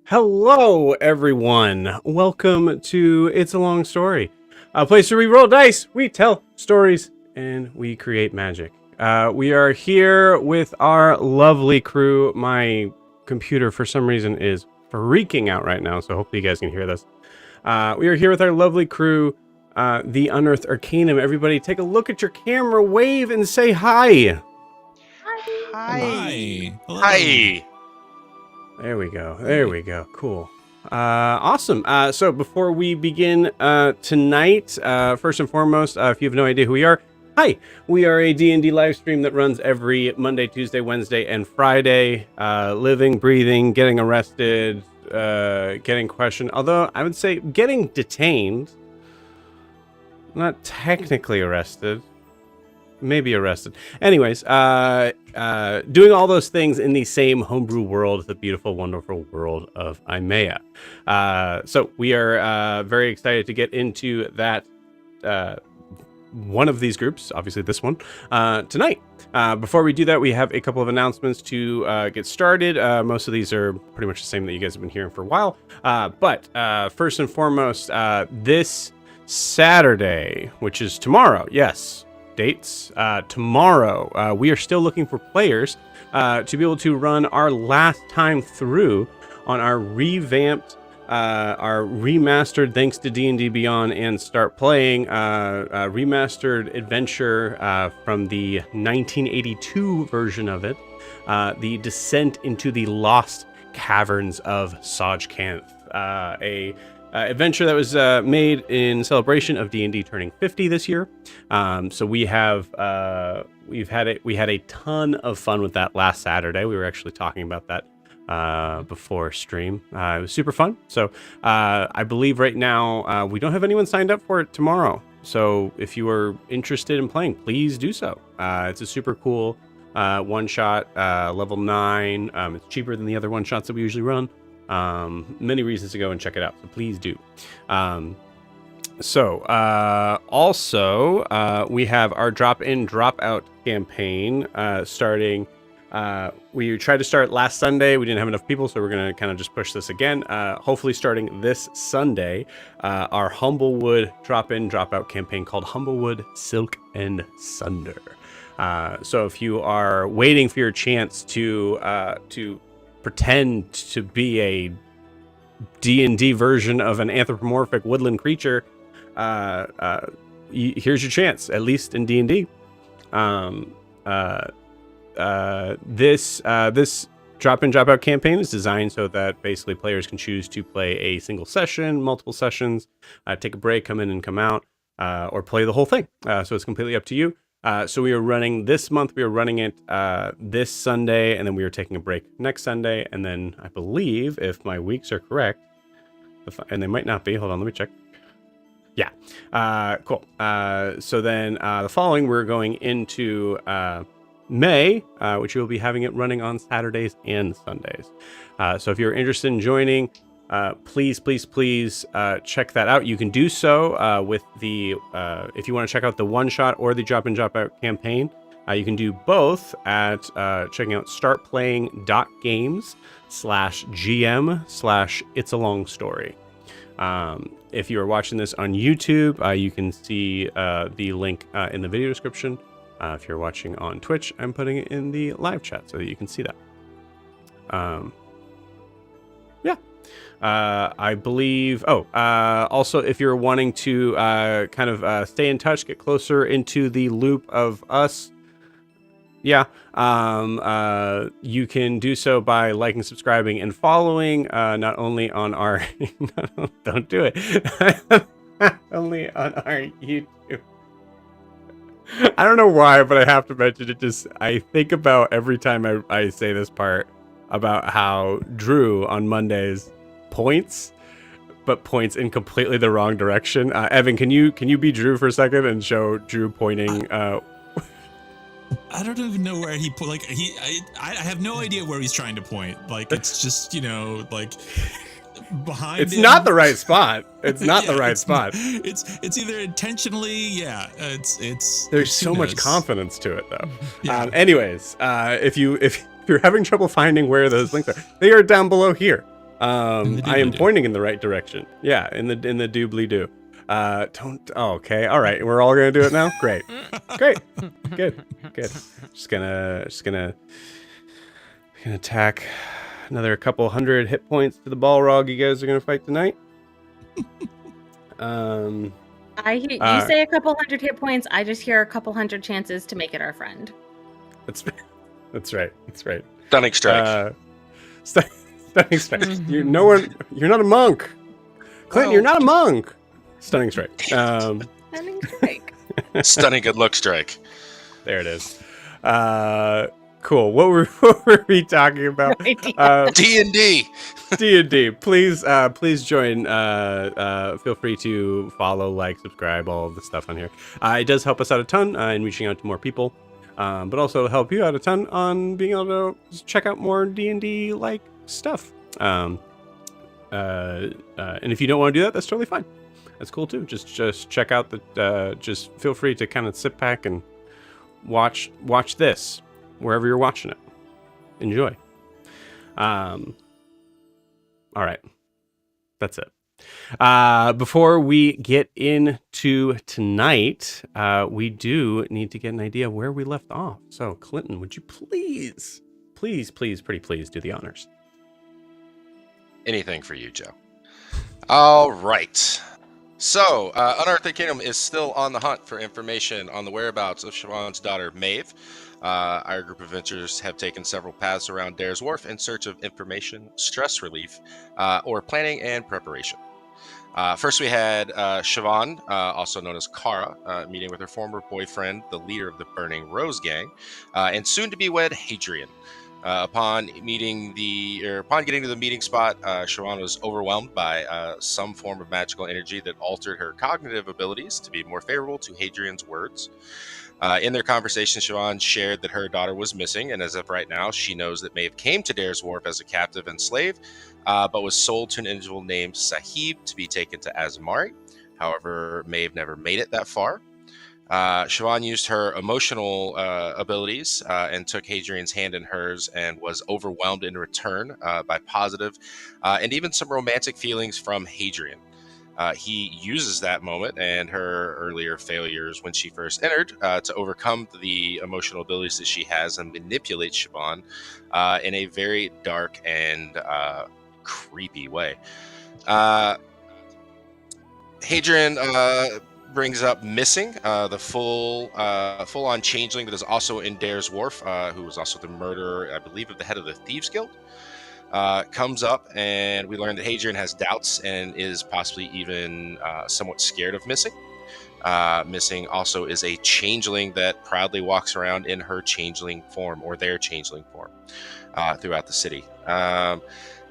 Hello, everyone. Welcome to It's a Long Story, a place where we roll dice, we tell stories, and we create magic. We are here with our lovely crew. My computer, for some reason, is freaking out right now, so hopefully you guys can hear this. We are here with our lovely crew, the Unearthed Arcanum. Everybody, take a look at your camera, wave, and say hi. Hi. Hello. Hi. There we go. There we go. Cool. Awesome. So before we begin tonight, first and foremost, if you have no idea who we are, hi. We are a D&D live stream that runs every Monday, Tuesday, Wednesday, and Friday. Living, breathing, getting arrested, getting questioned. Although I would say getting detained. Not technically arrested. Maybe arrested. Anyways, doing all those things in the same homebrew world, the beautiful, wonderful world of Imea. So we are very excited to get into that one of these groups, obviously this one, tonight. Before we do that, we have a couple of announcements to get started. Most of these are pretty much the same that you guys have been hearing for a while. But first and foremost, this Saturday, which is tomorrow, yes, dates, tomorrow, we are still looking for players to be able to run our last time through on our revamped, our remastered, thanks to D&D Beyond and Start Playing, remastered adventure from the 1982 version of it, the Descent into the Lost Caverns of Sajkanth, a adventure that was made in celebration of D&D turning 50 this year. So we have we had a ton of fun with that last Saturday. We were actually talking about that before stream. It was super fun. So I believe right now we don't have anyone signed up for it tomorrow. So if you are interested in playing, please do so. It's a super cool one shot, level 9. It's cheaper than the other one shots that we usually run. Many reasons to go and check it out, so please do. Also, we have our drop in drop out campaign starting. We tried to start last Sunday. We didn't have enough people, so we're going to kind of just push this again. Hopefully starting this Sunday, our Humblewood drop in drop out campaign called Humblewood Silk and Sunder. So if you are waiting for your chance to pretend to be a D&D version of an anthropomorphic woodland creature, here's your chance, at least in D&D. This drop-in, drop-out campaign is designed so that basically players can choose to play a single session, multiple sessions, take a break, come in and come out, or play the whole thing. So it's completely up to you. So we are running this month. We are running it this Sunday, and then we are taking a break next Sunday. And then I believe, if my weeks are correct, and they might not be. Hold on, let me check. Yeah, cool. So then the following, we're going into May, which we'll be having it running on Saturdays and Sundays. So if you're interested in joining, please check that out. You can do so with the if you want to check out the one shot or the drop in drop out campaign, you can do both at checking out startplaying.games/GM/It's a Long Story. If you are watching this on YouTube, you can see the link in the video description. If you're watching on Twitch, I'm putting it in the live chat so that you can see that. Yeah. I believe. Also, if you're wanting to kind of stay in touch, get closer into the loop of us, yeah, you can do so by liking, subscribing, and following. Not only on our don't do it. Not only on our YouTube. I don't know why, but I have to mention it. Just I think about every time I say this part about how Drew on Mondays points in completely the wrong direction. Evan, can you be Drew for a second and show Drew pointing? I don't even know where he put. Like I have no idea where he's trying to point. Like it's just like behind. It's him. not the right spot. It's not the right spot. It's either intentionally. Yeah. There's so much confidence to it though. Yeah. Anyways, if you're having trouble finding where those links are, they are down below here. I am pointing in the right direction. Yeah, in the doobly-doo. Okay, all right. We're all gonna do it now. Great, good. Just gonna attack Another couple hundred hit points to the Balrog you guys are going to fight tonight. You say a couple hundred hit points. I just hear a couple hundred chances to make it our friend. That's right. Stunning strike. Stunning strike. You're not a monk. Clinton, you're not a monk. Stunning strike. Stunning strike. Stunning good luck strike. There it is. Cool. What were we talking about? D&D. D&D. Please join. Feel free to follow, like, subscribe, all of the stuff on here. It does help us out a ton in reaching out to more people, but also it'll help you out a ton on being able to check out more D&D like stuff. And if you don't want to do that, that's totally fine. That's cool too. Just check out the. Just feel free to kind of sit back and watch this wherever you're watching it. Enjoy. All right, that's it. Before we get into tonight, we do need to get an idea of where we left off. So, Clinton, would you please do the honors? Anything for you, Joe. All right. So, Unearthed Kingdom is still on the hunt for information on the whereabouts of Siobhan's daughter, Maeve. Our group of adventurers have taken several paths around Dare's Wharf in search of information, stress relief, or planning and preparation. First, we had Siobhan, also known as Kara, meeting with her former boyfriend, the leader of the Burning Rose Gang, and soon-to-be wed Hadrian. Upon getting to the meeting spot, Siobhan was overwhelmed by some form of magical energy that altered her cognitive abilities to be more favorable to Hadrian's words. In their conversation, Siobhan shared that her daughter was missing, and as of right now, she knows that Maeve came to Dare's Wharf as a captive and slave, but was sold to an individual named Sahib to be taken to Azamari. However, Maeve never made it that far. Siobhan used her emotional abilities and took Hadrian's hand in hers and was overwhelmed in return by positive and even some romantic feelings from Hadrian. He uses that moment and her earlier failures when she first entered to overcome the emotional abilities that she has and manipulate Siobhan in a very dark and creepy way. Hadrian brings up missing, the full-on changeling that is also in Dare's Wharf, who was also the murderer, I believe, of the head of the Thieves Guild. Comes up, and we learn that Hadrian has doubts and is possibly even somewhat scared of Missing. Missing also is a changeling that proudly walks around in her changeling form, or their changeling form, throughout the city.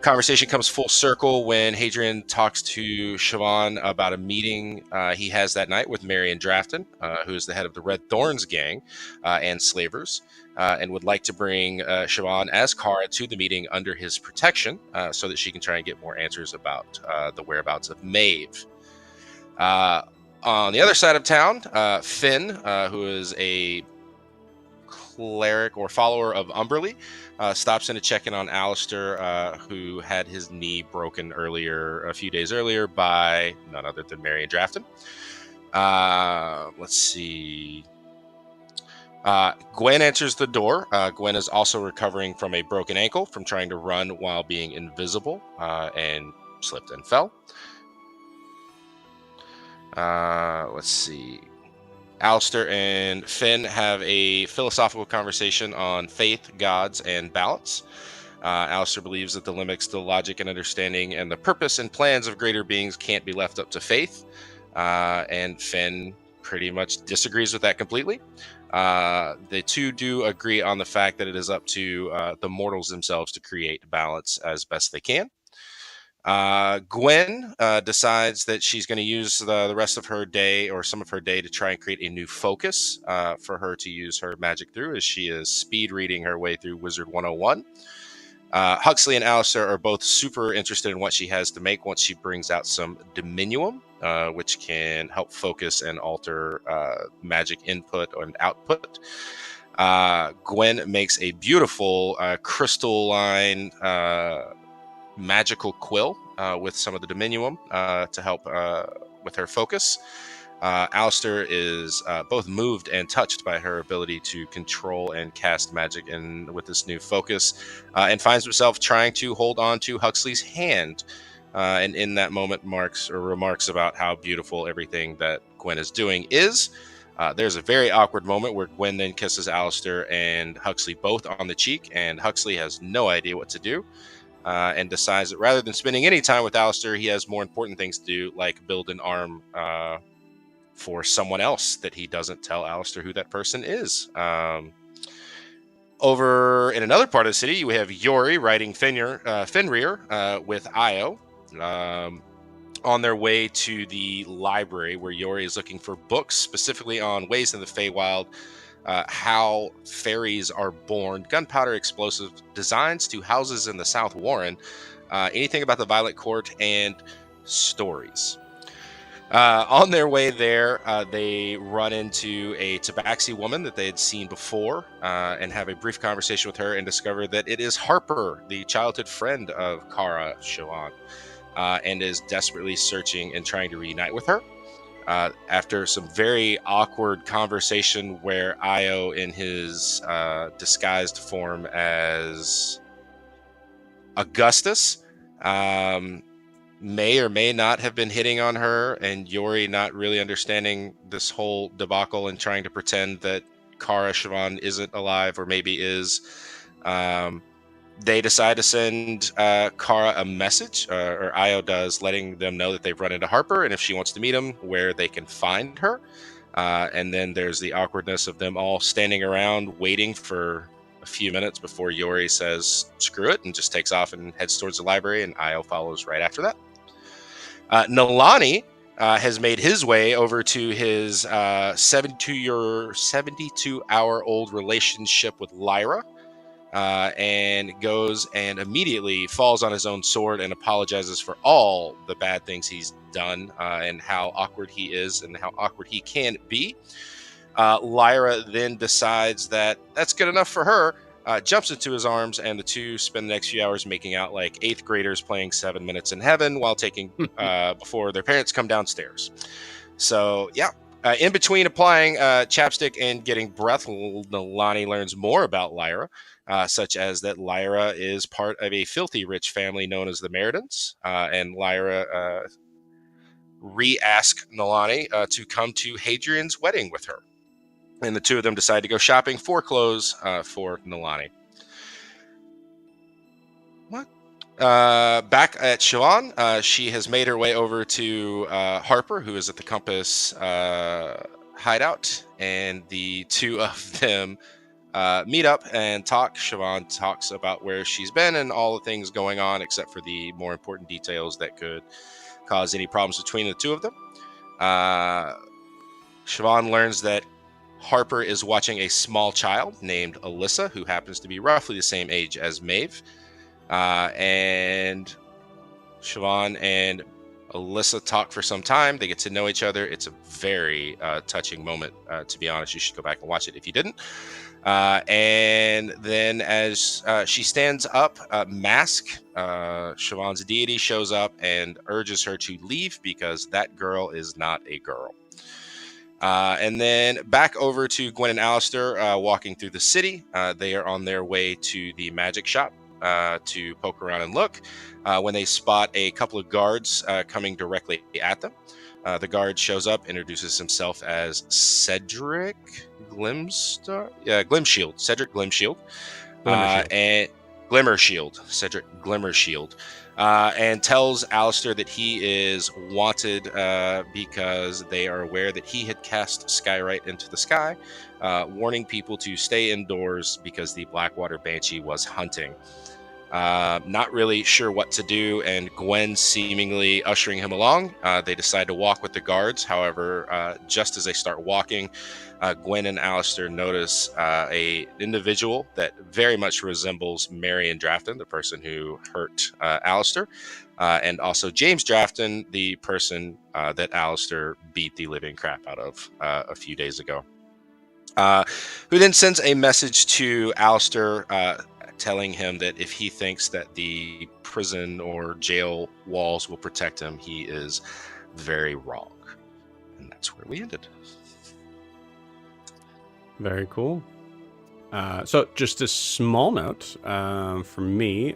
Conversation comes full circle when Hadrian talks to Siobhan about a meeting he has that night with Marion Drafton, who is the head of the Red Thorns gang and slavers, and would like to bring Siobhan as Kara to the meeting under his protection so that she can try and get more answers about the whereabouts of Maeve. On the other side of town, Finn, who is a cleric or follower of Umberly, stops in to check in on Alastaire, who had his knee broken a few days earlier by none other than Marion Drafton. Let's see. Gwen answers the door. Gwen is also recovering from a broken ankle from trying to run while being invisible and slipped and fell. Let's see. Alastaire and Finn have a philosophical conversation on faith, gods, and balance. Alastaire believes that the limits to logic and understanding and the purpose and plans of greater beings can't be left up to faith. And Finn pretty much disagrees with that completely. The two do agree on the fact that it is up to the mortals themselves to create balance as best they can. Gwen decides that she's going to use the rest of her day or some of her day to try and create a new focus for her to use her magic through, as she is speed reading her way through Wizard 101. Huxley and Alastaire are both super interested in what she has to make once she brings out some Diminuum, which can help focus and alter magic input and output. Gwen makes a beautiful crystalline magical quill with some of the Diminuum to help with her focus. Alastaire is both moved and touched by her ability to control and cast magic with this new focus, and finds himself trying to hold on to Huxley's hand. And in that moment, remarks about how beautiful everything that Gwen is doing is. There's a very awkward moment where Gwen then kisses Alastaire and Huxley both on the cheek, and Huxley has no idea what to do. And decides that rather than spending any time with Alastaire, he has more important things to do, like build an arm for someone else that he doesn't tell Alastaire who that person is. Over in another part of the city, we have Jorri riding Fenrir with Io on their way to the library, where Jorri is looking for books specifically on ways in the Feywild, how fairies are born, gunpowder explosive designs to houses in the South Warren, anything about the Violet Court, and stories. On their way there, they run into a Tabaxi woman that they had seen before, and have a brief conversation with her and discover that it is Harper, the childhood friend of Kara Siobhan, and is desperately searching and trying to reunite with her. After some very awkward conversation where Io, in his disguised form as Augustus, may or may not have been hitting on her, and Jorri not really understanding this whole debacle and trying to pretend that Kara Siobhan isn't alive, or maybe is. They decide to send Kara a message, or Io does, letting them know that they've run into Harper, and if she wants to meet him, where they can find her. And then there's the awkwardness of them all standing around waiting for a few minutes before Jorri says screw it and just takes off and heads towards the library, and Io follows right after that. Nalani has made his way over to his 72-hour-old relationship with Lyra, and goes and immediately falls on his own sword and apologizes for all the bad things he's done, and how awkward he is and how awkward he can be. Lyra then decides that that's good enough for her, jumps into his arms, and the two spend the next few hours making out like 8th graders playing 7 Minutes in Heaven while taking before their parents come downstairs. So yeah, in between applying chapstick and getting breath, Nalani learns more about Lyra, such as that Lyra is part of a filthy rich family known as the Meridans, and Lyra re-ask Nalani to come to Hadrian's wedding with her. And the two of them decide to go shopping for clothes for Nalani. What? Back at Siobhan, she has made her way over to Harper, who is at the Compass hideout, and the two of them meet up and talk. Siobhan talks about where she's been and all the things going on, except for the more important details that could cause any problems between the two of them. Siobhan learns that Harper is watching a small child named Alyssa, who happens to be roughly the same age as Maeve. And Siobhan and Alyssa talk for some time. They get to know each other. It's a very touching moment. To be honest, you should go back and watch it if you didn't. And then as she stands up, Mask, Siobhan's deity, shows up and urges her to leave because that girl is not a girl. And then back over to Gwyn and Alastaire walking through the city. They are on their way to the magic shop to poke around and look when they spot a couple of guards coming directly at them. The guard shows up, introduces himself as Cedric Glimmershield. Cedric Glimmershield. And Glimmershield. Cedric Glimmershield. And tells Alastaire that he is wanted because they are aware that he had cast Skyrite into the sky, warning people to stay indoors because the Blackwater Banshee was hunting. Not really sure what to do, and Gwen seemingly ushering him along. They decide to walk with the guards. However, just as they start walking, Gwen and Alastaire notice an individual that very much resembles Marion Drafton, the person who hurt Alastaire, and also James Drafton, the person that Alastaire beat the living crap out of a few days ago. Who then sends a message to Alastaire telling him that if he thinks that the prison or jail walls will protect him, he is very wrong. And that's where we ended. Very cool. So just a small note for me,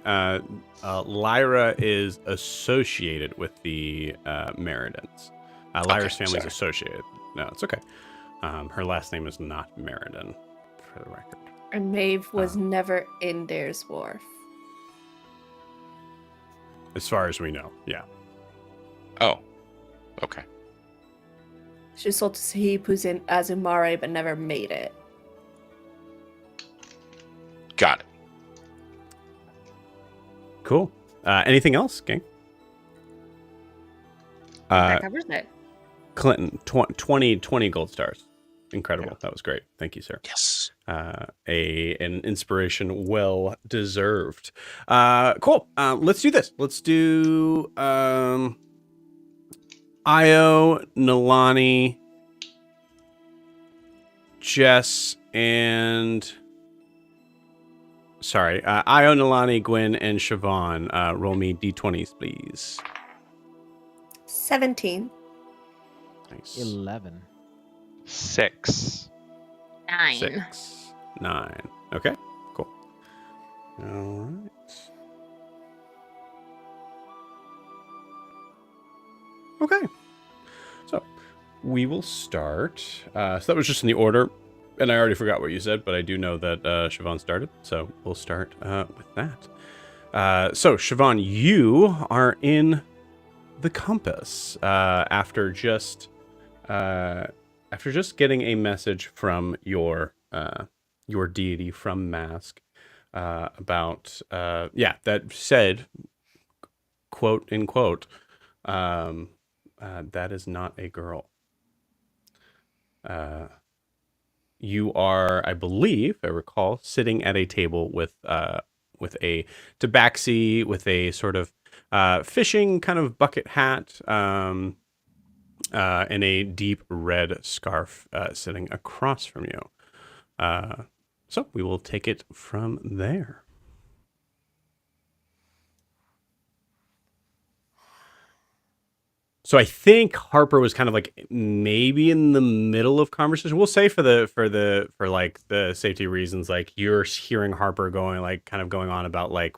Lyra is associated with the Meridans. Lyra's family is associated. No, it's okay. Her last name is not Meridan, for the record. And Maeve was never in Dare's Wharf. As far as we know, yeah. Oh, okay. She was sold to Sahib, who's in Azumare, but never made it. Got it. Cool. Anything else, gang? That covers it. Clinton, 20 gold stars. Incredible. Yeah. That was great. Thank you, sir. Yes. An inspiration well deserved. Cool. Let's do this. Let's do Io, Nalani, Jess, and Io, Nalani, Gwyn, and Siobhan. Roll me d20s, please. 17. Nice. 11. 6. 9. 6. 9. Okay, cool. All right. Okay. So we will start. So that was just in the order, and I already forgot what you said, but I do know that Siobhan started, so we'll start with that. So Siobhan, you are in the compass after just getting a message from your deity from Mask about that said, quote unquote, that is not a girl. You are, I believe, I recall, sitting at a table with a tabaxi, with a sort of fishing kind of bucket hat, and a deep red scarf sitting across from you. So we will take it from there. So I think Harper was kind of like maybe in the middle of conversation. We'll say for like the safety reasons, like you're hearing Harper going on about like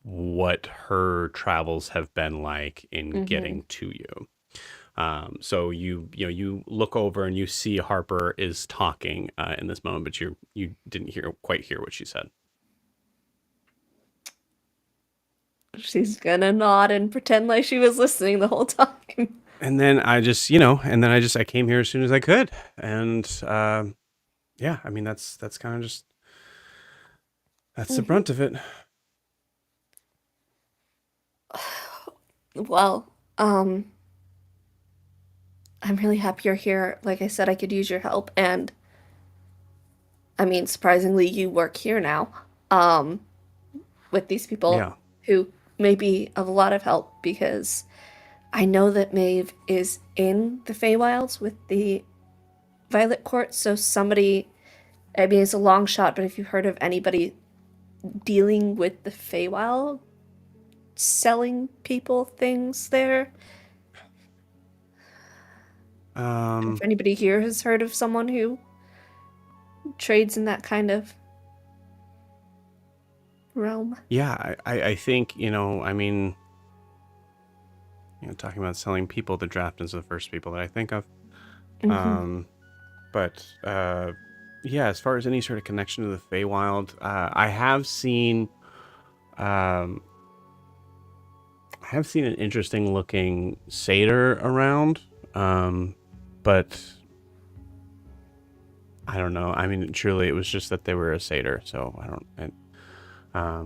what her travels have been like in getting to you. So you look over and you see Harper is talking in this moment, but you didn't quite hear what she said. She's gonna nod and pretend like she was listening the whole time. And then I came here as soon as I could. And yeah, I mean that's kind of just the brunt of it. Well, I'm really happy you're here. Like I said, I could use your help, and I mean, surprisingly, you work here now, with these people who may be of a lot of help, because I know that Maeve is in the Feywilds with the Violet Court, so somebody, I mean, it's a long shot, but if you've heard of anybody dealing with the Feywild, selling people things there, if anybody here has heard of someone who trades in that kind of realm. Yeah, I think, I mean, talking about selling people, the Draftons are the first people that I think of. But yeah, as far as any sort of connection to the Feywild, I have seen an interesting looking satyr around, but I don't know. I mean, truly, it was just that they were a satyr, so I don't. I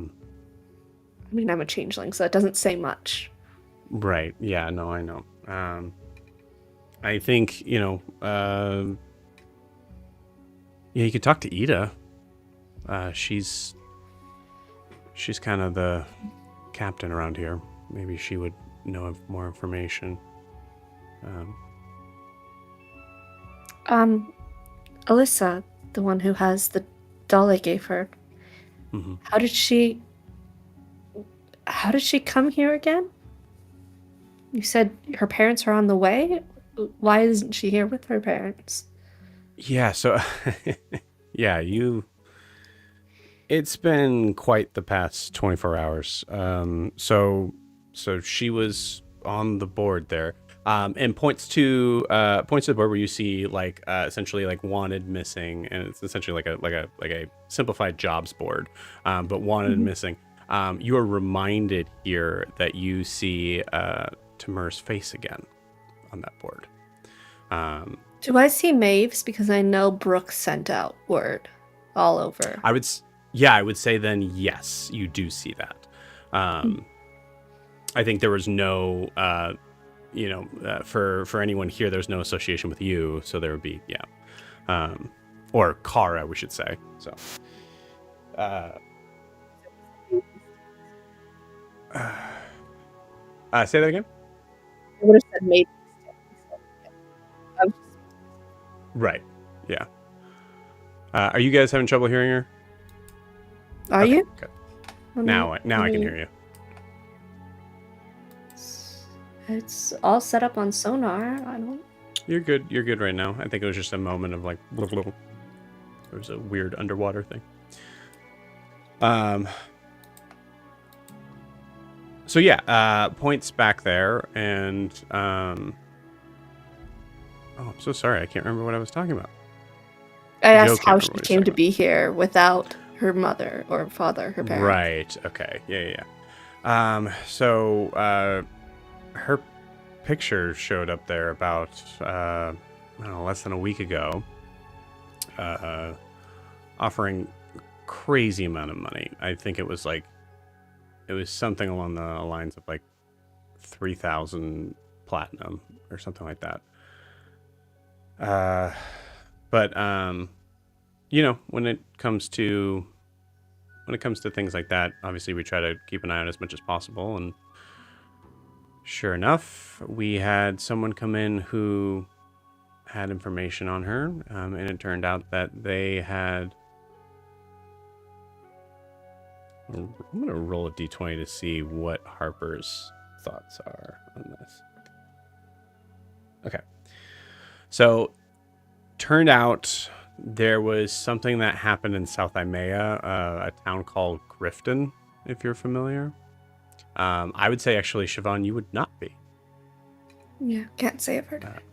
mean, I'm a changeling, so it doesn't say much. Right. Yeah. No, I know. I think yeah, you could talk to Ida. She's kind of the captain around here. Maybe she would know more information. Alyssa, the one who has the doll I gave her. How did she come here again? You said her parents are on the way? Why isn't she here with her parents? Yeah, so yeah, it's been quite the past 24 hours. So she was on the board there. And points to the board where you see like essentially like wanted, missing, and it's essentially like a simplified jobs board, but wanted and missing. You are reminded here that you see Timur's face again on that board. Do I see Maeve's? Because I know Brooke sent out word all over. I would say then yes, you do see that. I think there was no, for anyone here, there's no association with you, so there would be or Kara, we should say. So, say that again. I would have said Maeve. Right. Yeah. Are you guys having trouble hearing her? Are you? Good. Now I can hear you. It's all set up on sonar. I don't. You're good. You're good right now. I think it was just a moment of like, there was a weird underwater thing. So yeah, points back there, and oh, I'm so sorry. I can't remember what I was talking about. I asked how she came to be here without her mother or father, her parents. Right. Okay. Yeah. So her picture showed up there about I don't know, less than a week ago, offering a crazy amount of money. I think it was something along the lines of like 3,000 platinum or something like that. But when it comes to things like that, obviously we try to keep an eye on as much as possible. And sure enough, we had someone come in who had information on her, and it turned out that they had. I'm gonna roll a d20 to see what Harper's thoughts are on this. Okay. So, turned out there was something that happened in South Imea, a town called Grifton, if you're familiar. I would say, actually, Siobhan, you would not be. Yeah, can't say I've heard of it.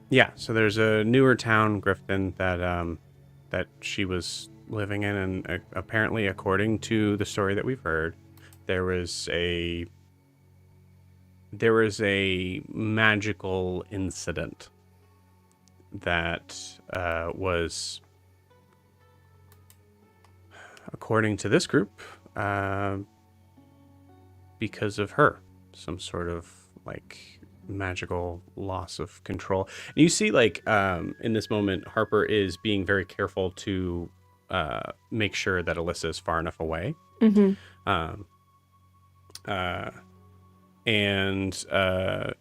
Yeah, so there's a newer town, Grifton, that she was living in, and apparently, according to the story that we've heard, there was a magical incident that was, according to this group, because of her, some sort of like magical loss of control. And you see, like, in this moment, Harper is being very careful to make sure that Alyssa is far enough away. And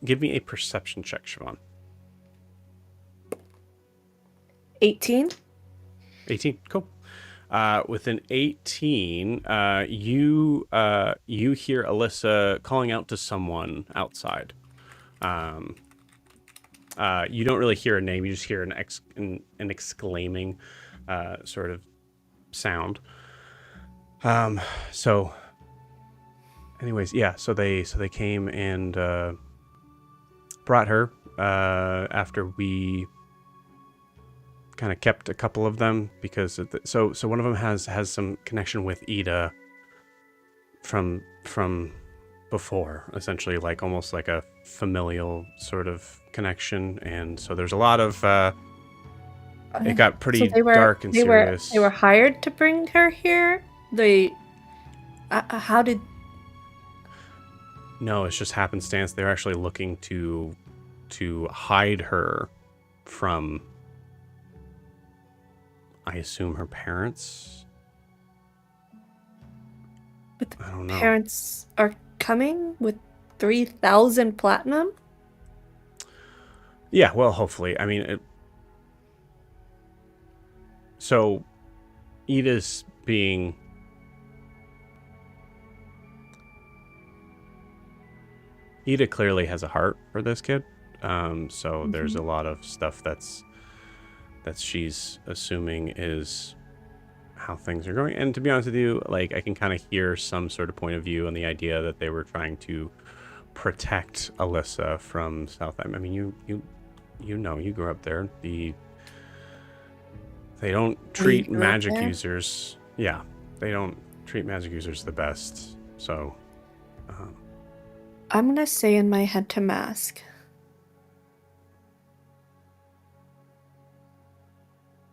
give me a perception check, Siobhan. 18. 18, cool. With an 18, you hear Alyssa calling out to someone outside. You don't really hear a name. You just hear an exclaiming sort of sound. So anyways, yeah, so they came and brought her after we kind of kept a couple of them, because so one of them has some connection with Ida from before, essentially, like almost like a familial sort of connection, and so there's a lot of it got pretty dark and serious. They were hired to bring her here. How did? No, it's just happenstance. They're actually looking to hide her from, I assume, her parents. But I don't know. Parents are coming with 3,000 platinum? Yeah, well, hopefully. I mean, so Ida's being Ida clearly has a heart for this kid. So there's a lot of stuff that she's assuming is how things are going. And to be honest with you, like I can kind of hear some sort of point of view on the idea that they were trying to protect Alyssa from South. I mean, you know, you grew up there. They don't treat magic users. Yeah, they don't treat magic users the best. So, I'm gonna say in my head to Mask.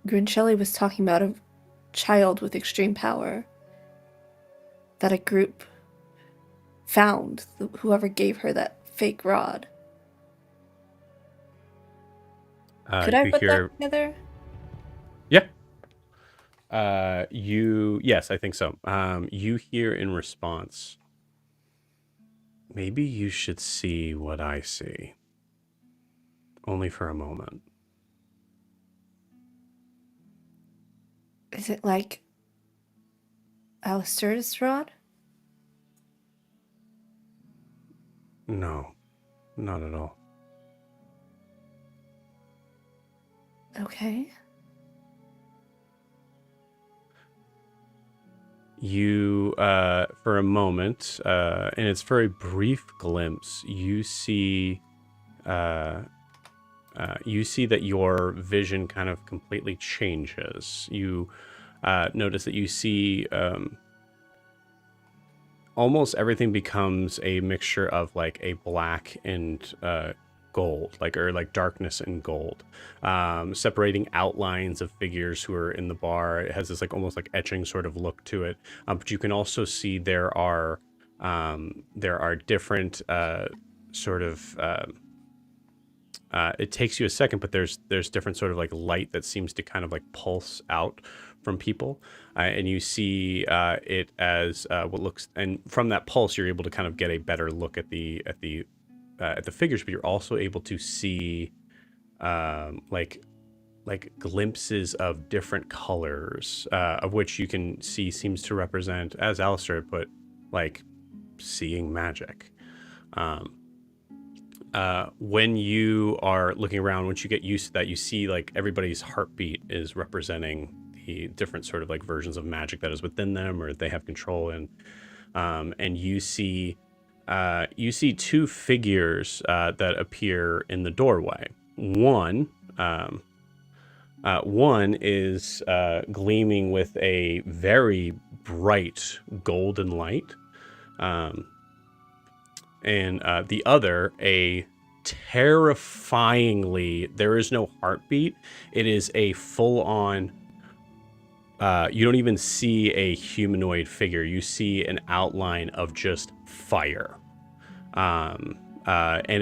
Grincelli was talking about a child with extreme power that a group found, whoever gave her that fake rod. Could I put that together? Yeah. Yes, I think so. You hear in response, maybe you should see what I see. Only for a moment. Is it like Alastaire's rod? No, not at all. Okay. You, for a moment, and it's for a brief glimpse, you see that your vision kind of completely changes. You notice that you see almost everything becomes a mixture of like a black and gold, like darkness and gold, separating outlines of figures who are in the bar. It has this like almost like etching sort of look to it, but you can also see there are different sort of it takes you a second, but there's different sort of like light that seems to kind of like pulse out from people, and you see it as what looks, and from that pulse you're able to kind of get a better look at the figures, but you're also able to see like glimpses of different colors, of which you can see seems to represent, as Alastaire had put, like seeing magic. When you are looking around, once you get used to that, you see like everybody's heartbeat is representing the different sort of like versions of magic that is within them or they have control in. And you see two figures that appear in the doorway. One is gleaming with a very bright golden light. And the other, a terrifyingly, there is no heartbeat. It is a full-on, you don't even see a humanoid figure. You see an outline of just fire. And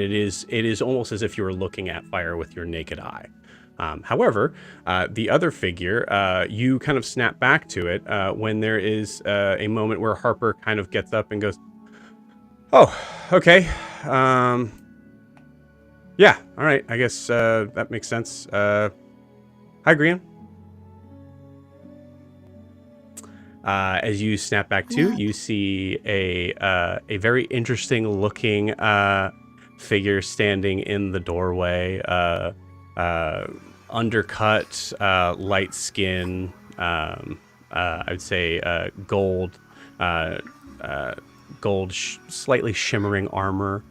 it is almost as if you were looking at fire with your naked eye. However, the other figure, you kind of snap back to it when there is a moment where Harper kind of gets up and goes, "Oh, okay. Yeah, all right. I guess that makes sense. Hi, Grian." As you snap back to, you see a very interesting looking figure standing in the doorway. Undercut, light skin. I would say gold. Gold, slightly shimmering armor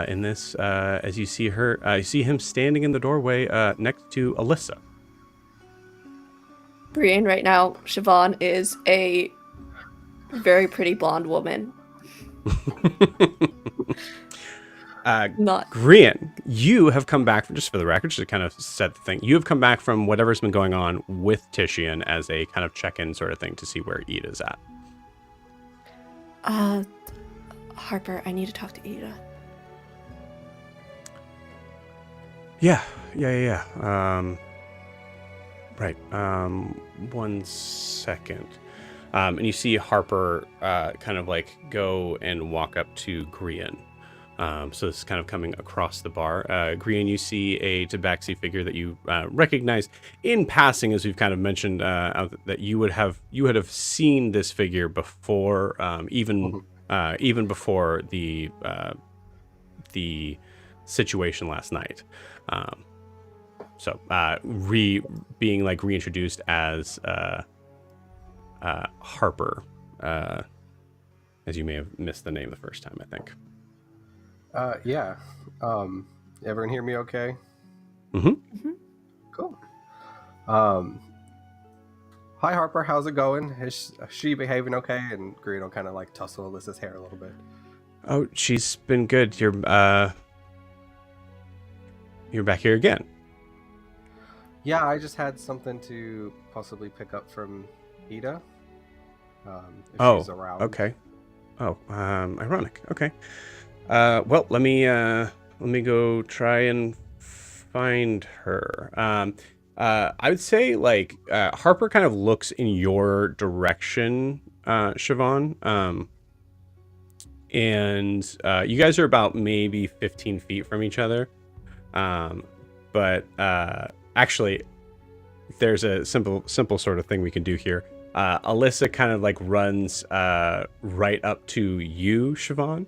in this. As you see her, you see him standing in the doorway next to Alyssa. Brienne, right now, Siobhan is a very pretty blonde woman. Not Grian, you have come back, just for the record, just to kind of set the thing. You have come back from whatever's been going on with Titian as a kind of check-in sort of thing to see where Ida's at. Harper, I need to talk to Ida. Yeah. Right. 1 second. And you see Harper kind of like go and walk up to Grian. So this is kind of coming across the bar. Grian, you see a tabaxi figure that you recognize in passing, as we've kind of mentioned, that you would have seen this figure before, even before the the situation last night. So being like reintroduced as Harper, as you may have missed the name the first time, I think. Yeah. Everyone hear me okay? Mm-hmm. Cool. Hi Harper, how's it going? Is she behaving okay? And Green will kind of like tussle Alyssa's hair a little bit. Oh, she's been good. You're back here again. Yeah, I just had something to possibly pick up from Ida. If she's around. Okay. Oh, ironic. Okay. Well, let me go try and find her. I would say like Harper kind of looks in your direction, Siobhan. And you guys are about maybe 15 feet from each other. But actually, there's a simple sort of thing we can do here. Alyssa kind of like runs right up to you, Siobhan,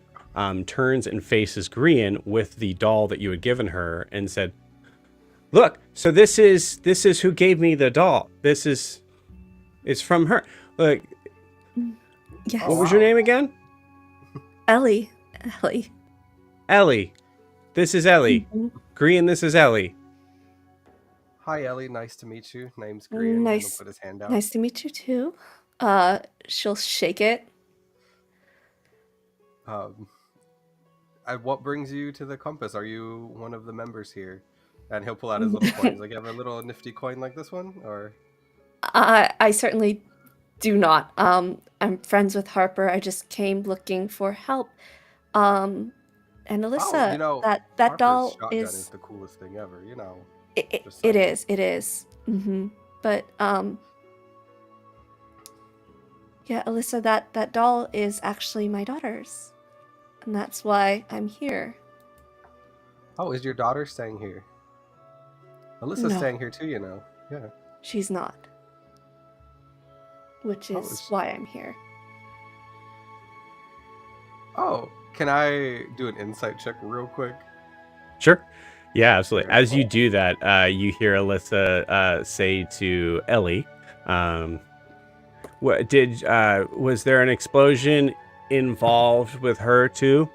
turns and faces Grian with the doll that you had given her and said, "Look, so this is who gave me the doll. It's from her. Look, Yes. what was your name again?" Ellie. Ellie. This is Ellie. Mm-hmm. Grian, this is Ellie. Hi Ellie, nice to meet you. Name's Green. Nice. He'll put his hand out. Nice to meet you too. She'll shake it. What brings you to the compass? Are you one of the members here? And he'll pull out his little coins. Like, you have a little nifty coin like this one, or? I certainly do not. I'm friends with Harper. I just came looking for help. And Alyssa, that Harper's doll shotgun is the coolest thing ever. You know. it is. Mm-hmm. But yeah, Alyssa, that doll is actually my daughter's, and that's why I'm here. Oh, is your daughter staying here? Alyssa's No. staying here too, you know. Yeah. She's not. Which is why I'm here. Oh, can I do an insight check real quick? Sure. Yeah, absolutely. As you do that, you hear Alyssa say to Ellie, was there an explosion involved with her too?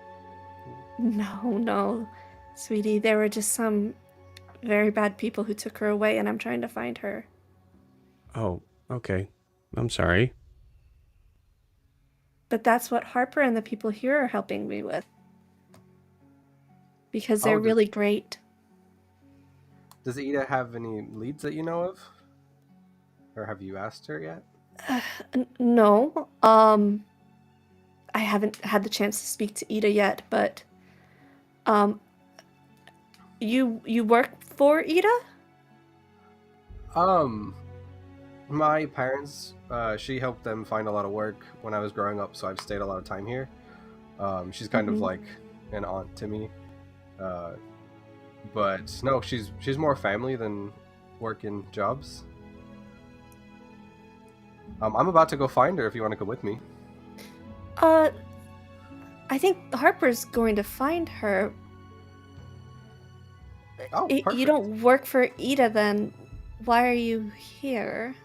No, sweetie. There were just some very bad people who took her away, and I'm trying to find her. Oh, okay. I'm sorry. But that's what Harper and the people here are helping me with. Because they're really great. Does Ida have any leads that you know of? Or have you asked her yet? No. I haven't had the chance to speak to Ida yet, but you work for Ida? My parents, she helped them find a lot of work when I was growing up, so I've stayed a lot of time here. She's kind of like an aunt to me. But no, she's more family than working jobs. I'm about to go find her if you want to come with me. I think Harper's going to find her. Oh, perfect. You don't work for Ida, then why are you here?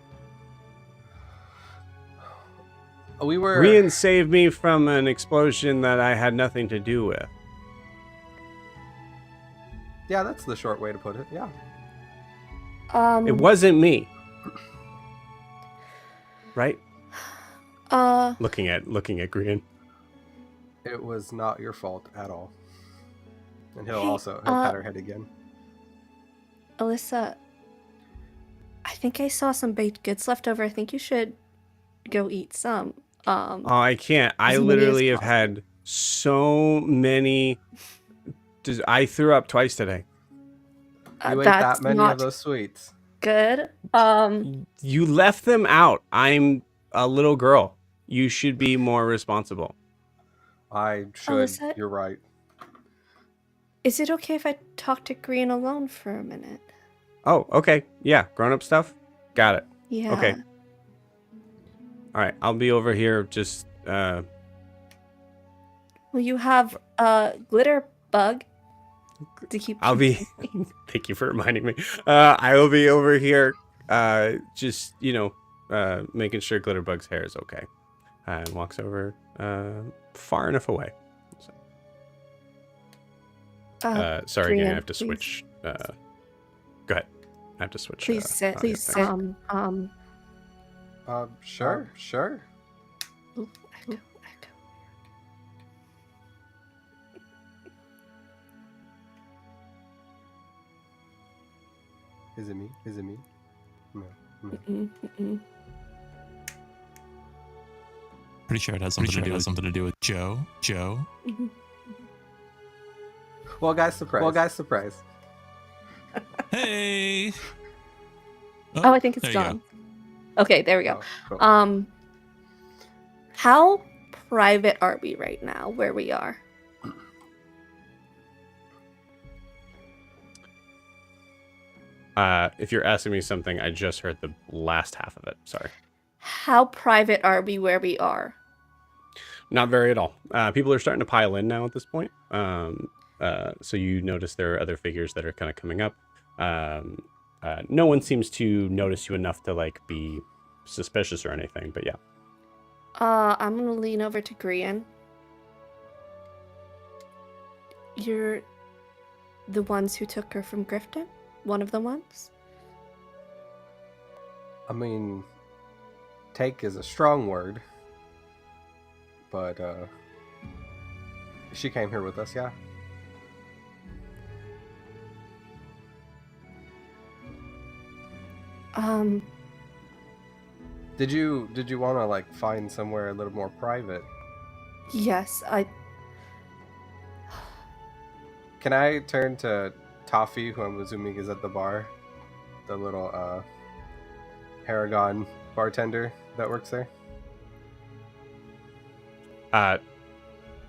Grian saved me from an explosion that I had nothing to do with. Yeah, that's the short way to put it. Yeah. It wasn't me. Right? Looking at Grian. It was not your fault at all. And he'll pat her head again. Alyssa, I think I saw some baked goods left over. I think you should go eat some. I can't. I literally have had so many. I threw up twice today. You ate that many of those sweets. Good. You left them out. I'm a little girl. You should be more responsible. I should. Alyssa, you're right. Is it okay if I talk to Grian alone for a minute? Oh, okay. Yeah, grown-up stuff? Got it. Yeah. Okay. All right, I'll be over here just... Well, you have glitter bug to keep. I'll be. Thank you for reminding me. I will be over here, just making sure Glitterbug's hair is okay. And walks over far enough away. So. Sorry, Gwyn, again, I have to please. switch. Go ahead. I have to switch. Please sit. Please sit. Sure. Ooh, echo. Is it me? No. Mm-mm. Pretty sure it has something to do with Joe. Mm-hmm. Well, guys, surprise. Hey. Oh, I think it's there you John. Okay, there we go. Oh, cool. How private are we right now where we are? If you're asking me something, I just heard the last half of it. Sorry. How private are we where we are? Not very at all. People are starting to pile in now at this point. So you notice there are other figures that are kind of coming up. No one seems to notice you enough to like be suspicious or anything, but yeah. I'm gonna lean over to Gwyn. You're the ones who took her from Grifton? One of the ones? I mean, take is a strong word, but she came here with us, yeah. Did you want to like find somewhere a little more private? Yes, Can I turn to Toffee, who I'm assuming is at the bar? The little Paragon bartender that works there?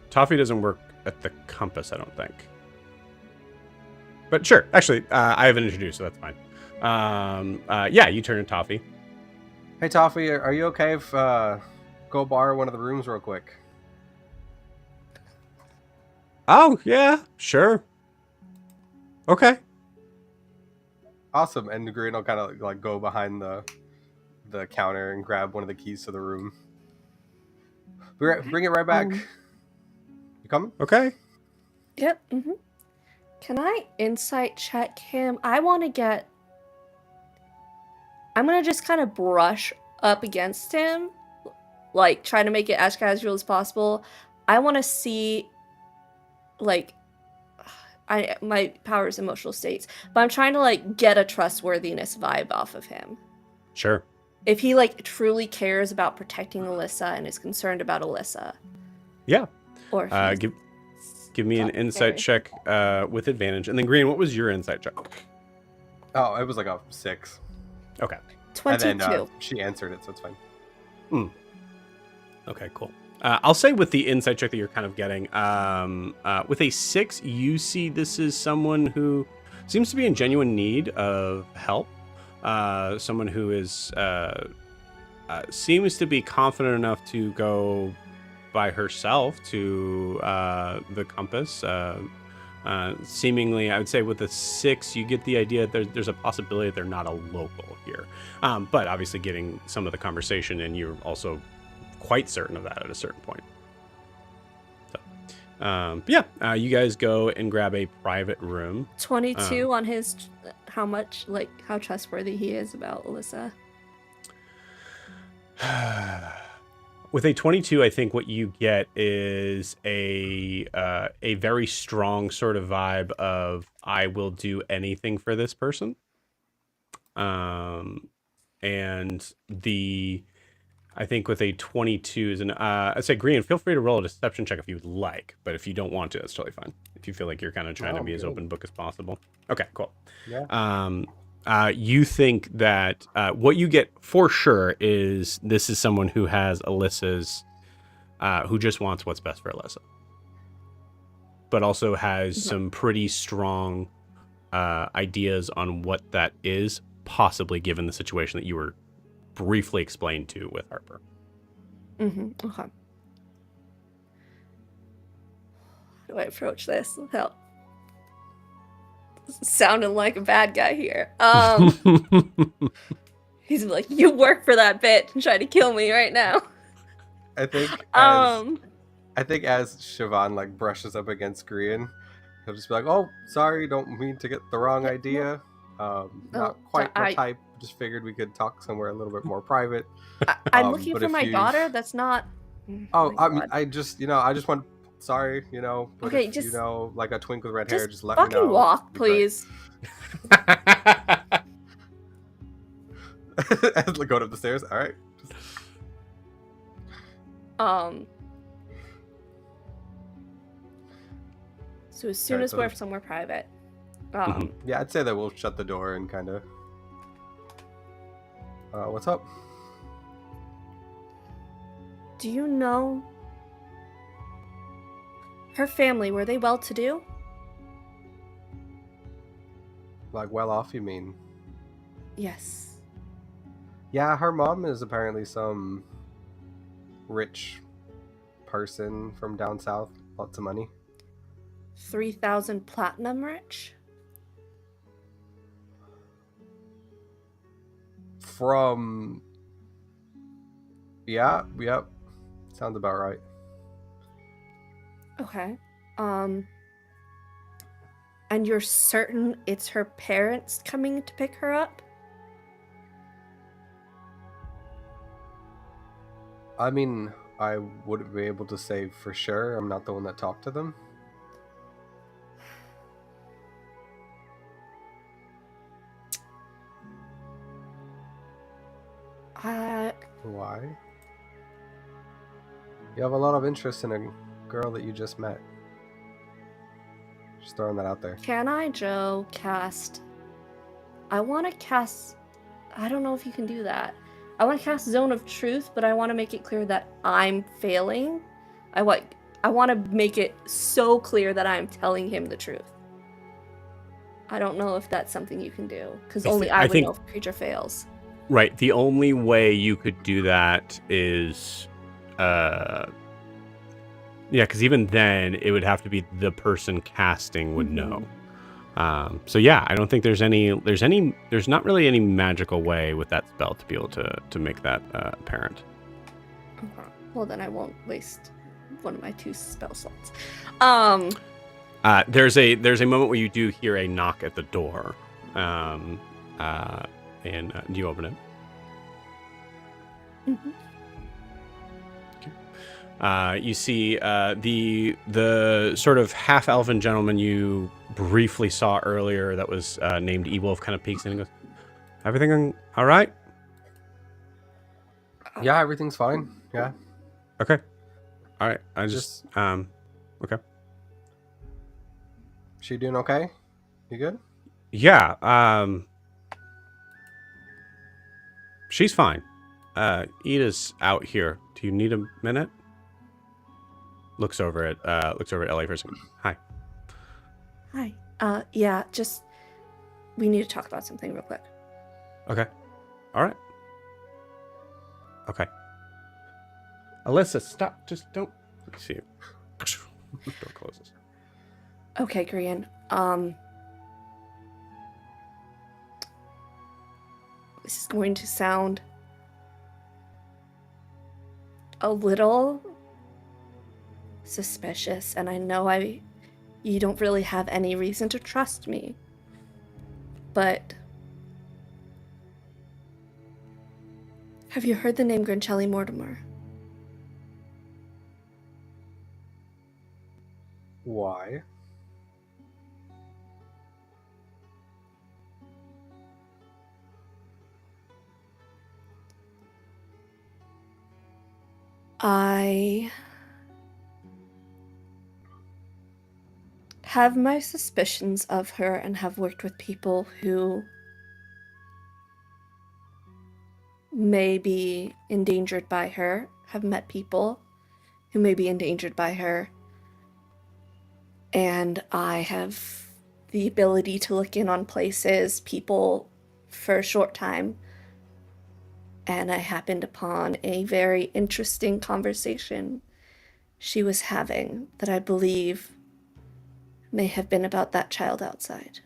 Toffee doesn't work at the Compass, I don't think. But sure, actually, I haven't introduced, so that's fine. Yeah, you turn to Toffee. Hey Toffee, are you okay if go borrow one of the rooms real quick? Oh, yeah, sure. Okay. Awesome. And Gwyn will kind of like go behind the counter and grab one of the keys to the room. Bring it right back. You coming? Okay. Yep. Mm-hmm. Can I insight check him? I'm gonna just kind of brush up against him, like try to make it as casual as possible. I want to see, like, my powers, emotional states, but I'm trying to like get a trustworthiness vibe off of him. Sure. If he like truly cares about protecting Alyssa and is concerned about Alyssa. Yeah. Or give me an insight check with advantage. And then Gwyn, what was your insight check? Oh, it was like a 6. Okay. 22. And then she answered it, so it's fine. Okay, cool. I'll say with the insight check that you're kind of getting, with a 6, you see this is someone who seems to be in genuine need of help. Someone who is seems to be confident enough to go by herself to the Compass. Seemingly, I would say with a 6, you get the idea that there's a possibility they're not a local here. But obviously getting some of the conversation, and you're also quite certain of that at a certain point. So, yeah, you guys go and grab a private room. 22 on his, how trustworthy he is about Alyssa. With a 22, I think what you get is a very strong sort of vibe of I will do anything for this person. And I think with a 22 is I'd say Gwyn, feel free to roll a deception check if you would like, but if you don't want to, that's totally fine. If you feel like you're kind of trying to be as open book as possible. Okay, cool. Yeah. You think that what you get for sure is this is someone who has Alyssa's, who just wants what's best for Alyssa, but also has some pretty strong ideas on what that is, possibly given the situation that you were briefly explained to with Harper. Okay. do I approach this without sounding like a bad guy here? He's like, you work for that bitch and try to kill me right now. I think as Siobhan like brushes up against Grian, he'll just be like, "Oh, sorry, don't mean to get the wrong idea. Not quite my type. Just figured we could talk somewhere a little bit more private." I'm looking for my daughter. That's not. Oh, I just want. Sorry, but okay, if, just like a twink with red hair, just let me know. Fucking walk, please. Go up the stairs. All right. So as soon as we're somewhere private, yeah, I'd say that we'll shut the door and kind of. What's up? Do you know her family? Were they well-to-do? Like well off, you mean? Yes. Yeah, her mom is apparently some rich person from down south. Lots of money. 3,000 platinum rich? From... Yeah, yep. Sounds about right. Okay. And you're certain it's her parents coming to pick her up? I mean, I wouldn't be able to say for sure. I'm not the one that talked to them. Why? You have a lot of interest in a girl that you just met. Just throwing that out there. Can I, Joe, cast... I want to cast... I don't know if you can do that. I want to cast Zone of Truth, but I want to make it clear that I'm failing. I want to make it so clear that I'm telling him the truth. I don't know if that's something you can do, because only I would know if a creature fails. Right. The only way you could do that is... yeah, because even then, it would have to be the person casting would know. So yeah, I don't think there's not really any magical way with that spell to be able to make that apparent. Okay. Well, then I won't waste one of my 2 spell slots. There's a moment where you do hear a knock at the door, and do you open it? Mm-hmm. You see the sort of half-elven gentleman you briefly saw earlier that was named E-Wolf kind of peeks in and goes, "Everything all right?" Yeah, everything's fine. Yeah. Okay. All right. I just okay. She doing okay? You good? Yeah. She's fine. Ida's out here. Do you need a minute? Looks over at Ellie for a second. Hi. Hi. Yeah, just... We need to talk about something real quick. Okay. All right. Okay. Alyssa, stop. Just don't... Let me see you. Door closes. Okay, Grian. This is going to sound a little suspicious, and I know you don't really have any reason to trust me, but have you heard the name Grincelli Mortimer? Why? I have my suspicions of her and have worked with people who may be endangered by her, have met people who may be endangered by her, and I have the ability to look in on places, people, for a short time. And I happened upon a very interesting conversation she was having that I believe may have been about that child outside.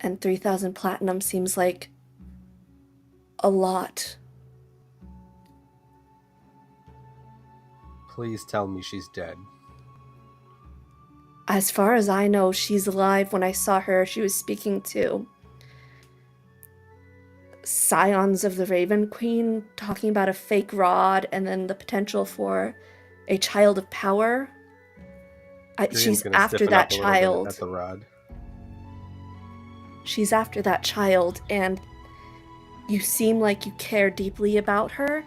And 3,000 platinum seems like a lot. Please tell me she's dead. As far as I know, she's alive. When I saw her, she was speaking to scions of the Raven Queen, talking about a fake rod and then the potential for a child of power. She's after that child. At the rod. She's after that child, and you seem like you care deeply about her.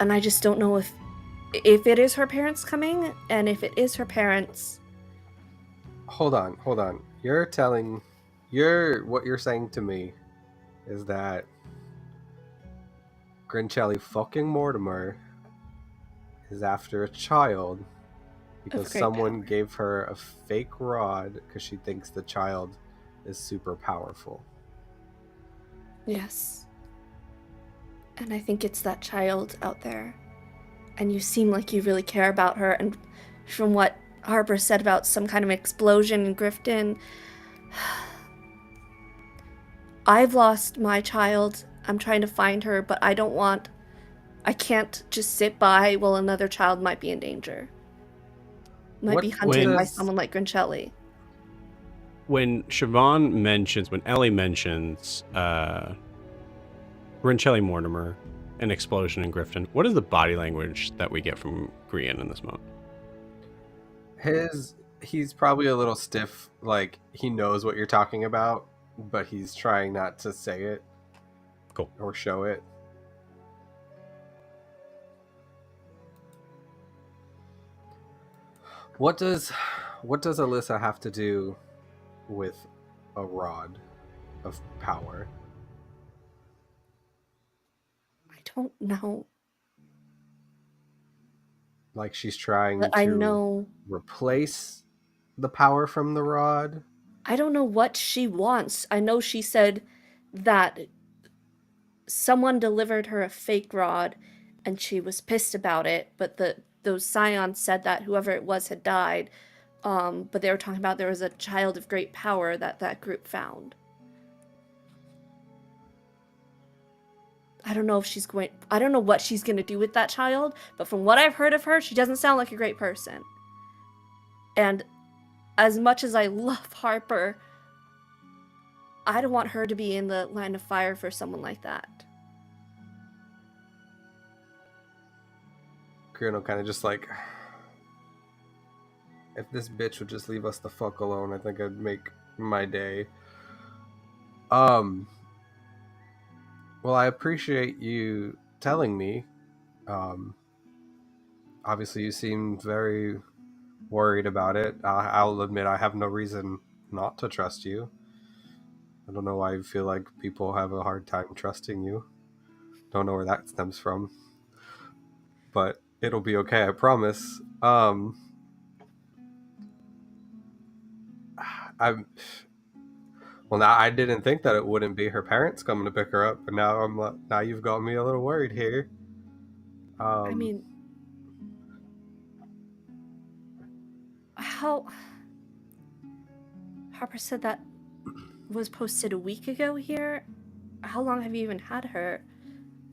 And I just don't know if it is her parents coming, and if it is her parents. Hold on. What you're saying to me is that Grincelli fucking Mortimer is after a child because someone gave her a fake rod because she thinks the child is super powerful. Yes. And I think it's that child out there. And you seem like you really care about her, and from what Harper said about some kind of explosion in Grifton, I've lost my child. I'm trying to find her, but I can't just sit by while another child might be in danger. Might be hunted by someone like Grincelli. When Ellie mentions Grincelli Mortimer, an explosion in Grifton, what is the body language that we get from Grian in this moment? He's probably a little stiff, like he knows what you're talking about, but he's trying not to say it. Cool. Or show it. What does Alyssa have to do with a rod of power? I don't know. Like she's trying to replace the power from the rod? I don't know what she wants. I know she said that someone delivered her a fake rod and she was pissed about it, but those scions said that whoever it was had died. But they were talking about there was a child of great power that group found. I don't know what she's going to do with that child, but from what I've heard of her, she doesn't sound like a great person. And as much as I love Harper, I don't want her to be in the line of fire for someone like that. Grino kind of just like, if this bitch would just leave us the fuck alone, I think I'd make my day. Well, I appreciate you telling me. Obviously, you seem very worried about it. I'll admit I have no reason not to trust you. I don't know why I feel like people have a hard time trusting you. Don't know where that stems from. But it'll be okay, I promise. Well, now I didn't think that it wouldn't be her parents coming to pick her up, but now you've got me a little worried here. I mean, how Harper said that was posted a week ago here. How long have you even had her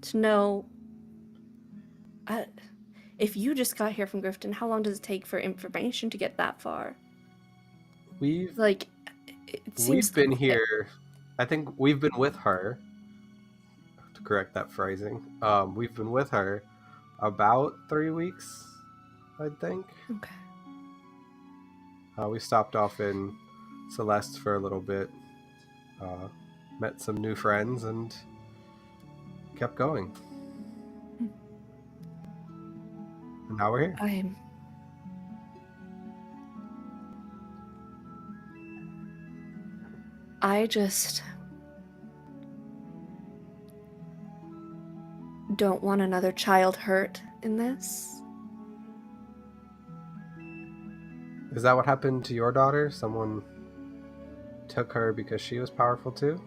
to know? If you just got here from Grifton, how long does it take for information to get that far? We've been here. I think we've been with her. To correct that phrasing, we've been with her about 3 weeks, I think. Okay. We stopped off in Celeste for a little bit, met some new friends, and kept going. And now we're here. I just don't want another child hurt in this. Is that what happened to your daughter? Someone took her because she was powerful too?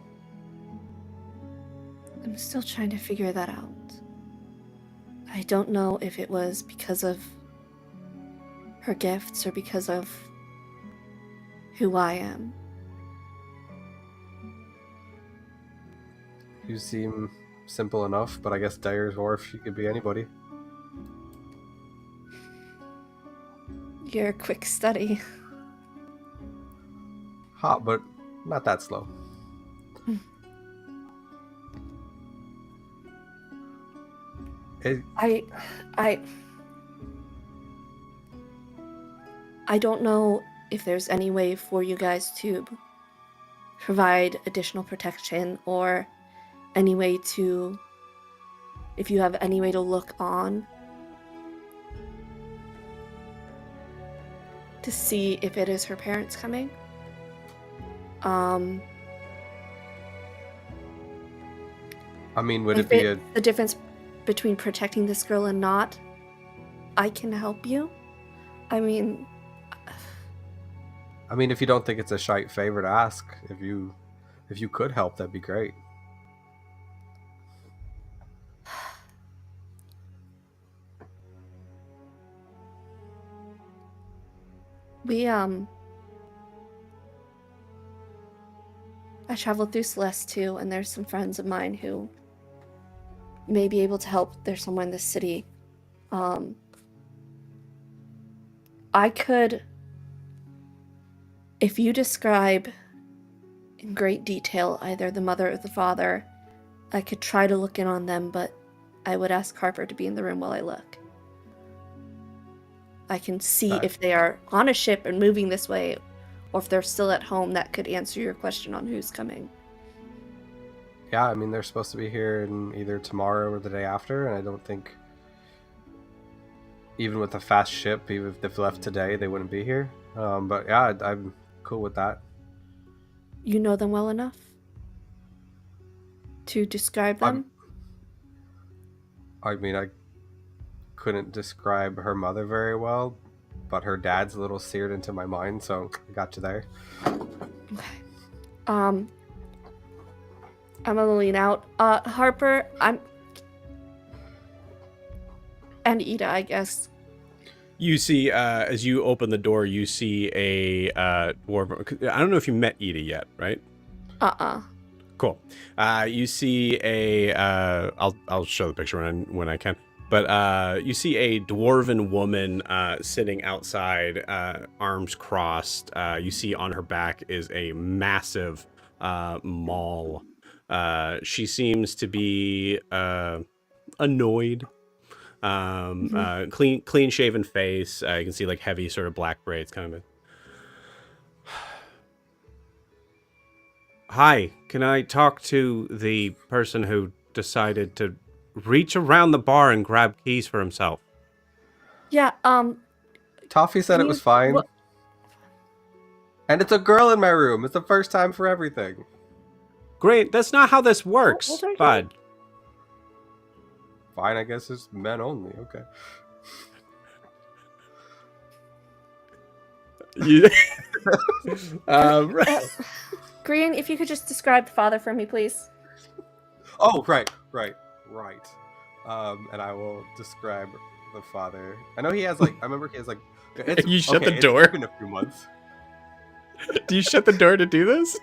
I'm still trying to figure that out. I don't know if it was because of her gifts or because of who I am. You seem simple enough, but I guess Dyer's Wharf, she could be anybody. You're a quick study. Hot, but not that slow. I don't know if there's any way for you guys to provide additional protection, or any way to, if you have any way to look on to see if it is her parents coming. I mean, would it be the difference between protecting this girl and not? I can help you. I mean, if you don't think it's a shite favor to ask, if you could help, that'd be great. I traveled through Celeste too, and there's some friends of mine who may be able to help. There's someone in this city. I could, if you describe in great detail either the mother or the father, I could try to look in on them, but I would ask Harper to be in the room while I look. I can see if they are on a ship and moving this way, or if they're still at home. That could answer your question on who's coming. Yeah, I mean, they're supposed to be here in either tomorrow or the day after, and I don't think, even with a fast ship, even if they've left today, they wouldn't be here. But yeah, I'm cool with that. You know them well enough to describe them? I mean, I couldn't describe her mother very well, but her dad's a little seared into my mind, so I got you there. Okay. I'm gonna lean out. Harper, and Ida, I guess. You see, as you open the door, you see a dwarf. I don't know if you met Ida yet, right? Cool. You see a. I'll show the picture when I can. But you see a dwarven woman sitting outside, arms crossed. You see on her back is a massive maul. She seems to be annoyed. Clean shaven face. You can see like heavy sort of black braids kind of. Hi, can I talk to the person who decided to reach around the bar and grab keys for himself? Yeah, Toffee said it was fine. And it's a girl in my room. It's the first time for everything. Great, that's not how this works, bud. Fine, I guess it's men only. Okay. Green, if you could just describe the father for me, please. Oh, right. And I will describe the father. I know he has I remember he has you shut the door? It's been a few months. Do you shut the door to do this?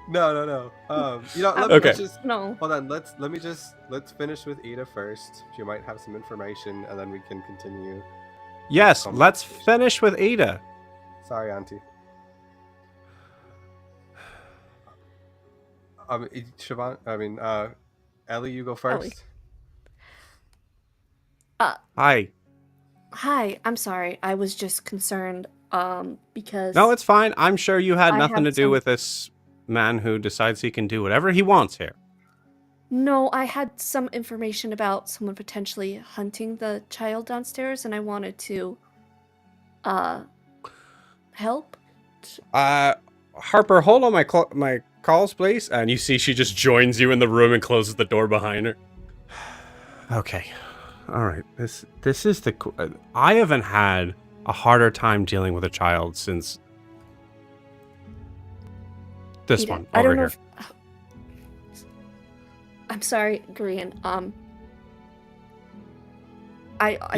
No. Let's just, hold on. Let's finish with Ida first. She might have some information, and then we can continue. Yes, let's finish with Ida. Sorry, Auntie. Siobhan, Ellie, you go first. Hi. Hi, I'm sorry. I was just concerned, because... No, it's fine. I'm sure you had nothing to do with this man who decides he can do whatever he wants here. No, I had some information about someone potentially hunting the child downstairs, and I wanted to, help. Harper, hold on my calls, please. And you see she just joins you in the room and closes the door behind her. Okay. All right. This is I haven't had a harder time dealing with a child since this Ida, one over I don't here. know I'm sorry, Green. I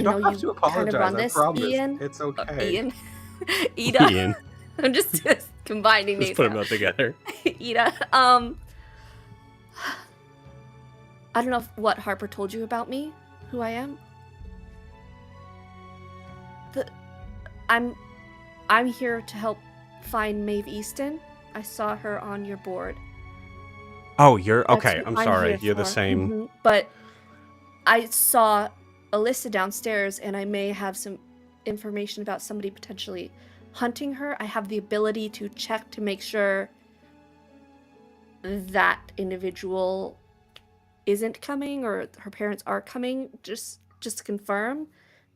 know you to apologize, kind of run I this, promise. Ian. It's okay. Ida. Ian. I'm just combining Just these. put them all together. Ida, I don't know what Harper told you about me, who I am. I'm here to help find Maeve Easton. I saw her on your board. Oh, you're okay. That's I'm what sorry. here You're the for. same. Mm-hmm. But I saw Alyssa downstairs, and I may have some information about somebody potentially hunting her. I have the ability to check to make sure that individual isn't coming or her parents are coming, just to confirm.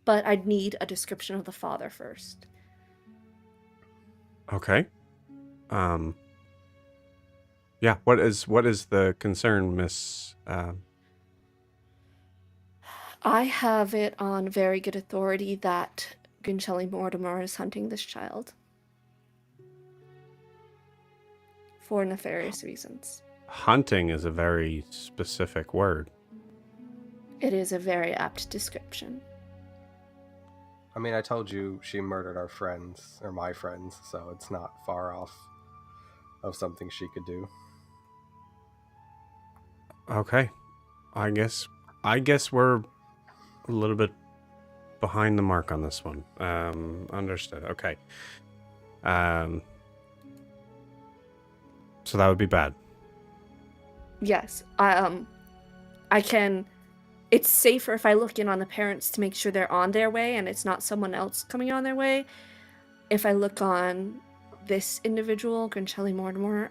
But I'd need a description of the father first. Okay. Yeah. What is the concern, Miss? I have it on very good authority that Gwyn Mortimer is hunting this child for nefarious reasons. Hunting is a very specific word. It is a very apt description. I mean, I told you she murdered our friends, or my friends, so it's not far off of something she could do. Okay. I guess we're a little bit behind the mark on this one. Understood. Okay. So that would be bad. Yes. I can... It's safer if I look in on the parents to make sure they're on their way and it's not someone else coming on their way. If I look on this individual, Gwyn Mortimer,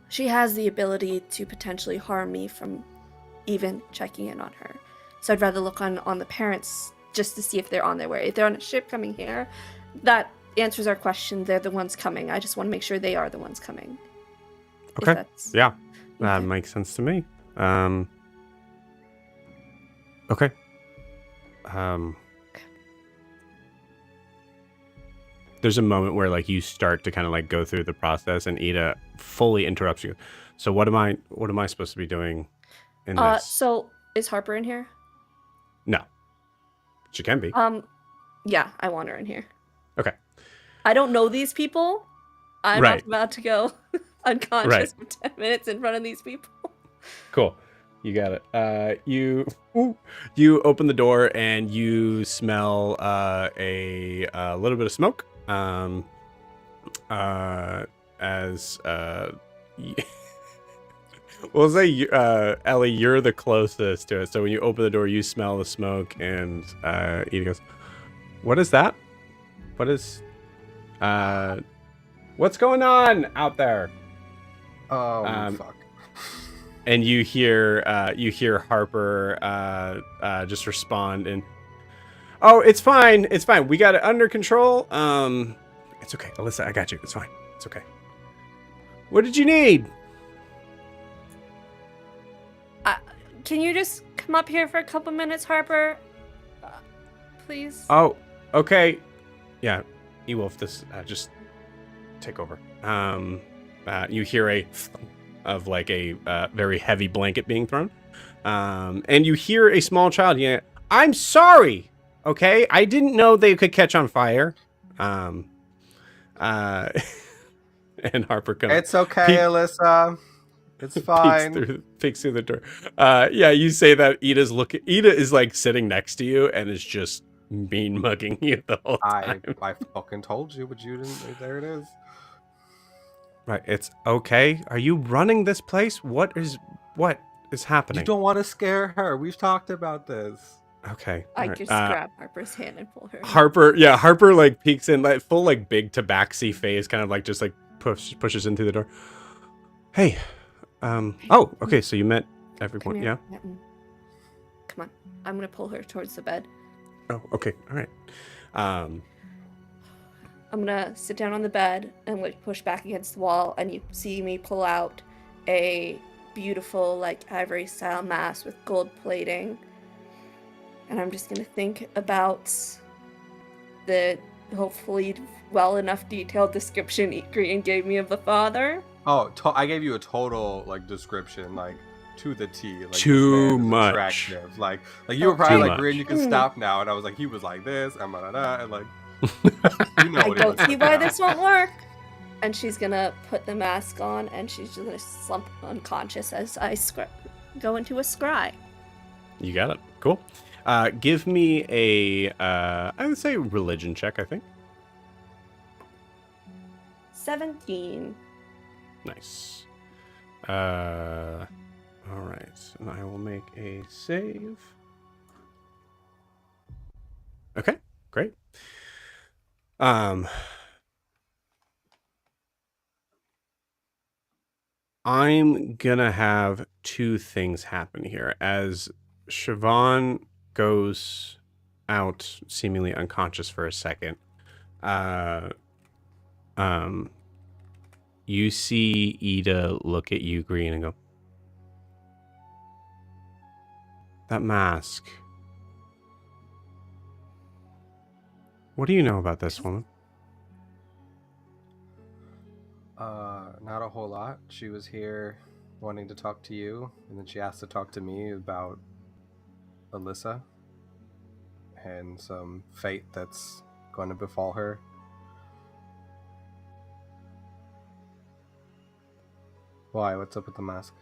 she has the ability to potentially harm me from even checking in on her. So I'd rather look on the parents just to see if they're on their way. If they're on a ship coming here, that answers our question. They're the ones coming. I just want to make sure they are the ones coming. Okay. Yeah. That Okay. makes sense to me. Okay. There's a moment where like you start to kind of like go through the process and Ida fully interrupts you. So what am I supposed to be doing in this? So is Harper in here? No. She can be. Yeah, I want her in here. Okay. I don't know these people. I'm Right. not about to go unconscious for 10 minutes in front of these people. Cool. You got it. You open the door and you smell a little bit of smoke. We'll say, Ellie, you're the closest to it. So when you open the door, you smell the smoke, and Edie goes, "What is that? What is? What's going on out there?" Fuck. And you hear Harper just respond, and oh, it's fine, we got it under control. It's okay, Alyssa, I got you. It's fine, it's okay. What did you need? Can you just come up here for a couple minutes, Harper? Please? Oh, okay. Yeah, Ewolf, this just take over. You hear a of like a very heavy blanket being thrown, and you hear a small child yelling, "I'm sorry, okay? I didn't know they could catch on fire." And Harper comes. It's okay, Alyssa. It's fine. Peeks through the door. Yeah, you say that. Ida is like sitting next to you and is just mean mugging you the whole time. I fucking told you, but you didn't. There it is. Right, it's okay. Are you running this place? What is happening? You don't want to scare her. We've talked about this. Okay. I right. just grab Harper's hand and pull her. Harper like peeks in, like full like big tabaxi face, kind of like just like pushes in through the door. Hey, oh, okay. So you met everyone, yeah? Come on, I'm gonna pull her towards the bed. Oh, okay, all right. I'm gonna sit down on the bed and like push back against the wall, and you see me pull out a beautiful like ivory style mask with gold plating. And I'm just gonna think about the hopefully well enough detailed description Green gave me of the father. Oh, I gave you a total like description, like to the T. Like, too much. Attractive. Like you were probably like, much. Green, you can stop now. And I was like, he was like this, and like. I don't see why this won't work. And she's gonna put the mask on, and she's just gonna slump unconscious as I go into a scry. You got it. Cool. Give me a, I would say religion check, I think. 17. Nice. All right. And I will make a save. Okay, great. I'm gonna have two things happen here. As Siobhan goes out seemingly unconscious for a second, you see Ida look at you, Green, and go, "That mask. What do you know about this woman?" Not a whole lot. She was here wanting to talk to you, and then she asked to talk to me about Alyssa and some fate that's going to befall her. Why? What's up with the mask?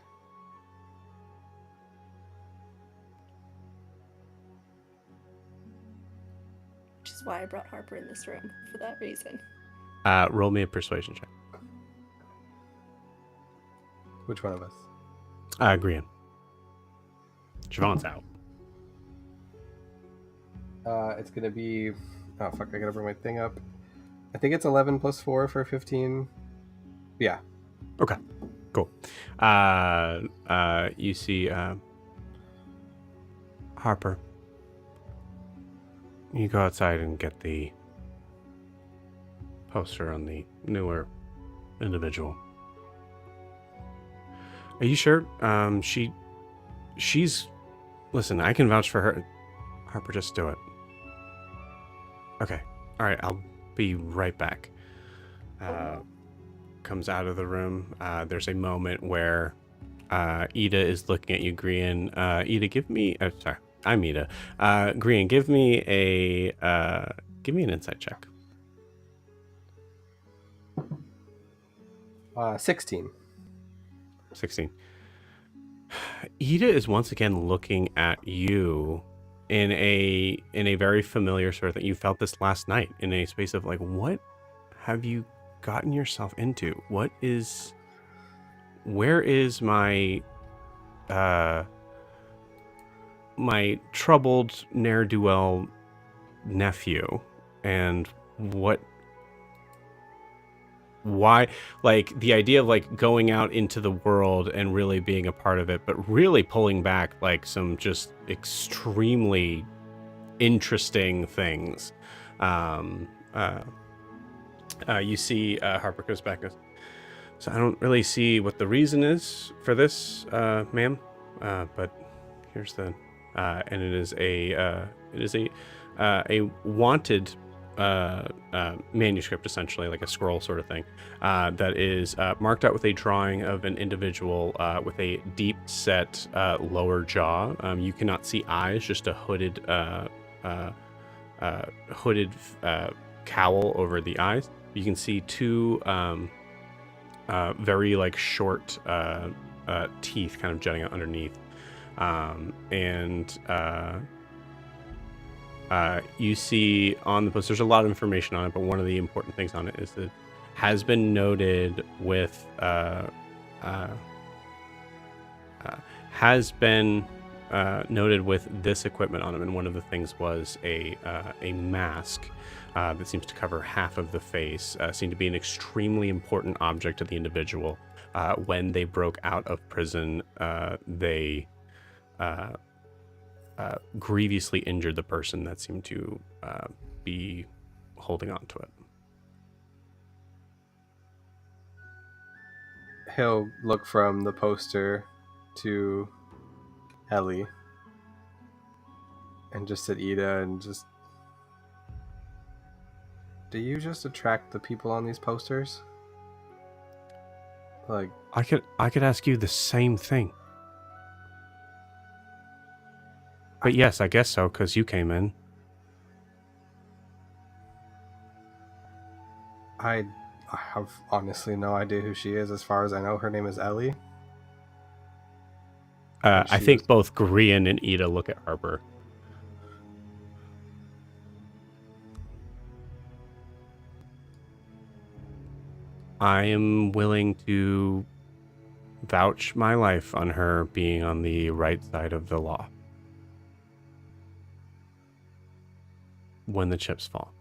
Which is why I brought Harper in this room, for that reason. Roll me a persuasion check. Which one of us? Green. Siobhan's out. It's gonna be... Oh, fuck, I gotta bring my thing up. I think it's 11 plus 4 for 15. Yeah. Okay, cool. You see Harper. You go outside and get the poster on the newer individual. Are you sure? She's... Listen, I can vouch for her. Harper, just do it. Okay. All right, I'll be right back. Comes out of the room. There's a moment where Ida is looking at you, Green. Ida, give me... sorry, I'm Ida. Green, give me an insight check. 16. 16. Ida is once again looking at you in a very familiar sort of thing. You felt this last night in a space of like, what have you gotten yourself into? Where is my my troubled ne'er-do-well nephew, and why, like, the idea of like going out into the world and really being a part of it, but really pulling back like some just extremely interesting things. You see Harper goes back and goes, "So I don't really see what the reason is for this, ma'am, but here's the and it is a wanted manuscript, essentially like a scroll sort of thing, that is marked out with a drawing of an individual with a deep set lower jaw. You cannot see eyes, just a hooded cowl over the eyes. You can see two very like short teeth kind of jutting out underneath, you see on the post, there's a lot of information on it, but one of the important things on it is that has been noted with this equipment on him, and one of the things was a mask that seems to cover half of the face. Seemed to be an extremely important object to the individual. When they broke out of prison, they grievously injured the person that seemed to be holding on to it. He'll look from the poster to Ellie and just at Ida and just... Do you just attract the people on these posters? Like, I could ask you the same thing. But yes, I guess so, because you came in. I have honestly no idea who she is. As far as I know, her name is Ellie. I think both Gwyn and Io look at Harper. I am willing to vouch my life on her being on the right side of the law when the chips fall.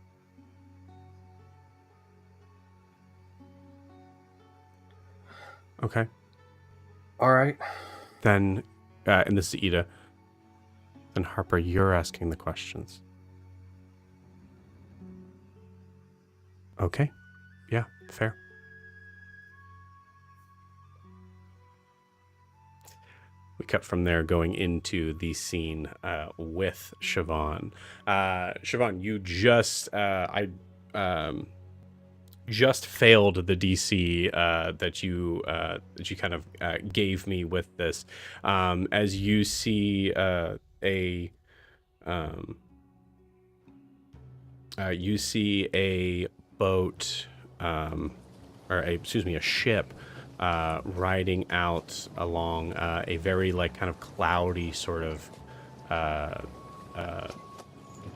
Okay. All right. Then, and this is Ida. Then Harper, you're asking the questions. Okay. Yeah, fair. We cut from there going into the scene with Siobhan. Siobhan, you just failed the DC that you kind of gave me with this. As you see you see a boat, a ship riding out along a very like kind of cloudy sort of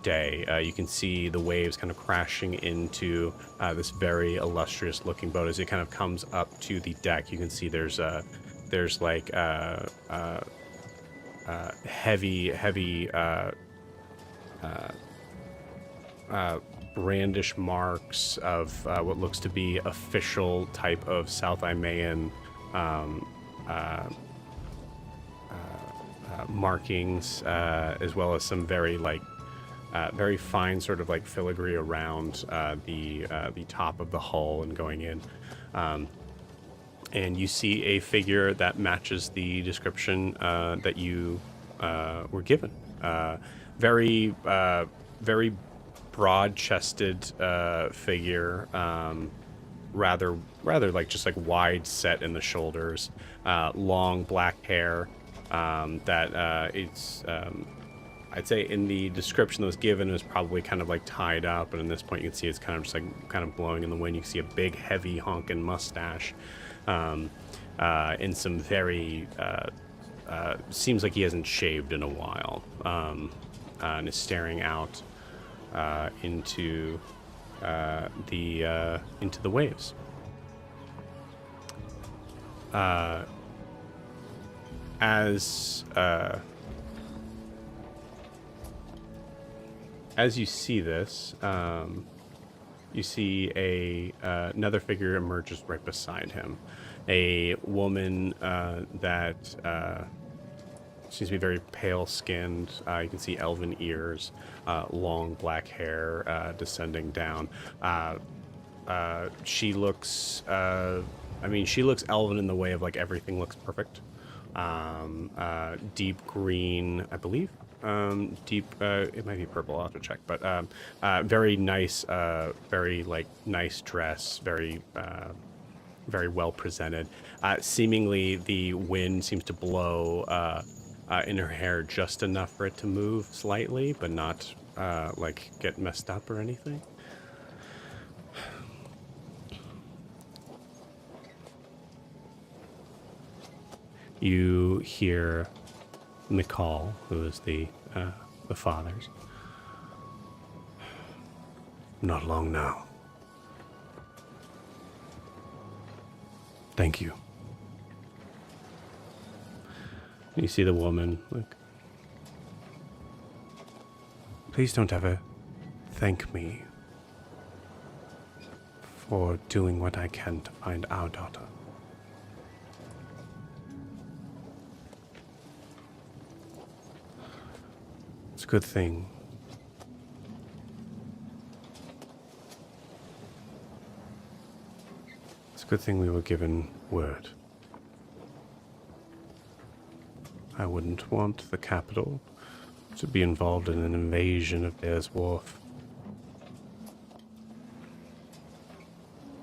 day. You can see the waves kind of crashing into this very illustrious looking boat as it kind of comes up to the deck. You can see there's like heavy brandish marks of what looks to be official type of South Imaean markings, as well as some very like very fine sort of like filigree around the top of the hull and going in. And you see a figure that matches the description that you were given. Very broad-chested figure, rather like just like wide set in the shoulders, long black hair that it's I'd say in the description that was given, it was probably kind of like tied up, and at this point you can see it's kind of just like kind of blowing in the wind. You can see a big heavy honking mustache, and some very seems like he hasn't shaved in a while, and is staring out into the waves. As you see this, you see another figure emerges right beside him. A woman that seems to be very pale-skinned. You can see elven ears, long black hair descending down. She looks, she looks elven in the way of like everything looks perfect. Deep green, I believe. It might be purple, I'll have to check, but very nice, very like nice dress, very well presented. Seemingly the wind seems to blow in her hair just enough for it to move slightly, but not like get messed up or anything. You hear McCall, who is the father's. Not long now. Thank you. You see the woman, like, please don't ever thank me for doing what I can to find our daughter. It's a good thing. It's a good thing we were given word. I wouldn't want the capital to be involved in an invasion of Bear's Wharf.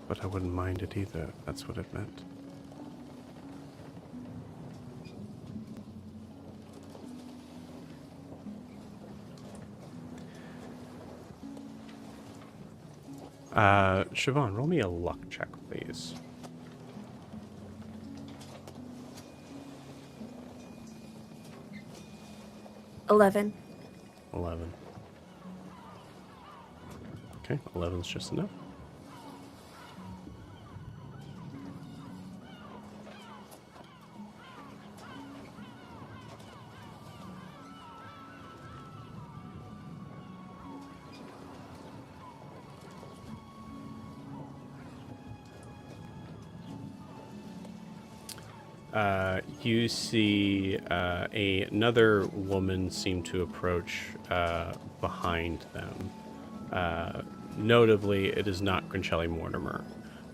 But I wouldn't mind it either, if that's what it meant. Siobhan, roll me a luck check, please. 11. 11. Okay, 11's just enough. You see another woman seem to approach behind them. Notably, it is not Grincelli Mortimer,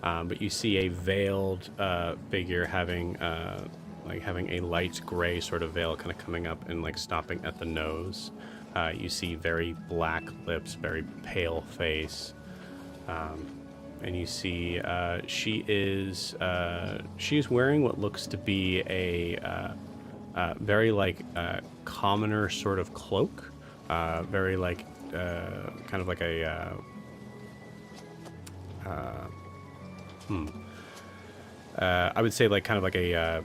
but you see a veiled figure having a light gray sort of veil kind of coming up and like stopping at the nose. You see very black lips, very pale face. And you see she is wearing what looks to be a very like commoner sort of cloak, very like kind of like a I would say like kind of like a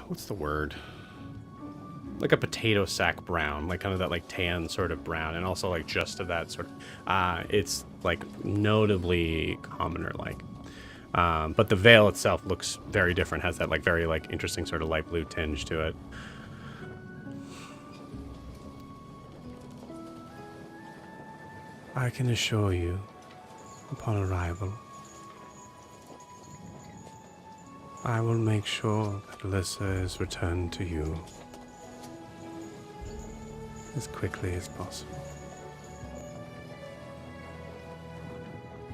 what's the word? Like a potato sack brown, like kind of that like tan sort of brown, and also like just of that sort of it's like notably commoner like, but the veil itself looks very different, has that like very like interesting sort of light blue tinge to it. I can assure you, upon arrival, I will make sure that Alyssa is returned to you as quickly as possible.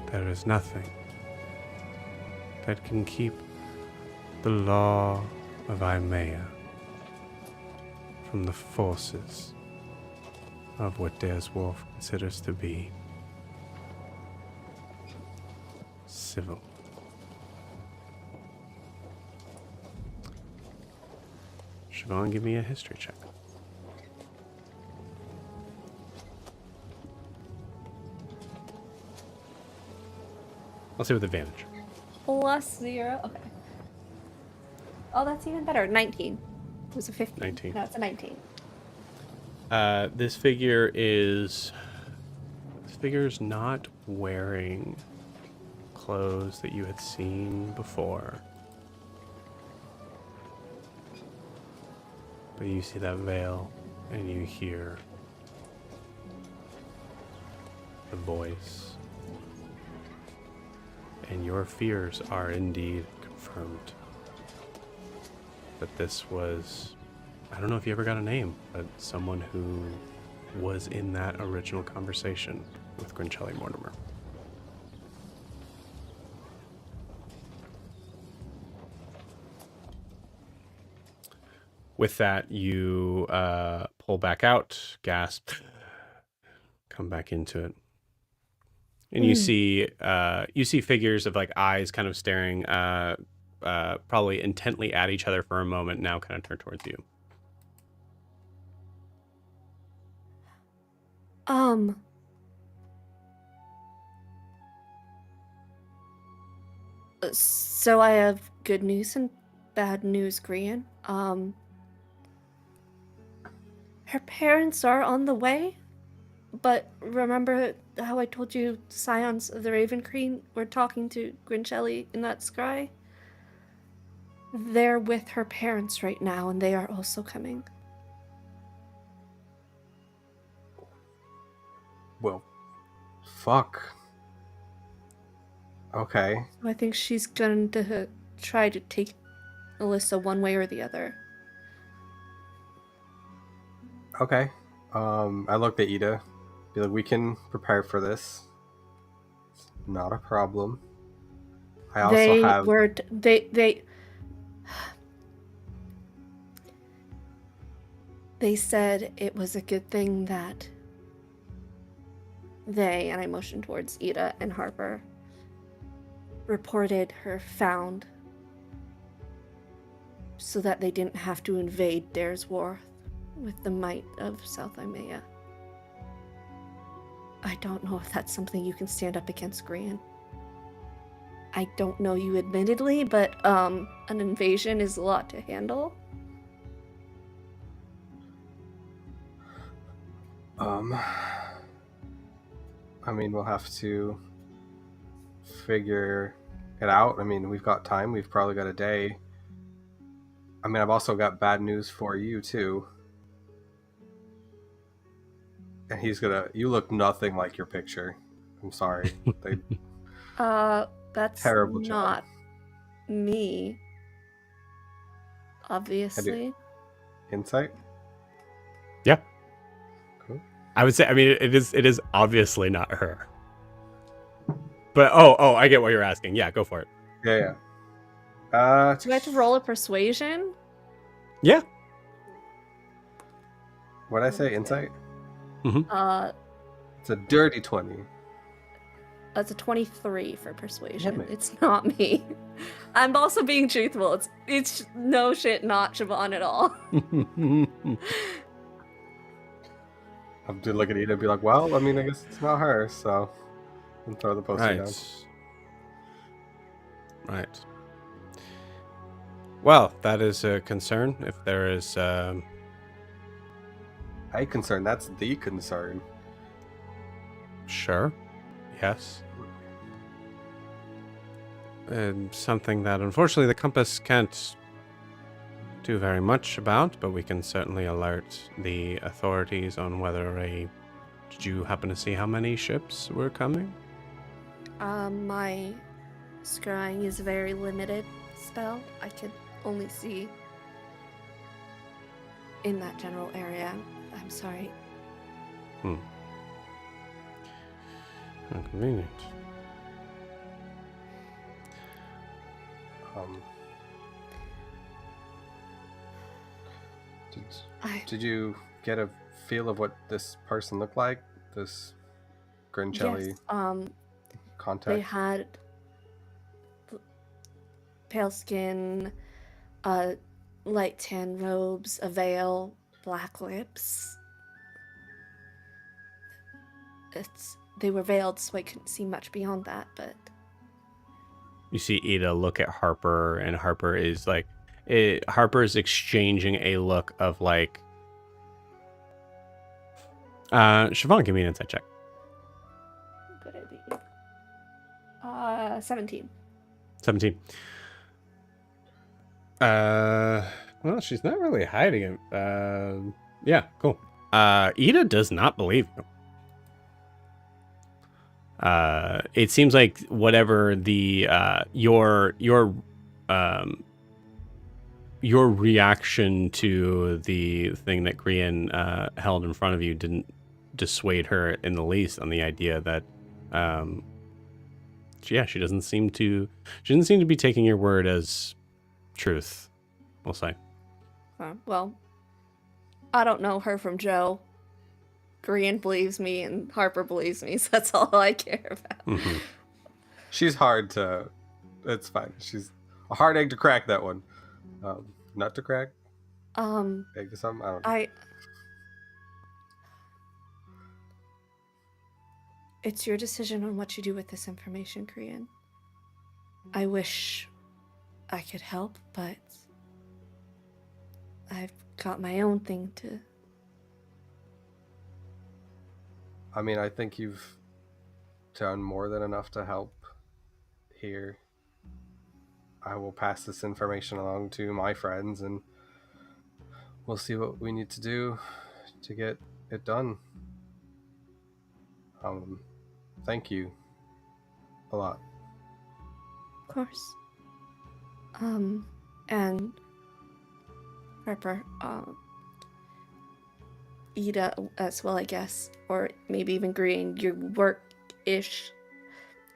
There is nothing that can keep the law of Imea from the forces of what Dare's Wolf considers to be civil. Siobhan, give me a history check. I'll say with advantage. +0. Okay. Oh, that's even better. 19. It was a 15. 19. No, it's a 19. This figure is not wearing clothes that you had seen before. But you see that veil and you hear the voice. And your fears are indeed confirmed. That this was, I don't know if you ever got a name, but someone who was in that original conversation with Grincelli Mortimer. With that, you pull back out, gasp, come back into it. And you see figures of like eyes kind of staring probably intently at each other for a moment, now kind of turn towards you. So I have good news and bad news, Gwyn. Her parents are on the way, but remember how I told you Scions of the Raven Queen were talking to Grincelli in that scry? They're with her parents right now, and they are also coming. Well, fuck. Okay. I think she's going to try to take Alyssa one way or the other. Okay. I looked at Ida. Be like, we can prepare for this. It's not a problem. I also They said it was a good thing that they, and I motioned towards Ida and Harper, reported her found so that they didn't have to invade Dare's Wharf with the might of South Imea. I don't know if that's something you can stand up against Grian. I don't know you admittedly, but an invasion is a lot to handle. I mean, we'll have to figure it out. I mean, we've got time. We've probably got a day. I mean, I've also got bad news for you, too. And you look nothing like your picture. I'm sorry. That's terrible not job. Me. Obviously. Insight? Yeah. Cool. I would say, I mean, it is obviously not her. But, oh, I get what you're asking. Yeah, go for it. Yeah. Do I have to roll a persuasion? Yeah. What'd I say? Insight? Mm-hmm. It's a dirty 20. That's a 23 for persuasion. It's not me. I'm also being truthful. It's no shit, not Siobhan at all. I'm to look at Ida and be like, well, I mean, I guess it's not her, so and throw the poster down. Right. Well, that is a concern. If there is a concern, that's the concern. Sure. Yes. And something that unfortunately the compass can't do very much about, but we can certainly alert the authorities on whether Did you happen to see how many ships were coming? My scrying is a very limited spell. I could only see in that general area. I'm sorry. Inconvenient. Did you get a feel of what this person looked like? This Grinchelli contact? They had pale skin, light tan robes, a veil, black lips. They were veiled, so I couldn't see much beyond that, but... You see Ida look at Harper, and Harper is like... Harper is exchanging a look of like... Siobhan, give me an insight check. Good idea. 17. 17. Well, she's not really hiding it. Yeah, cool. Ida does not believe you. It seems like whatever the your reaction to the thing that Grian held in front of you didn't dissuade her in the least on the idea that she doesn't seem to be taking your word as truth, we'll say. Well, I don't know her from Joe. Grian believes me and Harper believes me, so that's all I care about. Mm-hmm. She's hard to... It's fine. She's a hard egg to crack, that one. Nut to crack? Egg to something? I don't know. It's your decision on what you do with this information, Grian. I wish I could help, but I've got my own thing to... I mean, I think you've done more than enough to help here. I will pass this information along to my friends, and we'll see what we need to do to get it done. Thank you a lot. Of course. And Harper, Ida as well, I guess, or maybe even Grian, your work-ish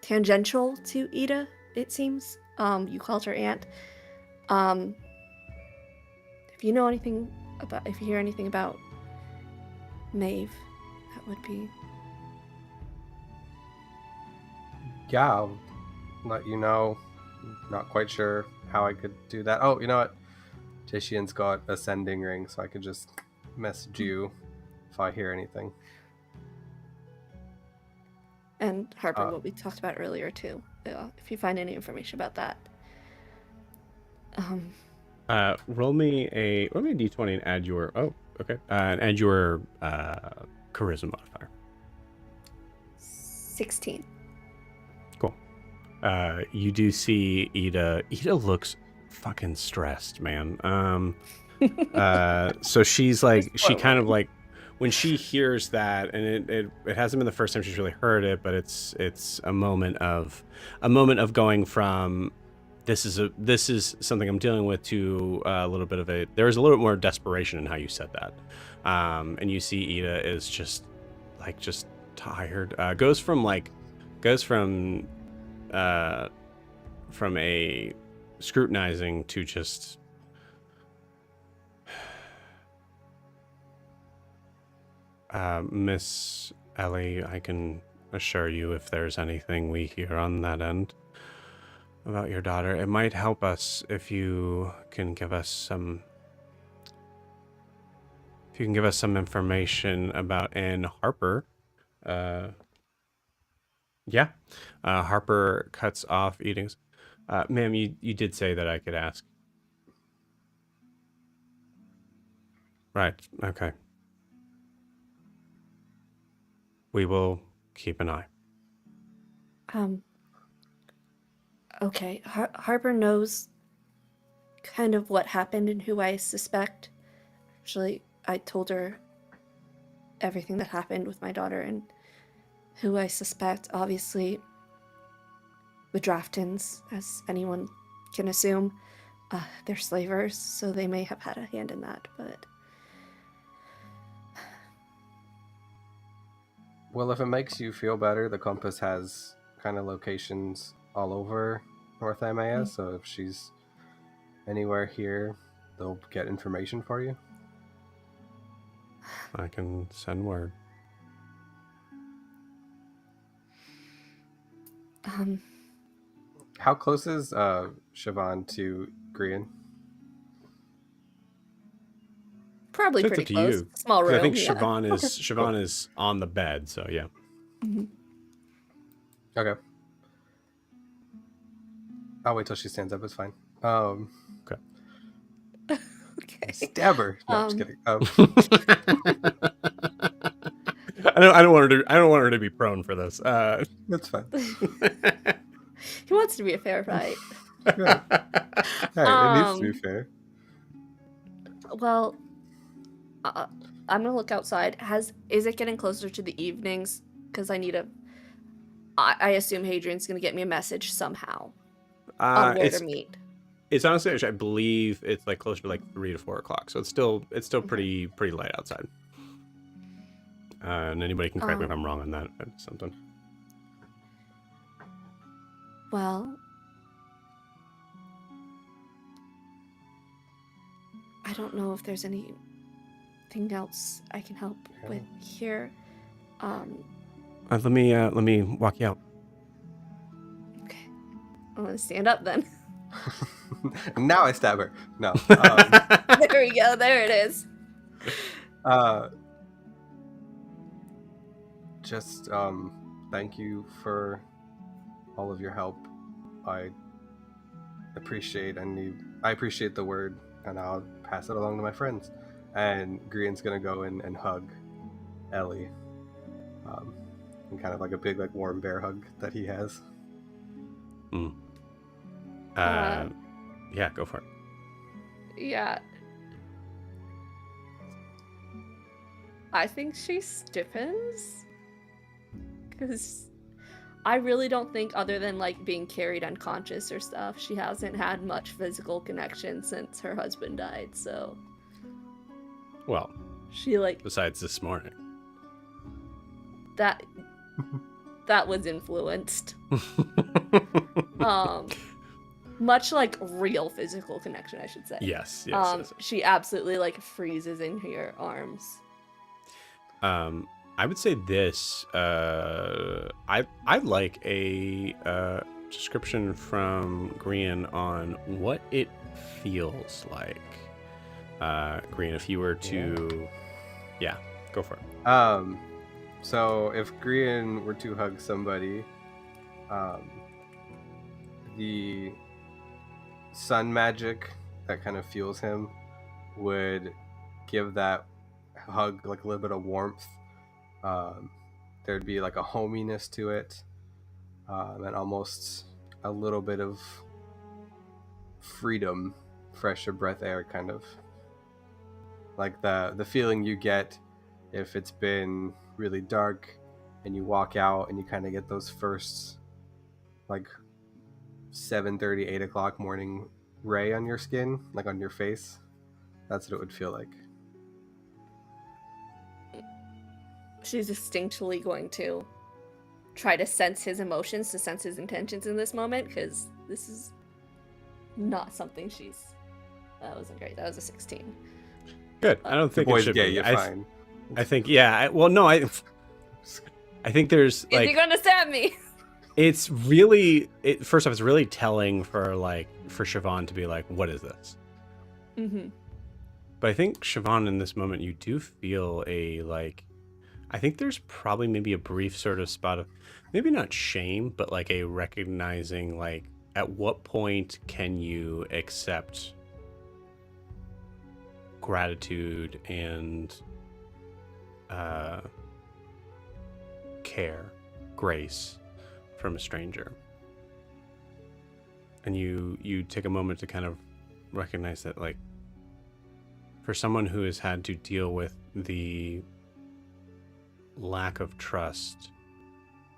tangential to Ida, it seems. You called her aunt. If you hear anything about Maeve, that would be... Yeah, I'll let you know. Not quite sure how I could do that. Oh, you know what? Tishian's got a sending ring, so I could just message you if I hear anything. And Harper, what we talked about earlier too. If you find any information about that. Roll me a d20 and add your and add your charisma modifier. 16. Cool. You do see Ida. Ida looks fucking stressed, man. So she's like, she kind of like, when she hears that, and it hasn't been the first time she's really heard it, but it's a moment of going from this is something I'm dealing with to a little bit of there's a little bit more desperation in how you said that. And you see Ida is just tired. Goes from a scrutinizing to just Miss Ellie, I can assure you, if there's anything we hear on that end about your daughter, it might help us if you can give us some information about Harper. Harper cuts off eating. Ma'am, you did say that I could ask. Right, okay. We will keep an eye. Okay. Harper knows kind of what happened and who I suspect. Actually, I told her everything that happened with my daughter and who I suspect. Obviously, the Draftons, as anyone can assume, they're slavers, so they may have had a hand in that, but... Well, if it makes you feel better, the compass has kind of locations all over North Amaya, so if she's anywhere here, they'll get information for you. I can send word. How close is Siobhan to Gwyn? Probably It's pretty up to close. you. Small room. I think yeah. Siobhan is on the bed, so yeah. Mm-hmm. Okay. I'll wait till she stands up. It's fine. Okay. Okay. Stab her. No, I'm just kidding. I don't want her to be prone for this. That's fine. He wants to be a fair fight. Yeah. Hey, it needs to be fair. Well, I'm gonna look outside. Is it getting closer to the evenings? Because I assume Hadrian's gonna get me a message somehow on where to meet. It's honestly, I believe it's like closer to like 3 to 4 o'clock, so it's still pretty light outside. And anybody can correct me if I'm wrong on that. Something. Well, I don't know if there's anything else I can help with here. Let me walk you out. Okay, I'm gonna stand up then. Now I stab her. No. There we go. There it is. Just thank you for all of your help. I appreciate the word, and I'll pass it along to my friends. And Gwyn's gonna go in and hug Ellie, and kind of like a big like warm bear hug that he has. Yeah, go for it. Yeah. I think she stiffens. Because I really don't think, other than like being carried unconscious or stuff, she hasn't had much physical connection since her husband died, so. Well, she like. Besides this morning. That was influenced. Much like real physical connection, I should say. Yes. She absolutely like freezes in your arms. I would say this. I'd like a description from Gwyn on what it feels like. Gwyn, if you were to, yeah, go for it. So if Grian were to hug somebody, the sun magic that kind of fuels him would give that hug like a little bit of warmth. There'd be like a hominess to it, and almost a little bit of freedom, fresher breath air, kind of like the feeling you get if it's been really dark and you walk out and you kind of get those first like 7:30, 8 o'clock morning ray on your skin, like on your face. That's what it would feel like. She's instinctually going to try to sense his emotions, to sense his intentions in this moment, because this is not something she's... That wasn't great. That was a 16. Good. I don't think the it boy's should gay, be. you're fine. I think, yeah. Well, no, I think there's like... Is he going to stab me? It's really... first off, it's really telling for Siobhan to be like, what is this? Mm-hmm. But I think, Siobhan, in this moment, you do feel I think there's probably maybe a brief sort of spot of, maybe not shame, but like a recognizing, like, at what point can you accept gratitude and care, grace from a stranger? And you take a moment to kind of recognize that, like, for someone who has had to deal with the lack of trust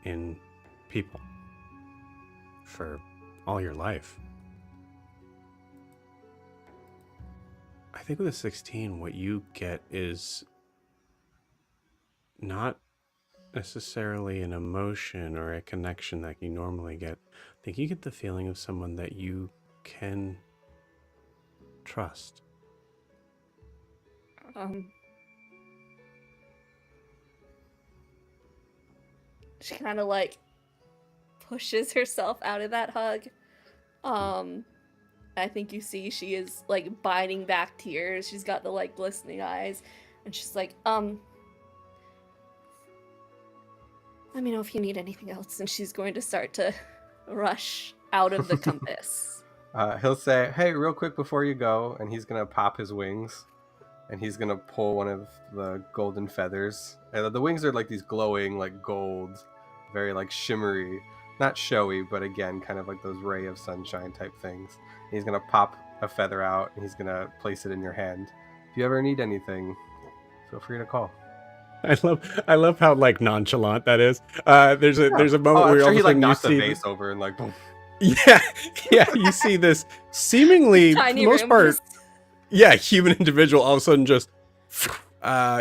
in people for all your life, I think with a 16, what you get is not necessarily an emotion or a connection that you normally get. I think you get the feeling of someone that you can trust. She kind of like pushes herself out of that hug. I think you see she is like biting back tears. She's got the like glistening eyes, and she's like, let me know if you need anything else. And she's going to start to rush out of the compass. He'll say, hey, real quick before you go, and he's gonna pop his wings, and he's gonna pull one of the golden feathers. And the wings are like these glowing, like gold, very like shimmery, not showy, but again, kind of like those ray of sunshine type things. And he's gonna pop a feather out, and he's gonna place it in your hand. If you ever need anything, feel free to call. I love how like nonchalant that is. There's a moment where sure he like you knocks see the vase over and like boom. Yeah, you see this seemingly, for the most part, human individual all of a sudden just,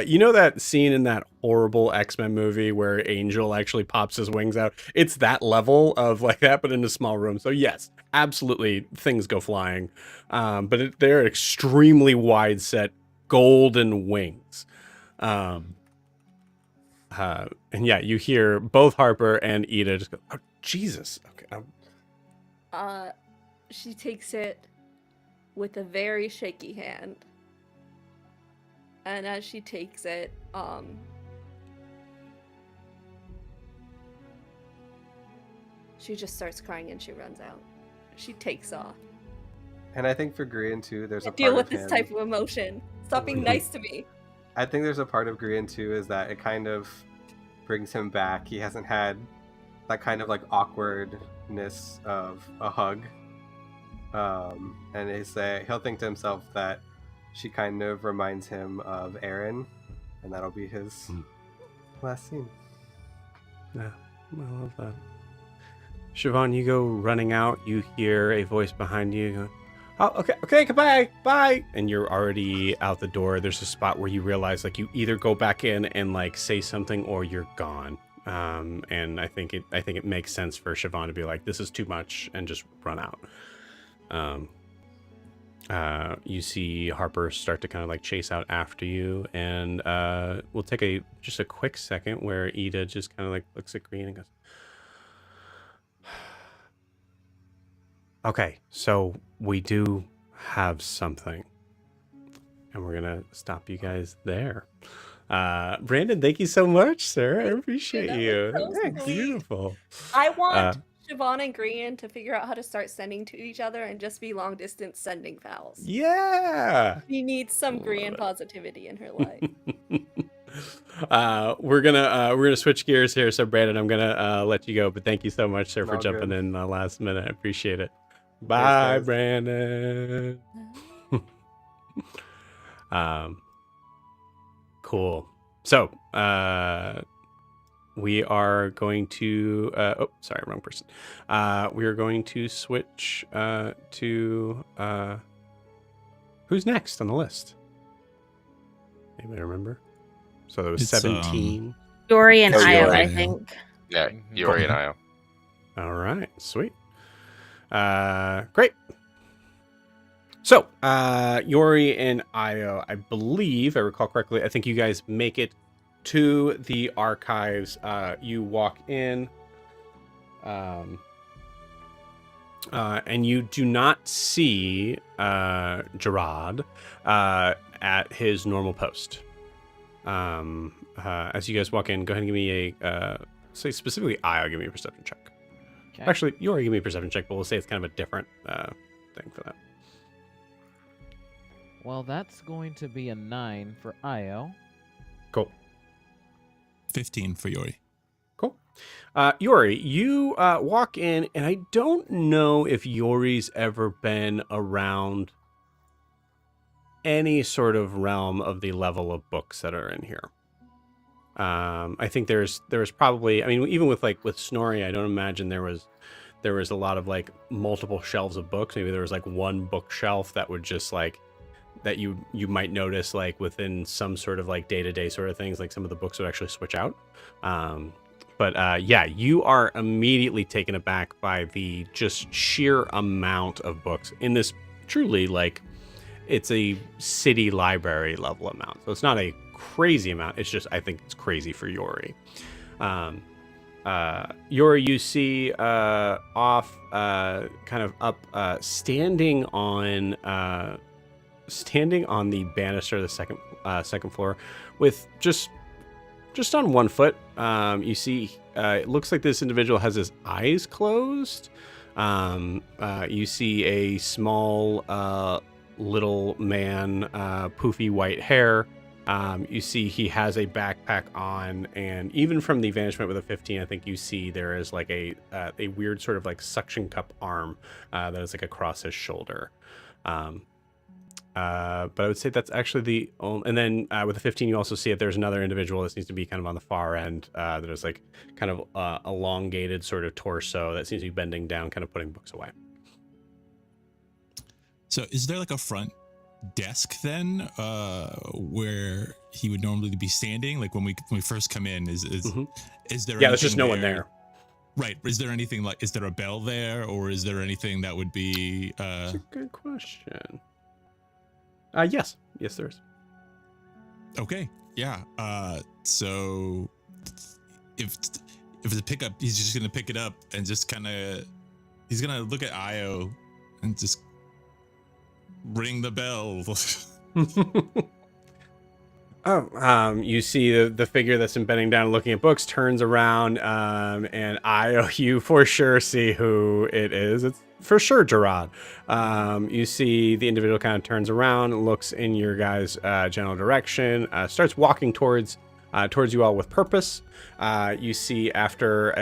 you know that scene in that horrible X-Men movie where Angel actually pops his wings out? It's that level of like that, but in a small room. So yes, absolutely, things go flying, but they're extremely wide set golden wings. And yeah, you hear both Harper and Ida just go, oh, Jesus. Okay. She takes it with a very shaky hand. And as she takes it, she just starts crying and she runs out. She takes off. And I think for Grian too, there's a part deal with of this him... type of emotion. Stop being nice to me. I think there's a part of Grian too is that it kind of brings him back. He hasn't had that kind of like awkwardness of a hug. And he'll think to himself that she kind of reminds him of Aaron, and that'll be his last scene. Yeah, I love that. Siobhan, you go running out. You hear a voice behind you going, oh, okay, goodbye, bye. And you're already out the door. There's a spot where you realize like you either go back in and like say something or you're gone. And I think it makes sense for Siobhan to be like, this is too much, and just run out. You see Harper start to kind of like chase out after you, and we'll take just a quick second where Ida just kind of like looks at Green and goes, okay, so we do have something, and we're gonna stop you guys there. Brandon, thank you so much, sir. I appreciate you. So That's beautiful. I want Siobhan and Grian to figure out how to start sending to each other and just be long distance sending pals. Yeah. She needs some Grian positivity in her life. We're gonna switch gears here. So Brandon, I'm gonna let you go, but thank you so much, sir, for jumping in the last minute. I appreciate it. Bye, Thanks, Brandon. Cool. So, we are going to, oh, sorry, wrong person. We are going to switch to, who's next on the list? Anybody remember? So there was It's, 17. Jorri and Oh, Io, Jorri. I think. Yeah, Jorri and Io. All right, sweet. Great. So, Jorri and Io, I believe, if I recall correctly, I think you guys make it to the archives. You walk in, and you do not see Gerard at his normal post. As you guys walk in, go ahead and give me a, say specifically Io, give me a perception check. Okay. Actually, Jorri, give me a perception check, but we'll say it's kind of a different thing for that. Well, that's going to be a 9 for Io. Cool. 15 for Jorri. Cool. Jorri, you walk in, and I don't know if Yori's ever been around any sort of realm of the level of books that are in here. I think there's probably, I mean, even with Snorri, I don't imagine there was a lot of like multiple shelves of books. Maybe there was like one bookshelf that would just like that you might notice like within some sort of like day-to-day sort of things, like some of the books would actually switch out. But yeah, you are immediately taken aback by the just sheer amount of books in this truly like it's a city library level amount. So it's not a crazy amount. It's just, I think it's crazy for Jorri. Jorri, you see off kind of up standing on the banister of the second floor with just on one foot. You see it looks like this individual has his eyes closed. You see a small little man, poofy white hair. You see he has a backpack on, and even from the vantage point with a 15, I think you see there is like a weird sort of like suction cup arm that is like across his shoulder. But I would say that's actually the only, and then with the 15, you also see that there's another individual that seems to be kind of on the far end. That is like kind of elongated sort of torso that seems to be bending down, kind of putting books away. So is there like a front desk then where he would normally be standing? Like when we first come in, is there there's just no one there. Right. Is there anything like, is there a bell there, or is there anything that would be That's a good question. Yes there is. Okay. Yeah. So if it's a pickup, he's just gonna pick it up and just kind of, he's gonna look at Io and just ring the bell. You see the figure that's been bending down and looking at books turns around, and Io, you for sure see who it is. It's for sure Gerard. You see the individual kind of turns around, looks in your guys' general direction, starts walking towards you all with purpose. You see after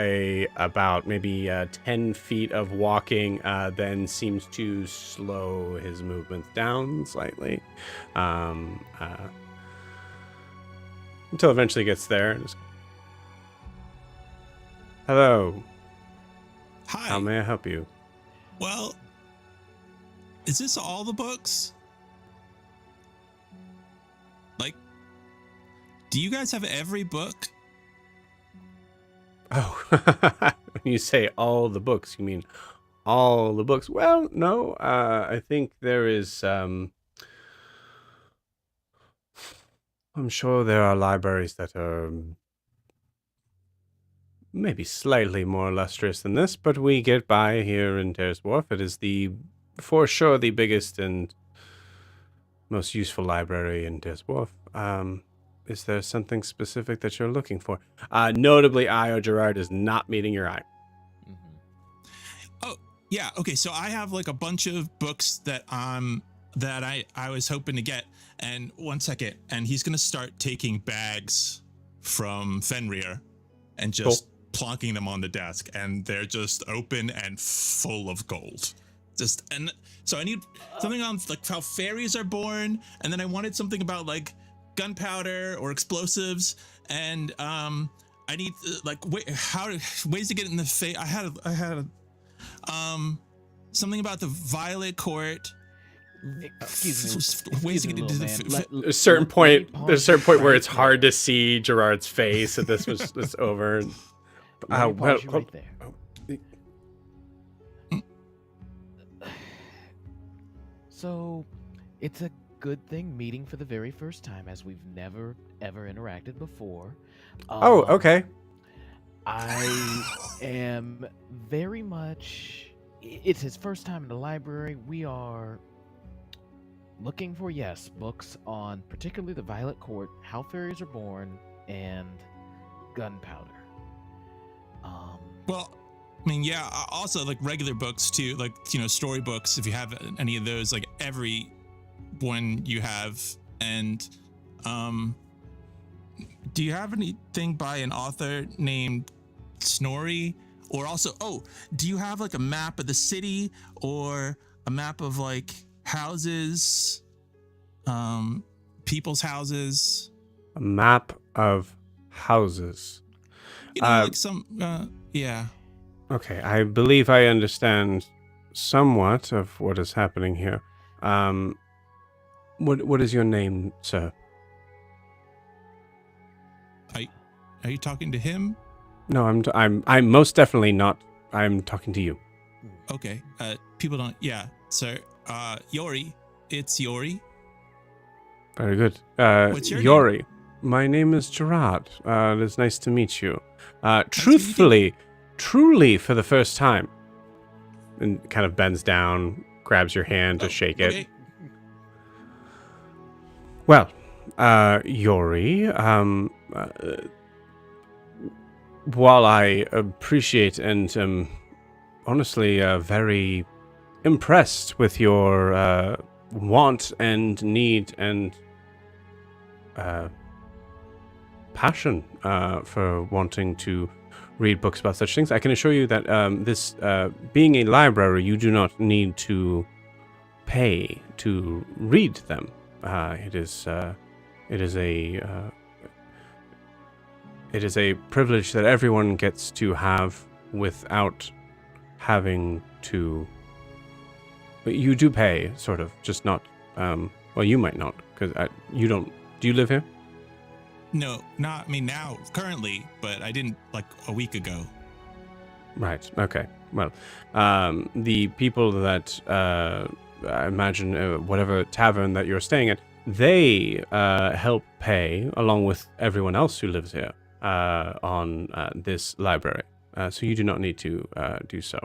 about maybe 10 feet of walking, then seems to slow his movements down slightly. Until eventually gets there. And just, hello. Hi. How may I help you? Well, is this all the books? Like, do you guys have every book? Oh, when you say all the books, you mean all the books? Well, no, I think there is, I'm sure there are libraries that are maybe slightly more illustrious than this, but we get by here in Terrace Wharf. It is for sure the biggest and most useful library in Terrace Wharf. is there something specific that you're looking for? Notably, Io Gerard is not meeting your eye. Oh, yeah. Okay, so I have like a bunch of books that I was hoping to get. And one second, and he's gonna start taking bags from Fenrir and just plonking them on the desk, and they're just open and full of gold. And so I need something on like how fairies are born, and then I wanted something about like gunpowder or explosives, and I need like ways to get it in the face. I had something about the Violet Court. Excuse me. Ways to get into There's a certain point where it's hard to see Gerard's face, and it's over. Right there. So, it's a good thing meeting for the very first time, as we've never ever interacted before. Okay. I am very much. It's his first time in the library. We are looking for, books on particularly the Violet Court, how fairies are born, and gunpowder. Well, I mean, yeah, also like regular books too, like, storybooks, if you have any of those, like every one you have. And do you have anything by an author named Snorri? Or also, do you have like a map of the city or a map of like houses, people's houses? A map of houses. Like some, yeah. Okay, I believe I understand somewhat of what is happening here. What is your name, sir? Are you talking to him? No, I'm most definitely not. I'm talking to you. Okay. People don't. Yeah, sir. Jorri. It's Jorri. Very good. What's your Jorri. name? My name is Gerard. It is nice to meet you. Truly, for the first time. And kind of bends down, grabs your hand to shake it. Okay. Well, Jorri, while I appreciate and am honestly very impressed with your want and need and passion for wanting to read books about such things, I can assure you that this being a library, you do not need to pay to read them. It is a privilege that everyone gets to have without having to. You do pay, sort of, just not. Well, you might not, because you don't. Do you live here? No, not. I mean, now, currently, but I didn't like a week ago. Right. Okay. Well, the people that I imagine whatever tavern that you're staying at, they help pay along with everyone else who lives here on this library. So you do not need to do so.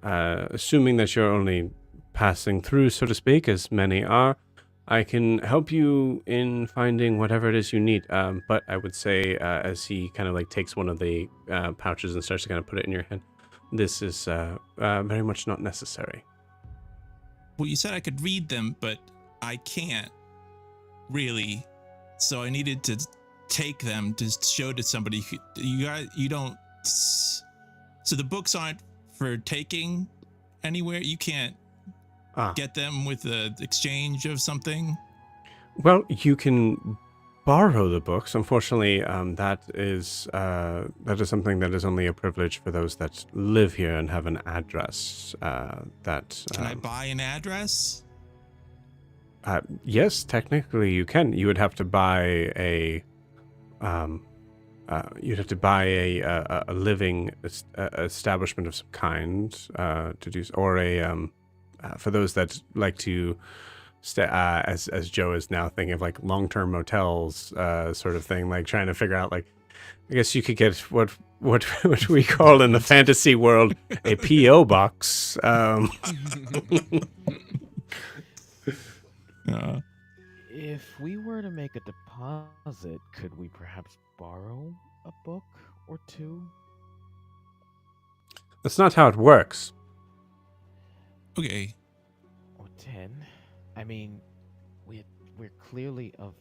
Assuming that you're only passing through, so to speak, as many are, I can help you in finding whatever it is you need. But I would say, as he kind of like takes one of the pouches and starts to kind of put it in your hand, this is very much not necessary. Well, you said I could read them, but I can't really. So I needed to take them to show to somebody. You don't. So the books aren't for taking anywhere. You can't get them with the exchange of something. Well, you can borrow the books. Unfortunately, that is something that is only a privilege for those that live here and have an address. Can I buy an address? Yes, technically you can. You would have to buy a living establishment of some kind to do, or for those that like to stay, as Joe is now thinking of like long-term motels, sort of thing, like trying to figure out, like, I guess you could get what we call in the fantasy world a P.O. box. If we were to make a deposit, could we perhaps borrow a book or two? That's not how it works. Okay. Or 10? I mean, we're clearly of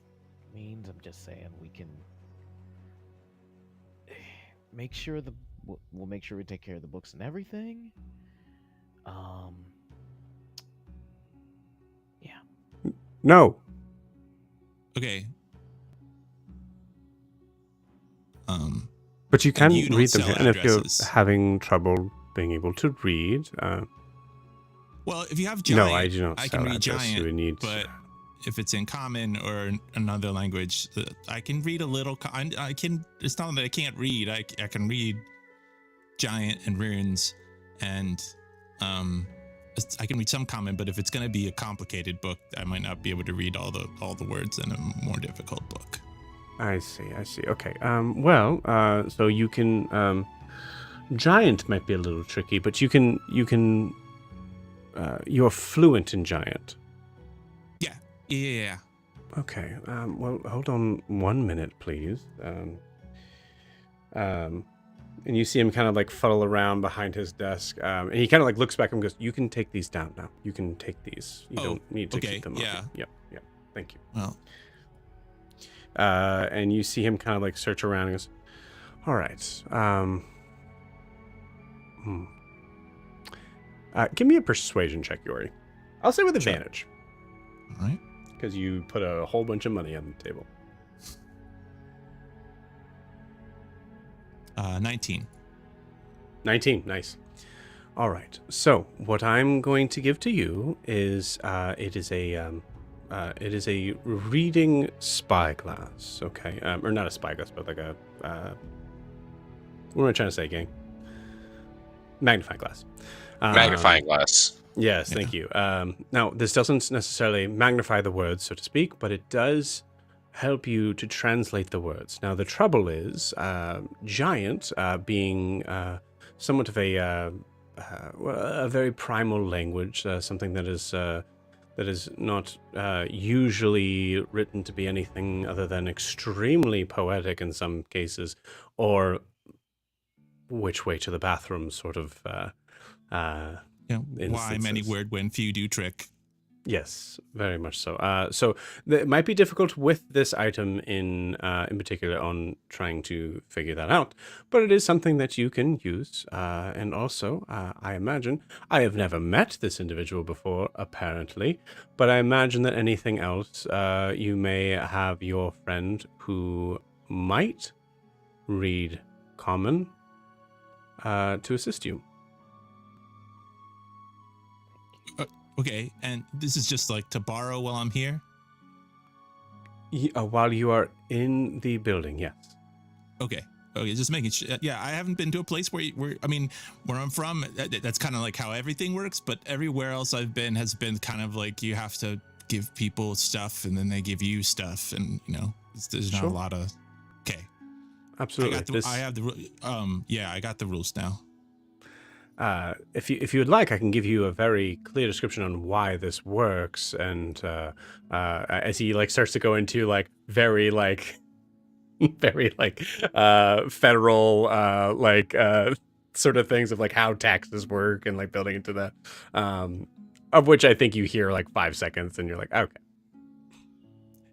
means. I'm just saying we can make sure we'll make sure we take care of the books and everything. Yeah. No. Okay. But you can you don't read them sell here. And if you're addresses. having trouble being able to read, Well, if you have giant, no, I do not I sell can read address. giant, You would need, but if it's in common or another language, I can read a little. I can. It's not that I can't read. I can read giant and runes, and I can read some common. But if it's going to be a complicated book, I might not be able to read all the words in a more difficult book. I see. Okay. So you can. Giant might be a little tricky, but you can. You're fluent in giant. Yeah. Okay. Well, hold on 1 minute, please. And you see him kind of like fuddle around behind his desk, and he kind of like looks back and goes, "You can take these down now. You can take these. You don't need to keep them up." Yeah. Yep. Thank you. Well. And you see him kind of like search around and goes, "All right. Give me a persuasion check, Jorri. I'll say with advantage." All right. Because you put a whole bunch of money on the table. 19. 19, nice. All right. So what I'm going to give to you is it is a reading spyglass. Okay, or not a spyglass, but like a what am I trying to say, gang? Magnifying glass. Magnifying glass. Yes, thank you. Now, this doesn't necessarily magnify the words, so to speak, but it does help you to translate the words. Now, the trouble is, giant being somewhat of a very primal language, something that is not usually written to be anything other than extremely poetic in some cases, or which way to the bathroom sort of. Why many word when few do trick. Yes, very much so. So it might be difficult with this item in particular on trying to figure that out, but it is something that you can use. And also, I imagine, I have never met this individual before, apparently, but I imagine that anything else, you may have your friend who might read common to assist you. Okay, and this is just like to borrow while I'm here? While you are in the building, yes. Okay, just making sure. Yeah, I haven't been to a place where I'm from, that's kind of like how everything works, but everywhere else I've been has been kind of like you have to give people stuff and then they give you stuff, and there's not a lot of. Okay. Absolutely. I got the rules now. If you would like, I can give you a very clear description on why this works, and as he like starts to go into like very federal sort of things of like how taxes work and like building into that, of which I think you hear like 5 seconds and you're like, okay.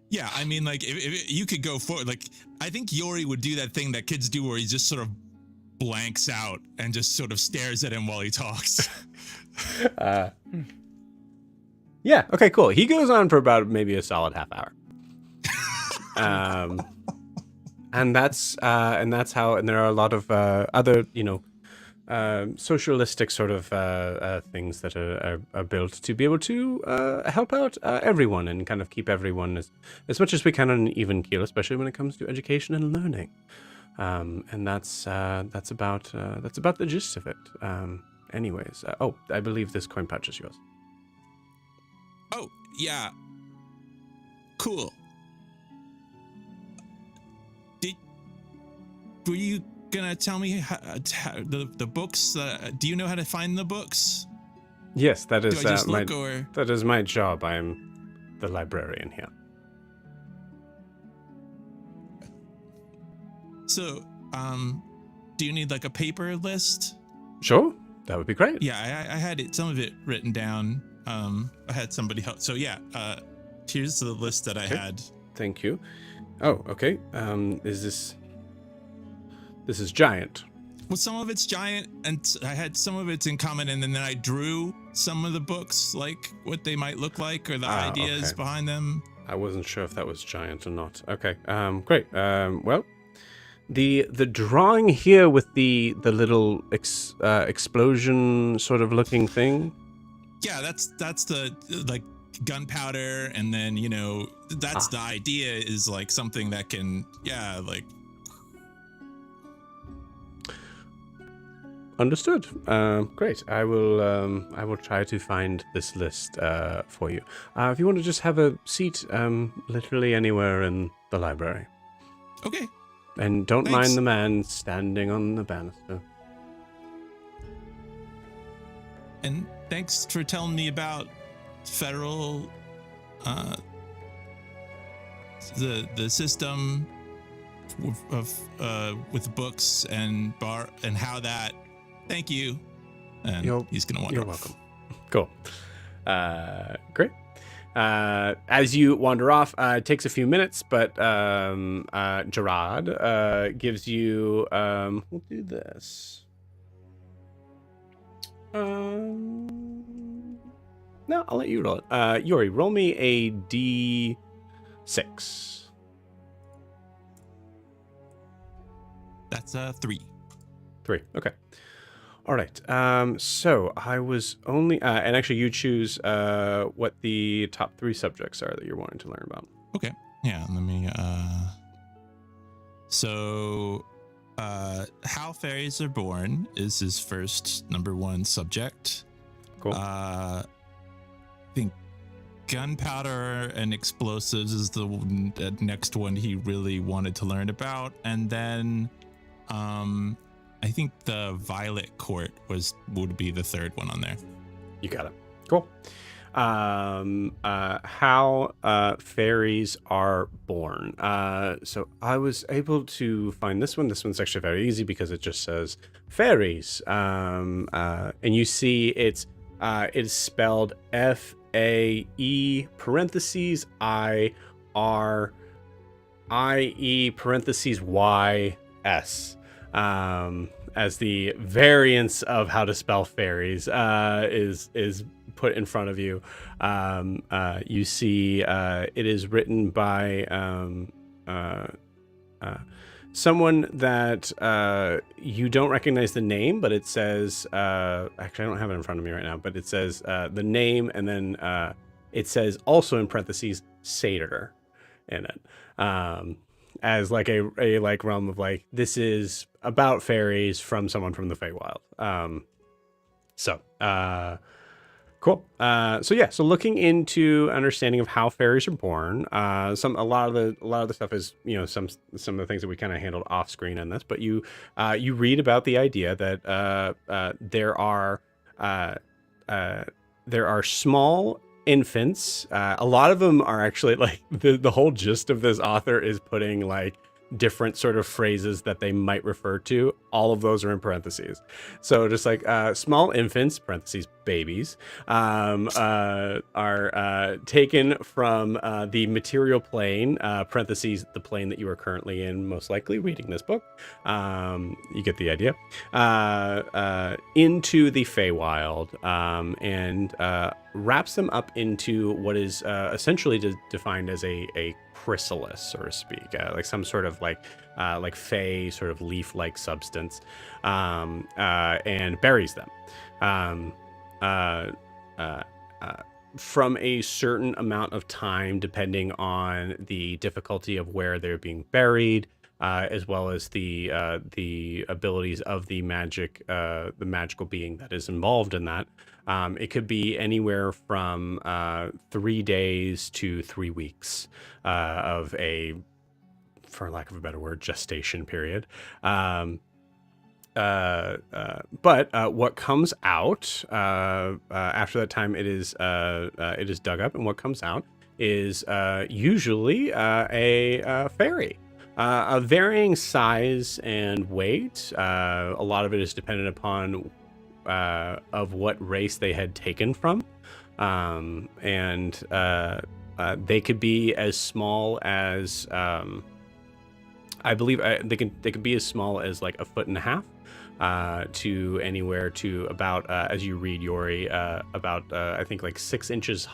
Yeah, I mean, like if you could go forward, like I think Jorri would do that thing that kids do where he just sort of blanks out and just sort of stares at him while he talks. Yeah, okay, cool. He goes on for about maybe a solid half hour. And that's how, and there are a lot of other, socialistic sort of things that are built to be able to help out everyone and kind of keep everyone as much as we can on an even keel, especially when it comes to education and learning. And that's about the gist of it. Anyways, I believe this coin pouch is yours. Oh yeah, cool. Were you gonna tell me how the books? Do you know how to find the books? Yes, that is that is my job. I am the librarian here. So, do you need like a paper list? Sure, that would be great. Yeah, I had some of it written down. I had somebody help. So yeah, here's the list that I had. Thank you. Oh, okay. This is giant. Well, some of it's giant, and I had some of it's in common, and then I drew some of the books, like what they might look like or the ideas behind them. I wasn't sure if that was giant or not. Okay. Great. Well, the drawing here with the little explosion sort of looking thing. Yeah, that's the like gunpowder, and then that's the idea is like something that can like. Understood. Great. I will try to find this list for you. If you want to just have a seat, literally anywhere in the library. Okay. And don't Thanks. mind the man standing on the banister. And thanks for telling me about federal, the system with books and bar and how that. Thank you. And he's gonna wander off. Welcome. Cool. Great. As you wander off, it takes a few minutes, but Gerard gives you. We'll do this. No, I'll let you roll it. Jorri, roll me a D6. That's 3. 3. Okay. All right. So I was only, and actually, you choose what the top 3 subjects are that you're wanting to learn about. Okay. Yeah. Let me. So, how fairies are born is his first number 1 subject. Cool. I think gunpowder and explosives is the next one he really wanted to learn about, and then, I think the Violet Court would be the third one on there. You got it. Cool. How fairies are born. So I was able to find this one. This one's actually very easy because it just says fairies. And you see it's spelled F-A-E parentheses I-R-I-E parentheses Y-S. As the variance of how to spell fairies is put in front of you. You see it is written by someone that you don't recognize the name, but it says, actually I don't have it in front of me right now, but it says the name, and then it says also in parentheses Satyr in it. As like a like realm of like, this is about fairies from someone from the Feywild. Cool. So looking into understanding of how fairies are born, a lot of the stuff is, some of the things that we kind of handled off screen on this, but you read about the idea that there are small infants. A lot of them are actually like the whole gist of this author is putting like different sort of phrases that they might refer to. All of those are in parentheses. So just like small infants, parentheses, babies, are taken from the material plane, parentheses, the plane that you are currently in, most likely reading this book. You get the idea. Into the Feywild, and wraps them up into what is essentially defined as a chrysalis, so to speak, like some sort of like fey sort of leaf-like substance, and buries them from a certain amount of time, depending on the difficulty of where they're being buried, as well as the abilities of the magical being that is involved in that. It could be anywhere from 3 days to 3 weeks of a, for lack of a better word, gestation period. But what comes out after that time, it is dug up, and what comes out is usually a fairy. a varying size and weight. A lot of it is dependent upon of what race they had taken from. And they could be as small as I believe they could be as small as like 1.5 foot to anywhere to about as you read Jorri, about I think like 6 inches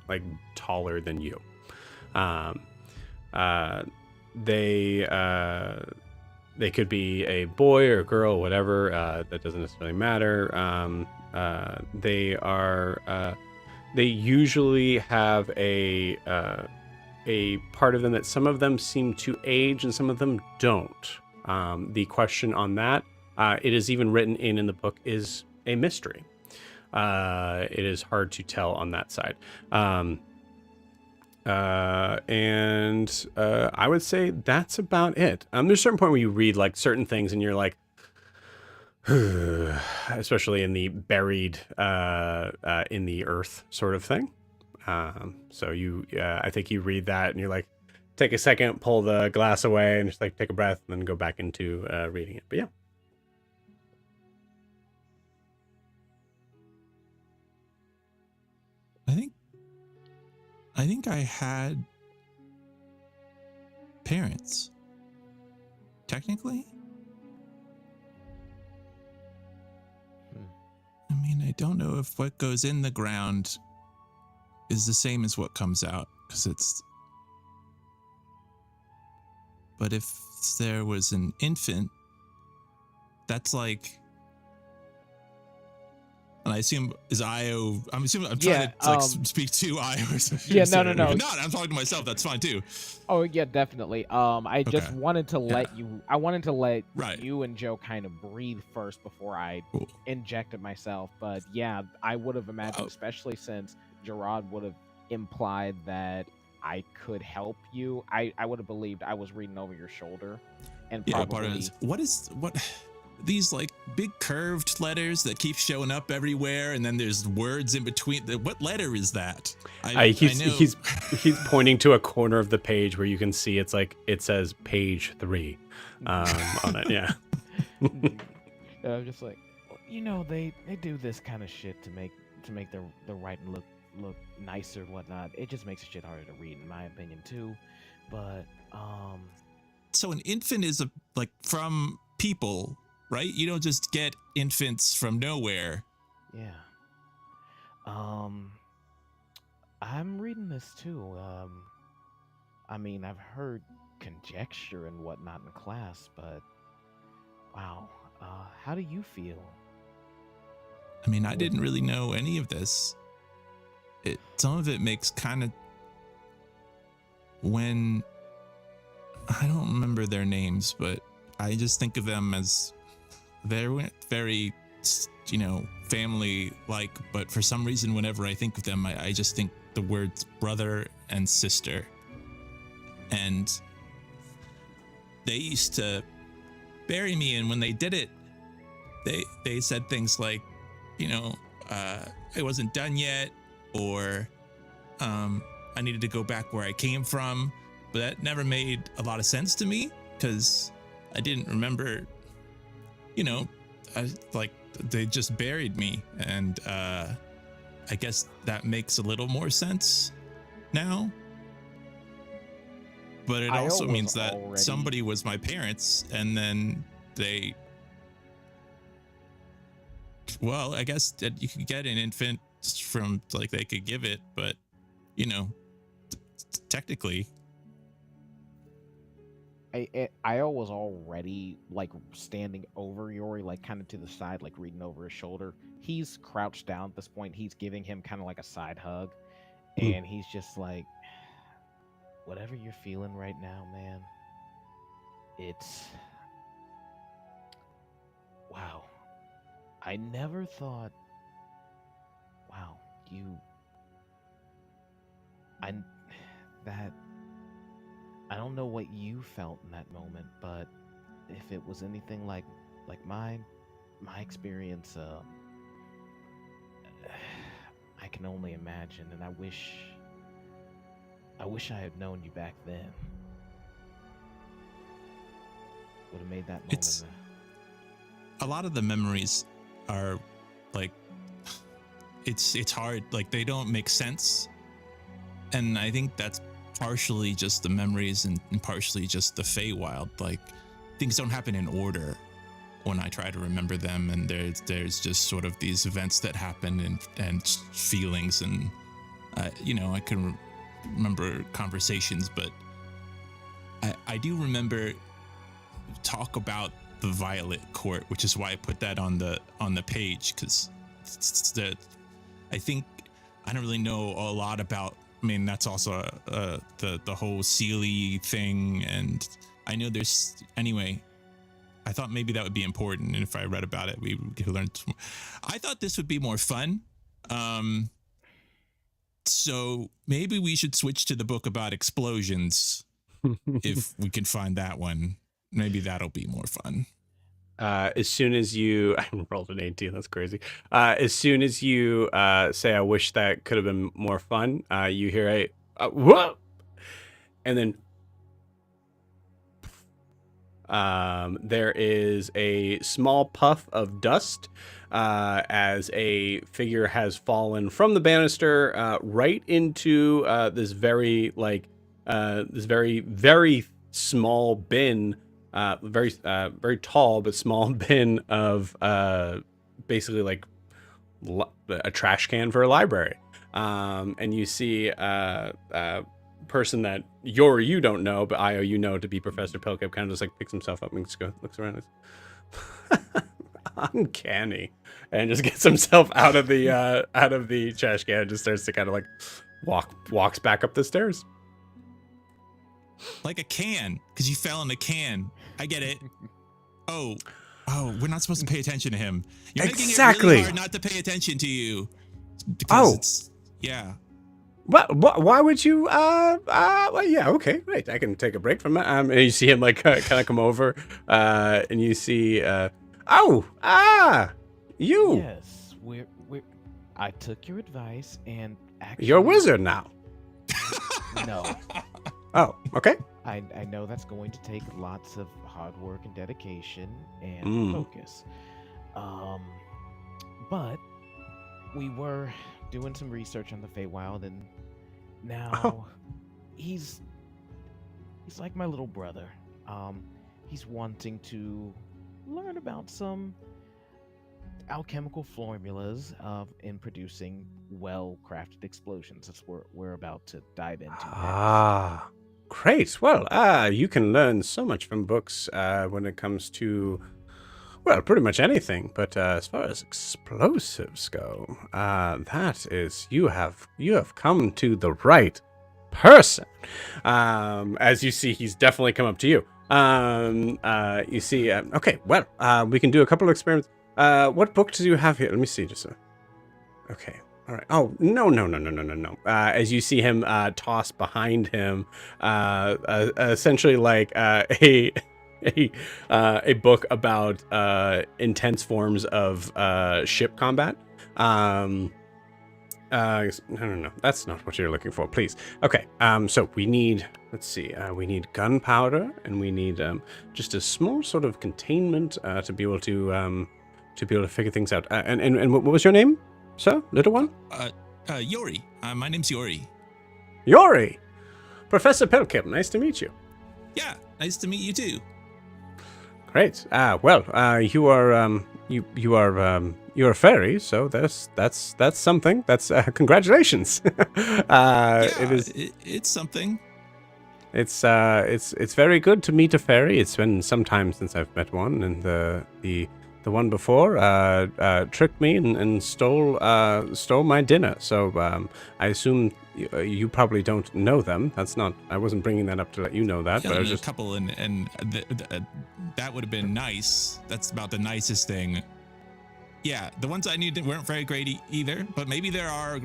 like taller than you. They could be a boy or a girl, whatever. That doesn't necessarily matter. They usually have a part of them that some of them seem to age and some of them don't. The question on that, it is even written in the book, is a mystery. It is hard to tell on that side. And I would say that's about it. There's a certain point where you read like certain things and you're like, especially in the buried in the earth sort of thing. So you, I think you read that and you're like, take a second, pull the glass away, and just like take a breath, and then go back into reading it. But yeah. I think I had parents. Technically. I mean, I don't know if what goes in the ground is the same as what comes out, because it's... But if there was an infant, that's like... And I assume is Io. I'm trying to like speak to Io. Yeah, no. If not, I'm talking to myself. That's fine too. Oh yeah, definitely. I just wanted to let you. I wanted to let you and Joe kind of breathe first before I injected myself. But yeah, I would have imagined, especially since Gerard would have implied that I could help you. I would have believed I was reading over your shoulder, and probably what. These like big curved letters that keep showing up everywhere, and then there's words in between. What letter is that? He's pointing to a corner of the page where you can see it's like it says page 3 on it. Yeah. I'm just like, they do this kind of shit to make the writing look nicer and whatnot. It just makes shit harder to read, in my opinion, too. But so an infant is like from people. Right? You don't just get infants from nowhere. Yeah. I'm reading this too. I mean, I've heard conjecture and whatnot in class, but wow. How do you feel? I mean, I didn't really know any of this. Some of it makes kind of... When... I don't remember their names, but I just think of them as... They're very, family-like, but for some reason, whenever I think of them, I just think the words brother and sister. And they used to bury me, and when they did it, they said things like, I wasn't done yet, or I needed to go back where I came from, but that never made a lot of sense to me, because I didn't remember... they just buried me, and I guess that makes a little more sense now. But it also means that somebody was my parents, and then they... Well, I guess that you could get an infant from, like, they could give it, but, technically... Io was already like standing over Jorri, like kind of to the side, like reading over his shoulder. He's crouched down at this point. He's giving him kind of like a side hug, and he's just like, whatever you're feeling right now, man, it's... Wow. I never thought... Wow, I don't know what you felt in that moment, but if it was anything like my experience, I can only imagine, and I wish I had known you back then. would have made that moment. A lot of the memories are like, it's hard. Like, they don't make sense. And I think that's partially just the memories and partially just the Feywild. Like, things don't happen in order when I try to remember them, and there's just sort of these events that happen and feelings, and I can remember conversations, but I do remember talk about the Violet Court, which is why I put that on the page, because I think I don't really know a lot about. I mean, that's also the whole Sealy thing, and I know there's anyway. I thought maybe that would be important, and if I read about it, we could learn. I thought this would be more fun. So maybe we should switch to the book about explosions if we can find that one. Maybe that'll be more fun. As soon as you I rolled an 18, that's crazy. As soon as you say, I wish that could have been more fun, you hear a whoa, and then there is a small puff of dust as a figure has fallen from the banister right into this very very small bin, very tall but small bin of basically like a trash can for a library. And you see person that you don't know, but Io you know to be Professor Pilkip, kind of just like picks himself up and just looks around. Uncanny, and just gets himself out of the trash can and just starts to kind of like walks back up the stairs. Like a can, because you fell in a can. I get it. Oh, we're not supposed to pay attention to him. You're making it really hard not to pay attention to you. Because Why would you? Well, yeah, okay, right. I can take a break from that. And you see him like kind of come over, and you see, you. Yes, we're. I took your advice and actually. You're a wizard now. No. Oh, okay. I know that's going to take lots of hard work and dedication and focus. But we were doing some research on the Feywild, and now he's like my little brother. He's wanting to learn about some alchemical formulas in producing well-crafted explosions. That's what we're about to dive into next. Great. Well, you can learn so much from books when it comes to, well, pretty much anything. But as far as explosives go, that is, you have come to the right person. As you see, he's definitely come up to you. You see, okay, well, we can do a couple of experiments. What book do you have here? Let me see, just okay. All right. Oh, no. As you see him toss behind him, essentially like a book about intense forms of ship combat. No. That's not what you're looking for, please. Okay. So we need, let's see, we need gunpowder, and we need just a small sort of containment to be able to figure things out. And what was your name, sir, little one? Jorri. My name's Jorri. Jorri! Professor Pilkip, nice to meet you. Yeah, nice to meet you too. Great. You are you're a fairy, so that's something. That's congratulations. It's something. It's very good to meet a fairy. It's been some time since I've met one, and the one before tricked me and stole my dinner. So I assume you probably don't know them. That's not. I wasn't bringing that up to let you know that. Yeah, but I was there's just a couple, and that would have been nice. That's about the nicest thing. Yeah, the ones I knew weren't very great either. But maybe there are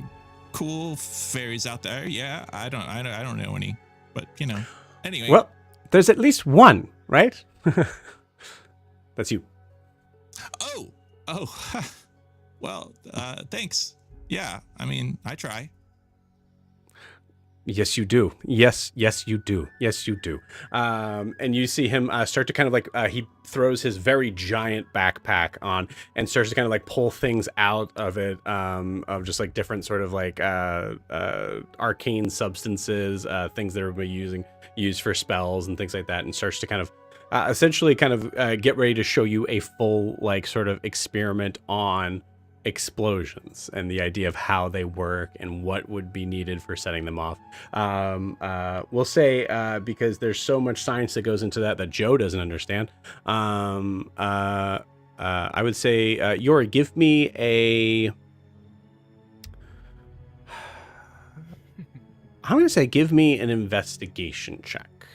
cool fairies out there. Yeah, I don't know any. But anyway. Well, there's at least one, right? That's you. Oh, well, thanks. Yeah, I mean, I try. Yes, you do. Yes, you do. Yes, you do. And you see him start to kind of like, he throws his very giant backpack on and starts to kind of like pull things out of it, of just like different sort of like arcane substances, things that are used for spells and things like that, and starts to kind of essentially kind of get ready to show you a full like sort of experiment on explosions and the idea of how they work and what would be needed for setting them off. We'll say because there's so much science that goes into that Joe doesn't understand. I would say, Jorri, give me a. I'm going to say give me an investigation check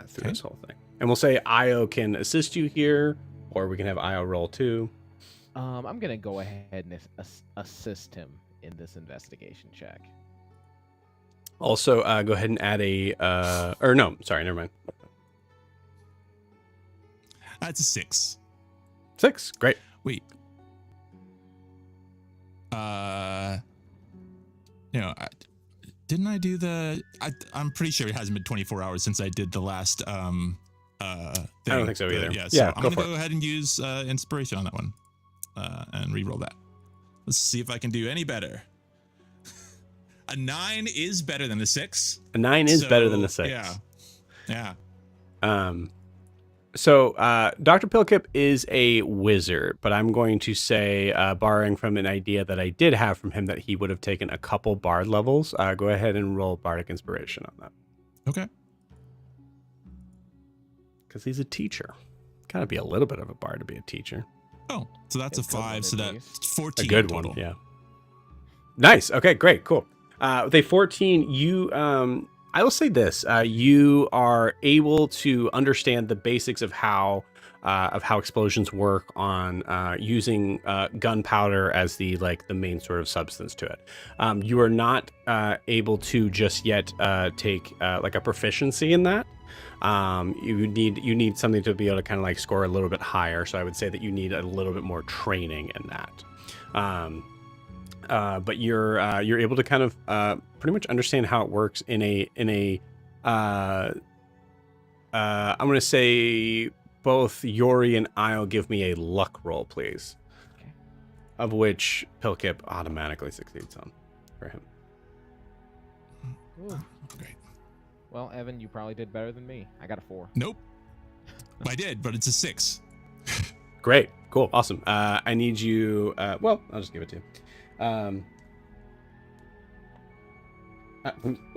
through this whole thing, and we'll say Io can assist you here, or we can have Io roll too. I'm gonna go ahead and assist him in this investigation check. Also, go ahead and add a, or no, sorry, never mind. That's a 6. 6, great. Wait. Didn't I do the? I'm pretty sure it hasn't been 24 hours since I did the last thing. I don't think so either. Yeah, I'm gonna go ahead and use inspiration on that one. And re-roll that. Let's see if I can do any better. A 9 is better than a 6. A 9 is better than a 6. Yeah. So Dr. Pilkip is a wizard, but I'm going to say, borrowing from an idea that I did have from him, that he would have taken a couple bard levels. Go ahead and roll bardic inspiration on that. Okay. Because he's a teacher. Gotta be a little bit of a bard to be a teacher. Oh, so that's a 5, so that's 14 a good total. One, yeah. Nice. Okay, great, cool. With a 14, you, I will say this, you are able to understand the basics of how explosions work on using gunpowder as the main sort of substance to it. You are not able to just yet take like a proficiency in that. You need something to be able to kind of like score a little bit higher. So I would say that you need a little bit more training in that. But you're able to kind of pretty much understand how it works in a I'm going to say both Jorri and Io give me a luck roll, please. Okay. Of which Pilkip automatically succeeds on for him. Ooh. Great. Well, Evan, you probably did better than me. I got a 4. Nope. I did, but it's a 6. Great. Cool. Awesome. I need you. Well, I'll just give it to you.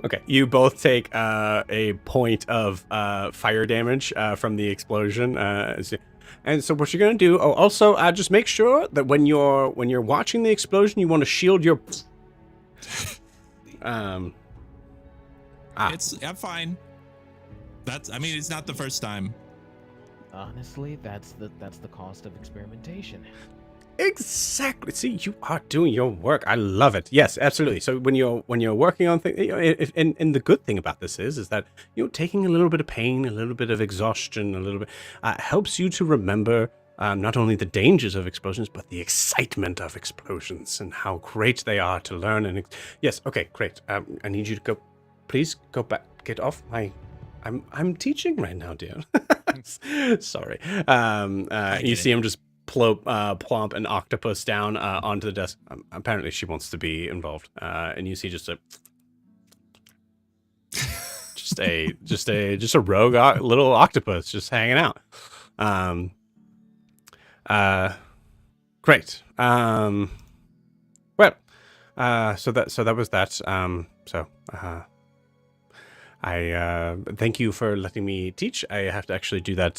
Okay. You both take a point of fire damage from the explosion. And so what you're going to do. Oh, also, just make sure that when you're watching the explosion, you want to shield your. I'm fine. It's not the first time. Honestly, that's the cost of experimentation. Exactly. See, you are doing your work. I love it. Yes, absolutely. So when you're working on things, and the good thing about this is that taking a little bit of pain, a little bit of exhaustion, a little bit helps you to remember not only the dangers of explosions, but the excitement of explosions and how great they are to learn. And yes, okay, great. I need you to go. Please go back. Get off my. I'm teaching right now, dear. Sorry. You see him just plomp an octopus down onto the desk. Apparently, she wants to be involved. And you see just a rogue little octopus just hanging out. Great. So that was that. I thank you for letting me teach. I have to actually do that.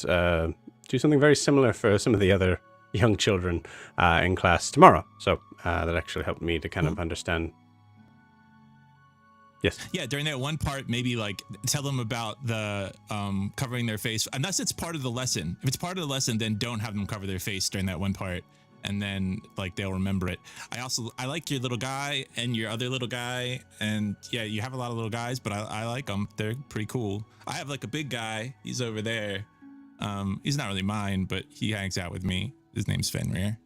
Do something very similar for some of the other young children in class tomorrow. So that actually helped me to kind of understand. Yes. Yeah, during that one part, maybe tell them about the covering their face, unless it's part of the lesson. If it's part of the lesson, then don't have them cover their face during that one part, and then they'll remember it. I like your little guy and your other little guy, and yeah, you have a lot of little guys, but I like them. They're pretty cool. I have a big guy. He's over there. He's not really mine, but he hangs out with me. His name's Fenrir.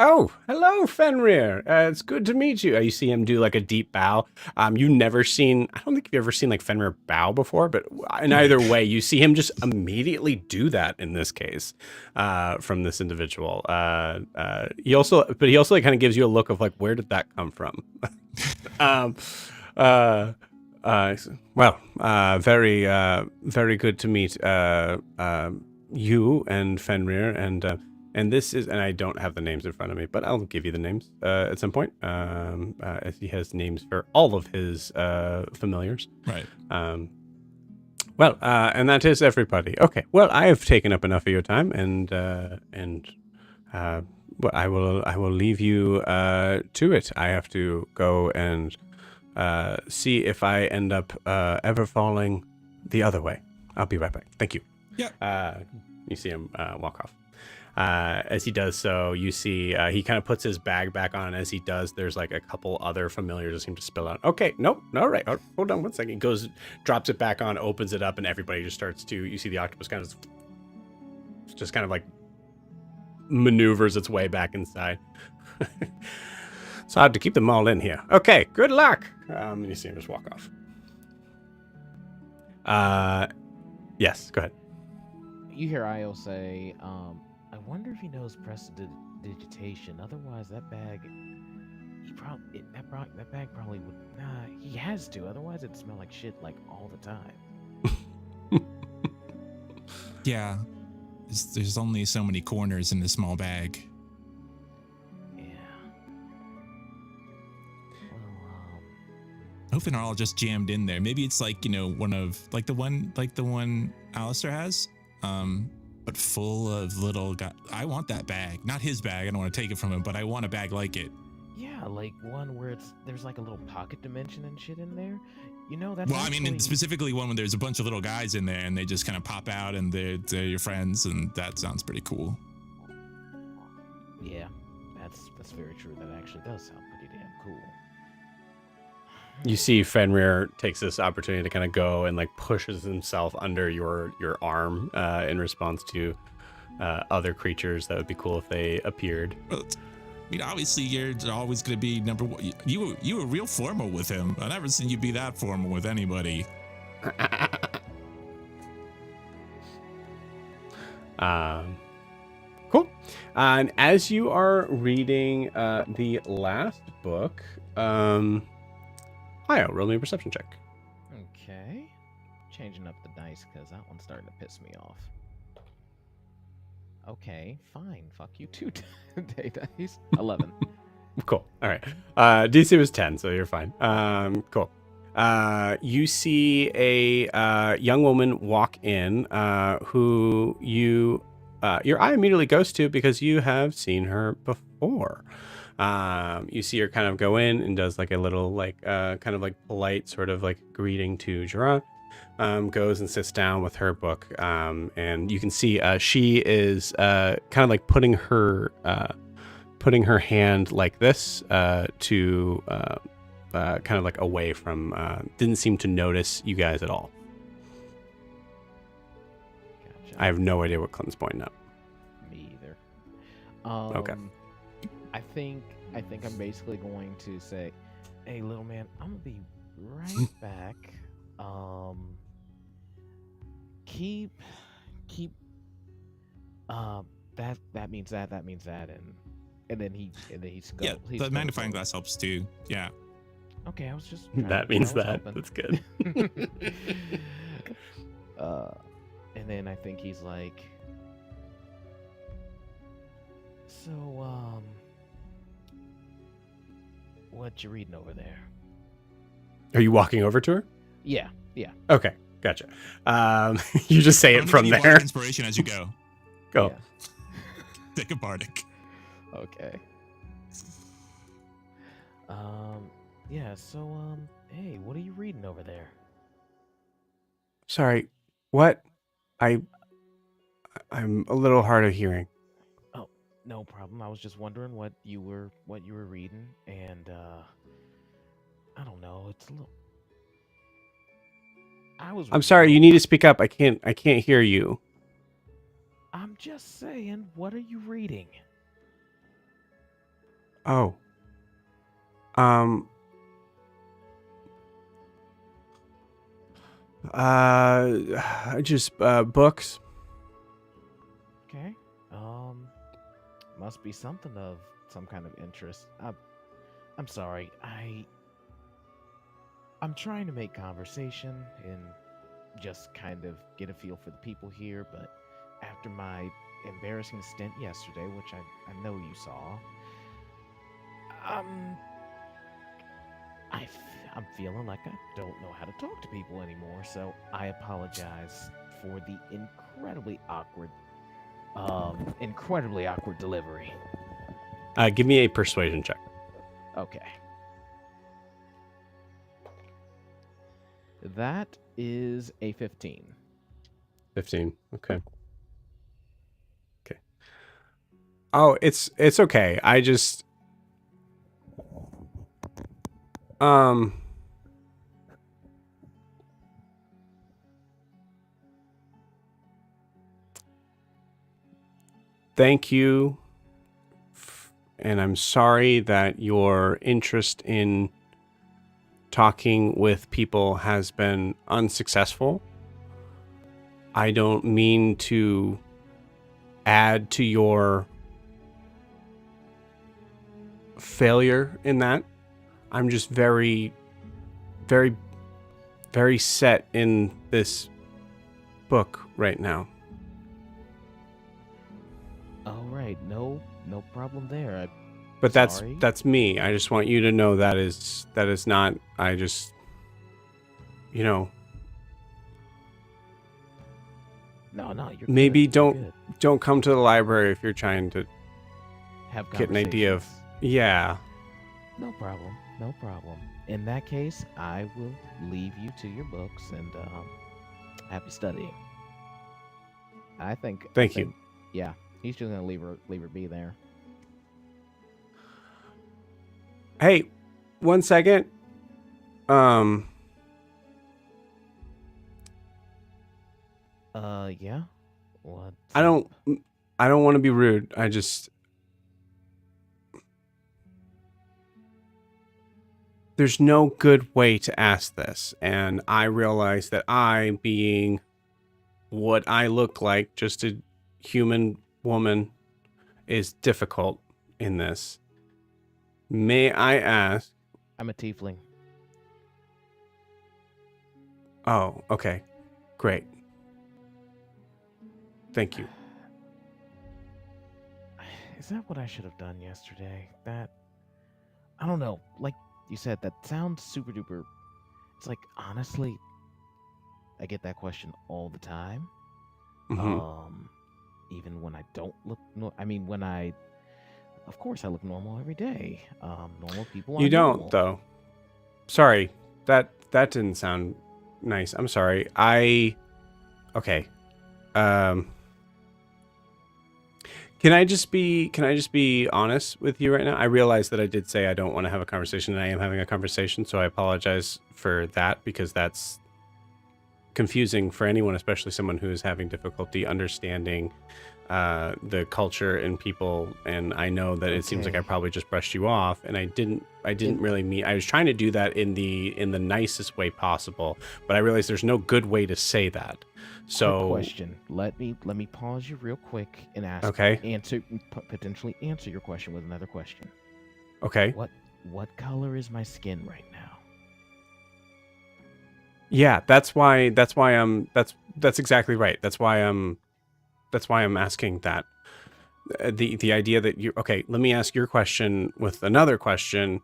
Oh, hello, Fenrir. It's good to meet you. You see him do like a deep bow. You've never seen, I don't think you've ever seen like Fenrir bow before, but in either way, you see him just immediately do that in this case, from this individual. He also like kind of gives you a look of like, where did that come from? Very good to meet you and Fenrir, and this is, and I don't have the names in front of me, but I'll give you the names at some point, as he has names for all of his familiars. Right. And that is everybody. Okay. Well, I have taken up enough of your time, and well, I will leave you to it. I have to go and see if I end up ever falling the other way. I'll be right back. Thank you. Yeah. You see him walk off. As he does so, you see he kind of puts his bag back on. As he does, there's like a couple other familiars that seem to spill out. Okay, nope, no, right. Oh, hold on one second. He goes, drops it back on, opens it up, and everybody just starts to, you see the octopus kind of just kind of like maneuvers its way back inside. It's hard to keep them all in here. Okay, good luck. And you see him just walk off. Yes, go ahead. You hear Io say, I wonder if he knows prestidigitation. Otherwise, that bag, that bag probably would. He has to. Otherwise, it'd smell like shit like all the time. Yeah, there's only so many corners in this small bag. Yeah. Well, hoping they're all just jammed in there. Maybe it's like, one of like the one Alastaire has. But full of little guys. I want that bag. Not his bag. I don't want to take it from him, but I want a bag like it. Yeah, like one where there's like a little pocket dimension and shit in there. That's well, actually... I mean, specifically one where there's a bunch of little guys in there and they just kind of pop out and they're your friends, and that sounds pretty cool. Yeah, that's very true. That actually does sound pretty damn cool. You see Fenrir takes this opportunity to kind of go and like pushes himself under your arm in response to other creatures that would be cool if they appeared. Well, I mean, obviously you're always going to be number one. You were real formal with him. I've never seen you be that formal with anybody. Cool. And as you are reading the last book, Io, roll me a perception check. Okay. Changing up the dice because that one's starting to piss me off. Okay, fine. Fuck you too, day dice. 11. Cool. All right. DC was 10, so you're fine. Cool. You see a young woman walk in who your eye immediately goes to because you have seen her before. You see her kind of go in and does like a little like kind of like polite sort of like greeting to Jorri. Goes and sits down with her book, and you can see she is kind of like putting her hand like this to kind of like away from. Didn't seem to notice you guys at all. Gotcha. I have no idea what Clinton's pointing at. Me either. Okay. I think I'm basically going to say, "Hey, little man, I'm gonna be right back. Keep. That means that, and then he's yeah. The magnifying glass helps too. Yeah. Okay, I was just. That means that. Helping. That's good. And then I think he's like, so what you reading over there? Are you walking over to her? Yeah. Okay, gotcha. You just say it from there. Inspiration as you go. Go. Yeah. Take a bardic. Okay. Yeah. So hey, what are you reading over there? Sorry, what? I'm a little hard of hearing. Oh, no problem. I was just wondering what you were reading, and I don't know. It's a little. I'm sorry. You need to speak up. I can't hear you. I'm just saying. What are you reading? Oh. Just books. Okay. Must be something of some kind of interest. I'm sorry. I'm trying to make conversation and just kind of get a feel for the people here, but after my embarrassing stint yesterday, which I know you saw, I'm feeling like I don't know how to talk to people anymore, so I apologize for the incredibly awkward delivery. Give me a persuasion check. Okay. That is a 15. 15. Okay. Okay. Oh, it's okay. I just thank you. And I'm sorry that your interest in talking with people has been unsuccessful. I don't mean to add to your failure in that. I'm just very, very, very set in this book right now. All right, no problem there. But Sorry. that's me. I just want you to know that is not. I just, No, you're maybe good. don't come to the library if you're trying to Have get an idea of. conversations. Yeah. No problem. In that case, I will leave you to your books and happy studying. Thank you. Yeah, he's just gonna leave her be there. Hey, 1 second. Yeah. What? I don't want to be rude. I just there's no good way to ask this, and I realize that I, being what I look like, just a human woman, is difficult in this. May I ask? I'm a tiefling. Oh, okay. Great. Thank you. Is that what I should have done yesterday? That I don't know. Like you said, that sounds super duper. It's like, honestly, I get that question all the time. Mm-hmm. Even when I don't look. Of course, I look normal every day. Normal people. You are don't, normal. though. Sorry, that didn't sound nice. I'm sorry. Okay. Can I just be honest with you right now? I realize that I did say I don't want to have a conversation, and I am having a conversation, so I apologize for that, because that's confusing for anyone, especially someone who is having difficulty understanding the culture and people. And I know that it seems like I probably just brushed you off, and I didn't really mean. I was trying to do that in the nicest way possible, but I realized there's no good way to say that. So, quick question. Let me pause you real quick and ask. Okay. Potentially answer your question with another question. Okay. What color is my skin right now? Yeah, that's exactly right. That's why I'm asking that. The idea that you. Okay, let me ask your question with another question.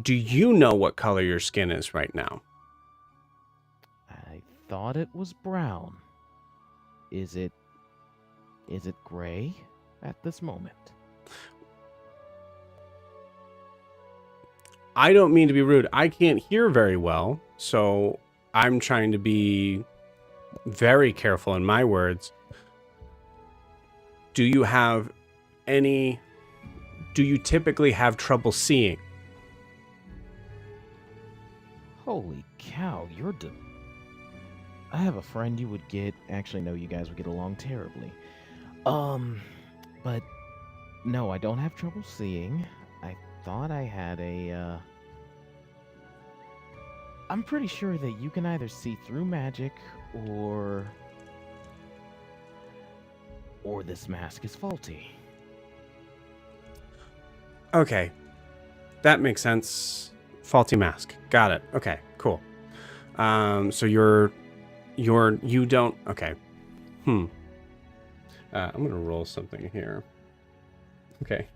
Do you know what color your skin is right now? I thought it was brown. Is it gray at this moment? I don't mean to be rude. I can't hear very well, so I'm trying to be very careful in my words. Do you typically have trouble seeing? Holy cow, I have a friend you would get. Actually, no, you guys would get along terribly. But no, I don't have trouble seeing. I thought I had a, I'm pretty sure that you can either see through magic or this mask is faulty. Okay. That makes sense. Faulty mask. Got it. Okay, cool. So you don't, okay. I'm gonna roll something here. Okay.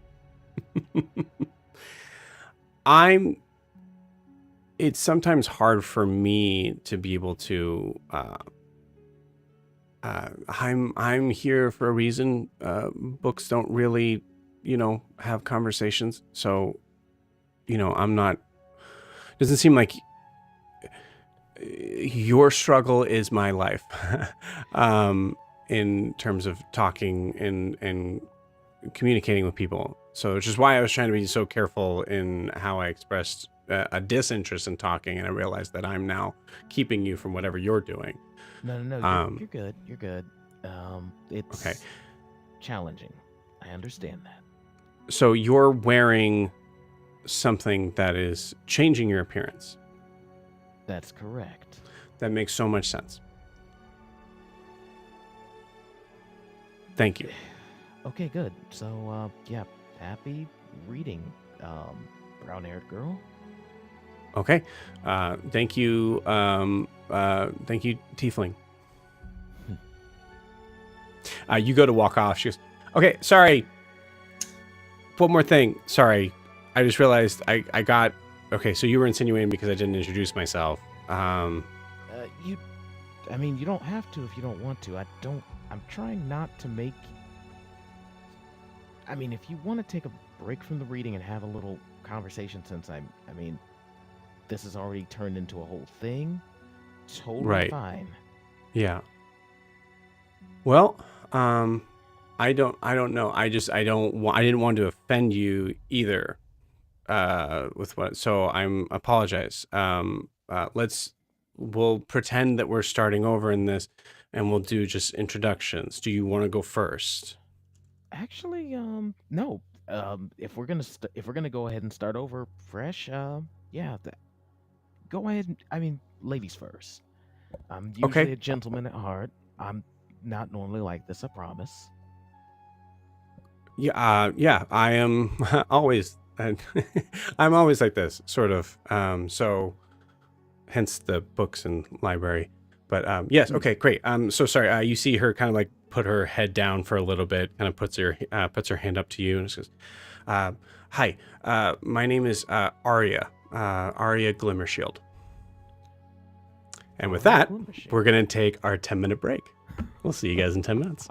It's sometimes hard for me to be able to, I'm here for a reason. Books don't really, have conversations. So, I'm not, doesn't seem like your struggle is my life. In terms of talking and communicating with people. So which is why I was trying to be so careful in how I expressed a disinterest in talking, and I realized that I'm now keeping you from whatever you're doing. No, you're good. You're good. It's okay. Challenging. I understand that. So you're wearing something that is changing your appearance. That's correct. That makes so much sense. Thank you. Okay, good. So, yeah, happy reading, brown-haired girl. Okay. Thank you. Thank you, Tiefling. You go to walk off. She goes, okay, sorry. One more thing. Sorry. I just realized I got, okay, so you were insinuating because I didn't introduce myself. You don't have to if you don't want to. I'm trying not to make... if you want to take a break from the reading and have a little conversation, since this has already turned into a whole thing, totally fine. Yeah. Well, I don't know. I didn't want to offend you either, with what, so I'm apologize. We'll pretend that we're starting over in this, and we'll do just introductions. Do you want to go first? Actually, no. If we're gonna go ahead and start over fresh, yeah, go ahead. Ladies first. I'm usually a gentleman at heart. I'm not normally like this, I promise. Yeah, yeah, I am always, I'm always like this, sort of. So hence the books and library. But yes, okay, great. So sorry. You see her kind of like put her head down for a little bit, kind of puts her hand up to you and says, "Hi, my name is Arya Glimmershield." And with that, we're gonna take our 10-minute break. We'll see you guys in 10 minutes.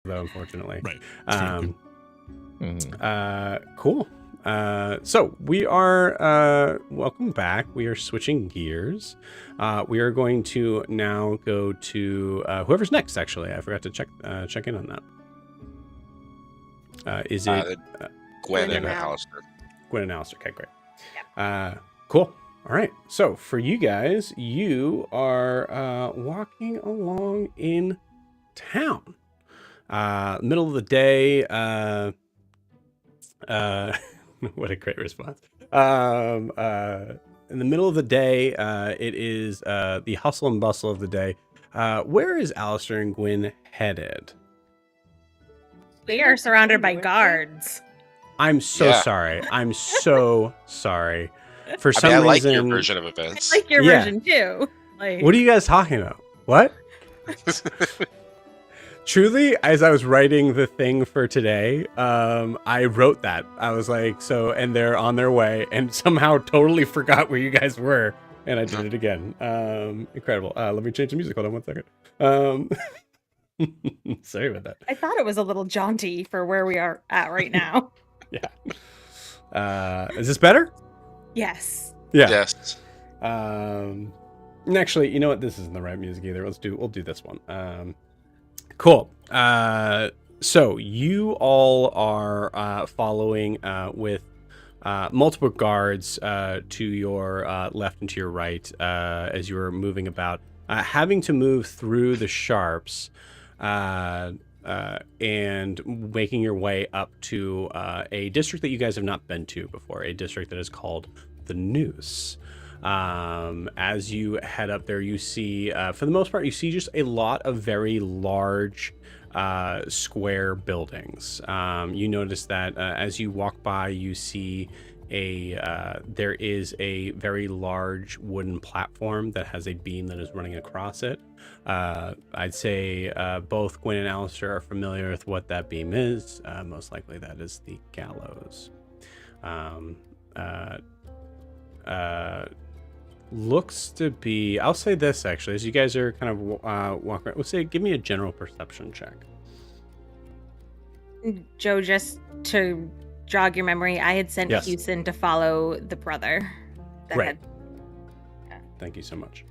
though, unfortunately. Right. Cool. So we are welcome back. We are switching gears. We are going to now go to whoever's next. Actually, I forgot to check in on that. Is it Gwyn and Alastaire? Gwyn and Alastaire. Okay, great. Yep. Cool. All right. So for you guys, you are walking along in town. Middle of the day. What a great response. In the middle of the day, it is the hustle and bustle of the day. Where is Alastaire and Gwyn headed? We are surrounded by guards. I'm so sorry. I'm so sorry. For some reason, I like your version of events. I like your version too. Like... What are you guys talking about? What? Truly, as I was writing the thing for today, I wrote that. I was like, and they're on their way, and somehow totally forgot where you guys were, and I did it again. Incredible. Let me change the music. Hold on 1 second. Sorry about that. I thought it was a little jaunty for where we are at right now. Yeah. Is this better? Yes. Yeah. Yes. And actually, you know what? This isn't the right music either. We'll do this one. Cool. So you all are following with multiple guards to your left and to your right as you are moving about, having to move through the sharps and making your way up to a district that you guys have not been to before, a district that is called the Noose. As you head up there, you see, for the most part, you see just a lot of very large square buildings. You notice that as you walk by, you see there is a very large wooden platform that has a beam that is running across it. I'd say both Gwyn and Alastaire are familiar with what that beam is. Most likely that is the gallows. Looks to be, I'll say this actually, as you guys are kind of walking around, we'll say, give me a general perception check. Joe, just to jog your memory, I had sent Houston to follow the brother. Right. Thank you so much.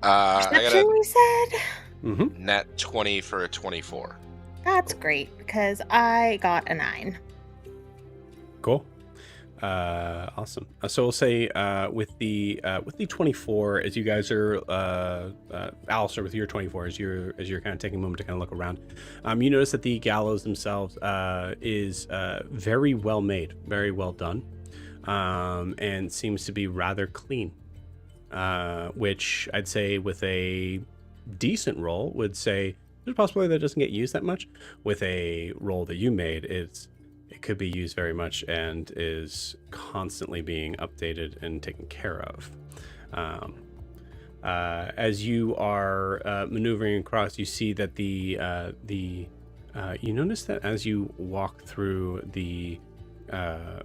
Perception, we said? Mm-hmm. Nat 20 for a 24. That's great, because I got a 9. Cool. Awesome. So we'll say with the 24, as you guys are Alastaire, with your 24, as you're kind of taking a moment to kind of look around, you notice that the gallows themselves is very well made, very well done, and seems to be rather clean, which I'd say with a decent roll would say there's a possibility that it doesn't get used that much. With a roll that you made, it could be used very much and is constantly being updated and taken care of. As you are maneuvering across, you see that you notice that as you walk through the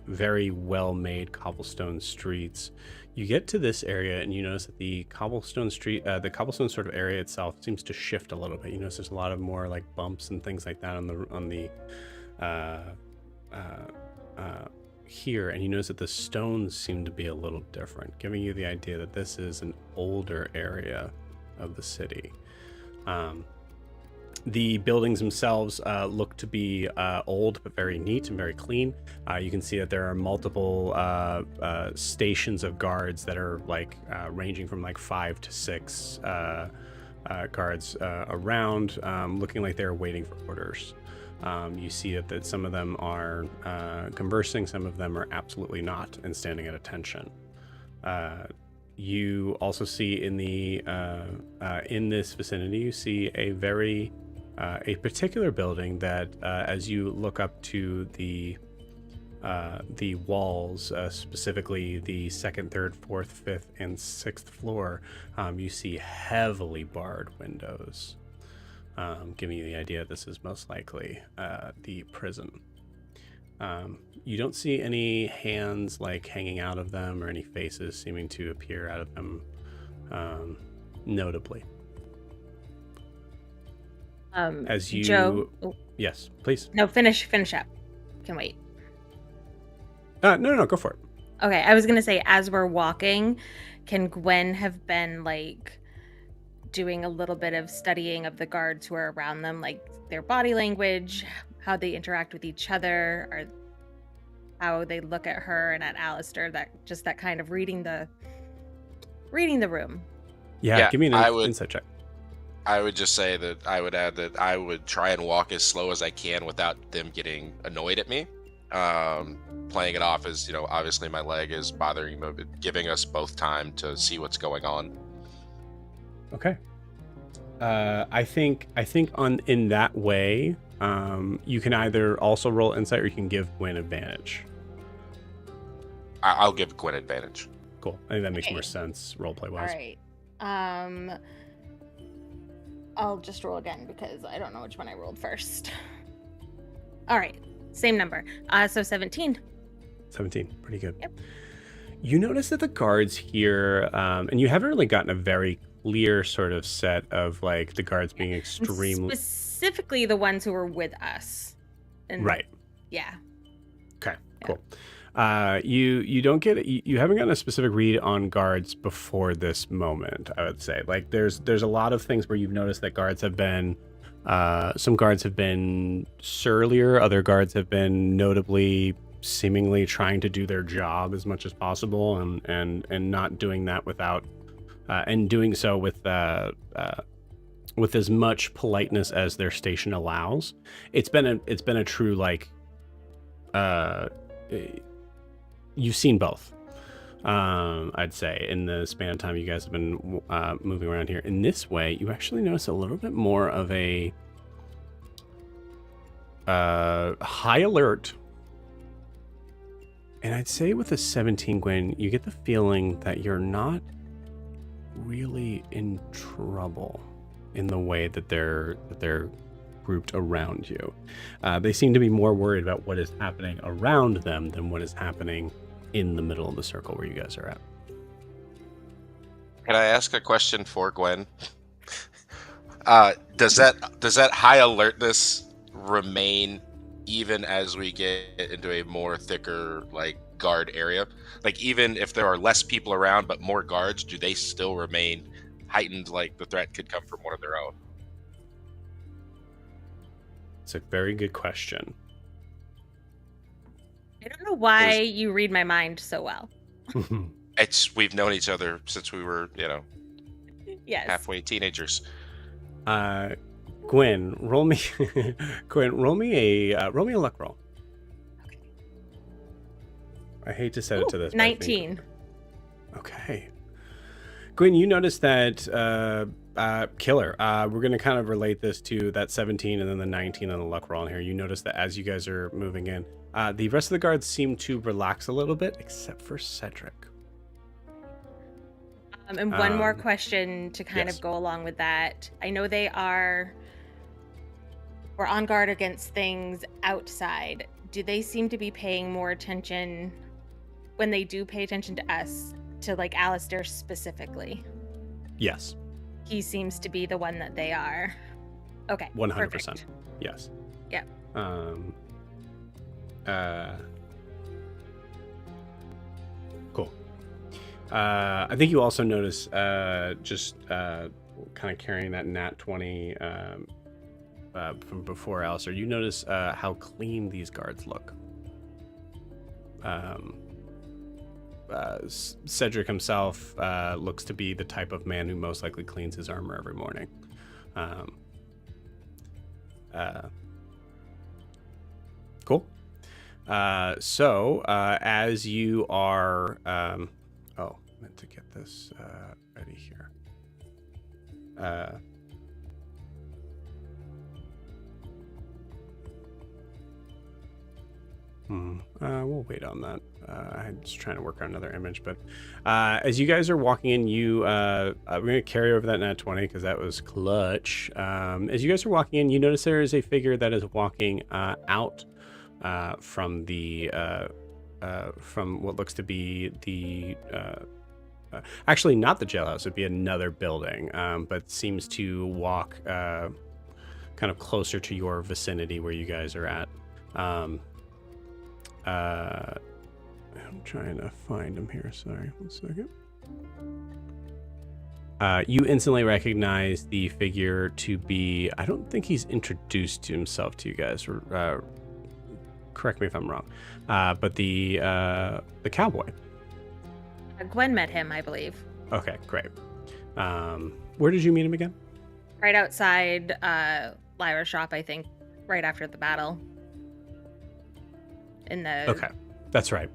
very well-made cobblestone streets, you get to this area and you notice that the cobblestone sort of area itself seems to shift a little bit. You notice there's a lot of more like bumps and things like that on the here, and you notice that the stones seem to be a little different, giving you the idea that this is an older area of the city. The buildings themselves look to be old but very neat and very clean. You can see that there are multiple stations of guards that are like ranging from like 5 to 6 guards around, looking like they're waiting for orders. You see that some of them are conversing, some of them are absolutely not and standing at attention. You also see in this vicinity, you see a particular building that, as you look up to the walls, specifically the 2nd, 3rd, 4th, 5th, and 6th floor, you see heavily barred windows. Giving you the idea this is most likely the prison. You don't see any hands like hanging out of them or any faces seeming to appear out of them, notably. As you, Joe. yes, please. No, finish up. Can wait. No, go for it. Okay, I was gonna say, as we're walking, can Gwen have been like doing a little bit of studying of the guards who are around them, like their body language, how they interact with each other, or how they look at her and at Alastaire, that kind of reading the room. Yeah, give me an insight check. I would just say that I would add that I would try and walk as slow as I can without them getting annoyed at me. Playing it off as, obviously my leg is bothering me, but giving us both time to see what's going on. Okay. I think in that way, you can either also roll insight or you can give Gwyn advantage. I'll give Gwyn advantage. Cool. I think that makes more sense roleplay wise. All right. I'll just roll again because I don't know which one I rolled first. All right. Same number. So 17. 17. Pretty good. Yep. You notice that the guards here, and you haven't really gotten a very clear sort of set of like the guards being extremely... Specifically the ones who were with us. Right. Yeah. Okay, cool. You don't get you haven't gotten a specific read on guards before this moment, I would say. Like there's a lot of things where you've noticed that guards have been some guards have been surlier, other guards have been notably seemingly trying to do their job as much as possible and not doing that without and doing so with as much politeness as their station allows. It's been a true like you've seen both, I'd say, in the span of time you guys have been moving around here. In this way, you actually notice a little bit more of a high alert. And I'd say with a 17, Gwyn, you get the feeling that you're not really in trouble in the way that they're grouped around you. They seem to be more worried about what is happening around them than what is happening in the middle of the circle where you guys are at. Can I ask a question for Gwen? Does that high alertness remain even as we get into a more thicker like guard area? Like even if there are less people around but more guards, do they still remain heightened, like the threat could come from one of their own? It's a very good question. I don't know why you read my mind so well. We've known each other since we were, yes, halfway teenagers. Gwyn, roll me a luck roll. Okay. I hate to set it to this. 19. Okay. Gwyn, you notice that Killer. We're going to kind of relate this to that 17 and then the 19 on the luck roll in here. You notice that as you guys are moving in, the rest of the guards seem to relax a little bit, except for Cedric. And one more question to kind of go along with that. I know we're on guard against things outside. Do they seem to be paying more attention when they do pay attention to us, to like Alastaire specifically? Yes. He seems to be the one that they are. Okay. 100%. Perfect. Yes. Yep. Cool. I think you also notice just kind of carrying that nat 20 from before Alastaire, you notice how clean these guards look. Cedric himself looks to be the type of man who most likely cleans his armor every morning. Cool. So as you are, meant to get this ready here. We'll wait on that. I'm just trying to work on another image, but as you guys are walking in, we're going to carry over that nat 20 because that was clutch. As you guys are walking in, you notice there is a figure that is walking out from the from what looks to be the actually not the jailhouse. It'd be another building, but seems to walk kind kind of closer to your vicinity where you guys are at. I'm trying to find him here. Sorry, 1 second. You instantly recognize the figure to be, I don't think he's introduced himself to you guys. Correct me if I'm wrong. But the cowboy. Gwen met him, I believe. Okay, great. Where did you meet him again? Right outside Lyra's shop, I think, right after the battle. Okay, that's right.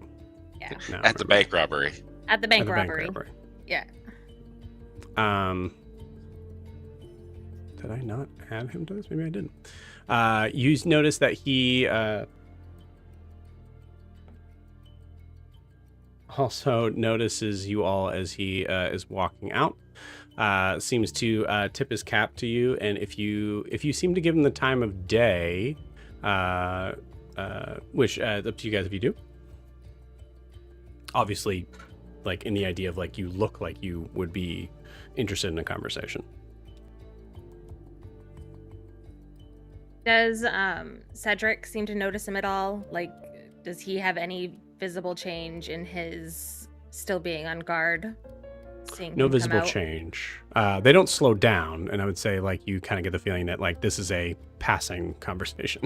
Yeah. At the bank robbery. At the bank robbery. Yeah. Did I not add him to this? Maybe I didn't. You notice that he also notices you all as he is walking out. Seems to tip his cap to you, and if you seem to give him the time of day, which it's up to you guys if you do. Obviously, like in the idea of like you look like you would be interested in a conversation. Does Cedric seem to notice him at all? Like, does he have any visible change in his still being on guard? No visible change. They don't slow down, and I would say like you kind of get the feeling that like this is a passing conversation.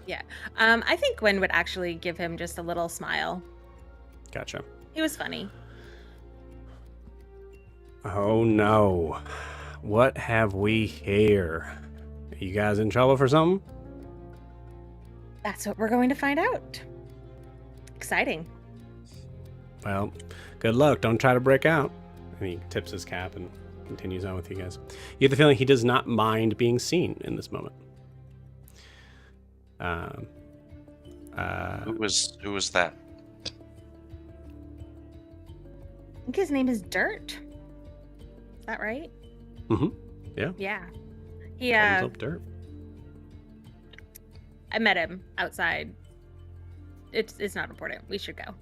Yeah. I think Gwyn would actually give him just a little smile. Gotcha. He was funny. Oh no. What have we here? Are you guys in trouble for something? That's what we're going to find out. Exciting. Well, good luck. Don't try to break out. And he tips his cap and continues on with you guys. You get the feeling he does not mind being seen in this moment. Who was that? I think his name is Dirt. Is that right? Mm-hmm. Yeah. Yeah. Calls himself Dirt. I met him outside. It's not important. We should go.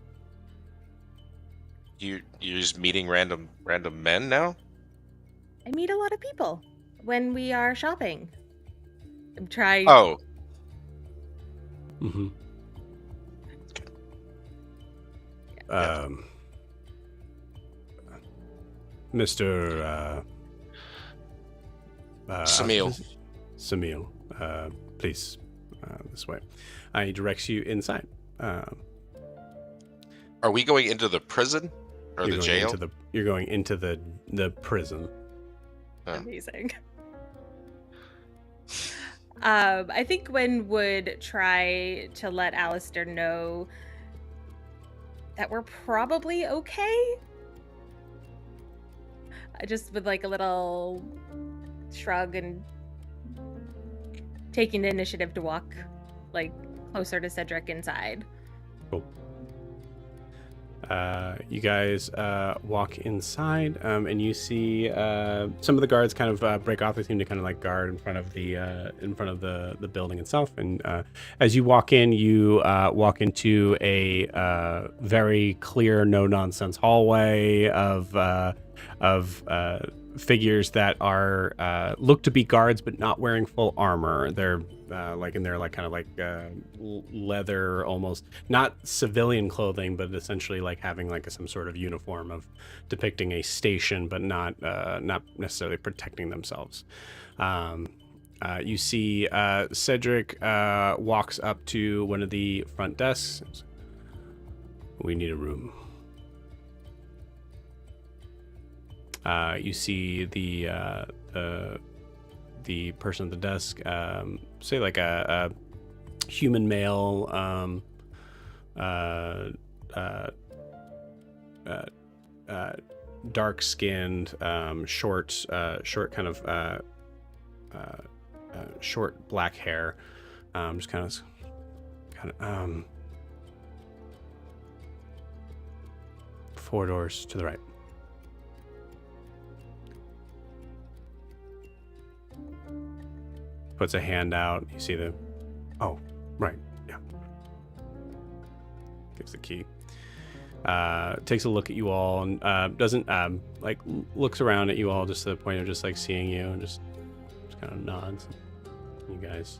You're just meeting random men now? I meet a lot of people when we are shopping. I'm trying. Oh. Mm-hmm. Yeah. Mr. Samil. Samil, please, this way. He directs you inside. Are we going into the prison or the jail? You're going into the prison. Amazing. I think Gwyn would try to let Alastaire know that we're probably okay. Just with like a little shrug and taking the initiative to walk like closer to Cedric inside. Cool. You guys walk inside, and you see some of the guards kind of break off. They seem to kind of like guard in front of the building itself. And as you walk in, you walk into a very clear, no nonsense hallway of figures that are look to be guards, but not wearing full armor. They're in their kind of leather, almost not civilian clothing, but essentially like having like some sort of uniform of depicting a station, but not necessarily protecting themselves. You see Cedric walks up to one of the front desks. We need a room. You see the person at the desk, say like a human male, dark-skinned, short kind of short black hair, just kind of 4 doors to the right. Puts a hand out. You see oh, right, yeah. Gives the key. Takes a look at you all and doesn't looks around at you all just to the point of just like seeing you and just kind of nods. You guys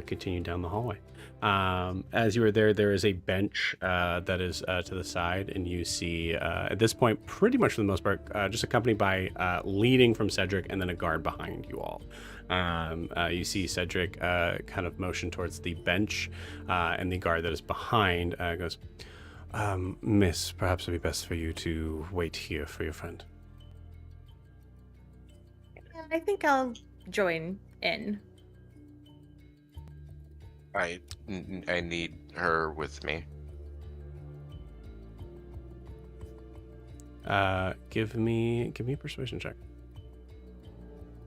continue down the hallway. As you are there is a bench that is to the side, and you see at this point, pretty much for the most part, just accompanied by leading from Cedric and then a guard behind you all. You see Cedric kind of motion towards the bench, and the guard that is behind goes, Miss, perhaps it would be best for you to wait here for your friend. I think I'll join in. I need her with me. Give me a persuasion check.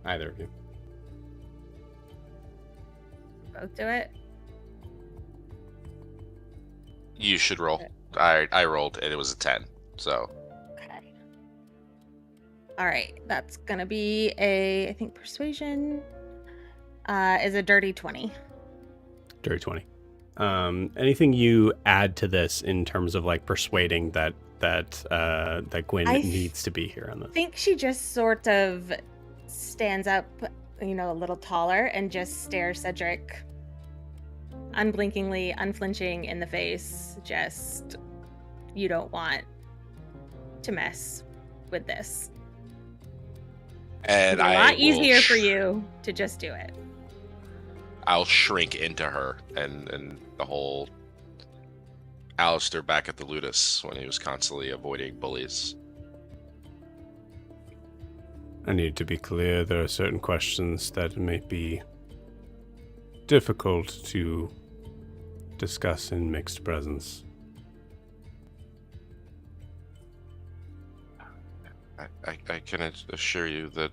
Either of you. Both do it. You should roll. I rolled and it was a 10. So. Okay. All right, that's gonna be I think persuasion is a dirty 20. Dirty 20. Anything you add to this in terms of like persuading that Gwyn needs to be here on this? I think she just sort of stands up, a little taller and just stares Cedric unblinkingly, unflinching in the face. Just, you don't want to mess with this. And it's a lot easier for you to just do it. I'll shrink into her and the whole Alastaire back at the Ludus when he was constantly avoiding bullies. I need to be clear, there are certain questions that may be difficult to discuss in mixed presence. I can assure you that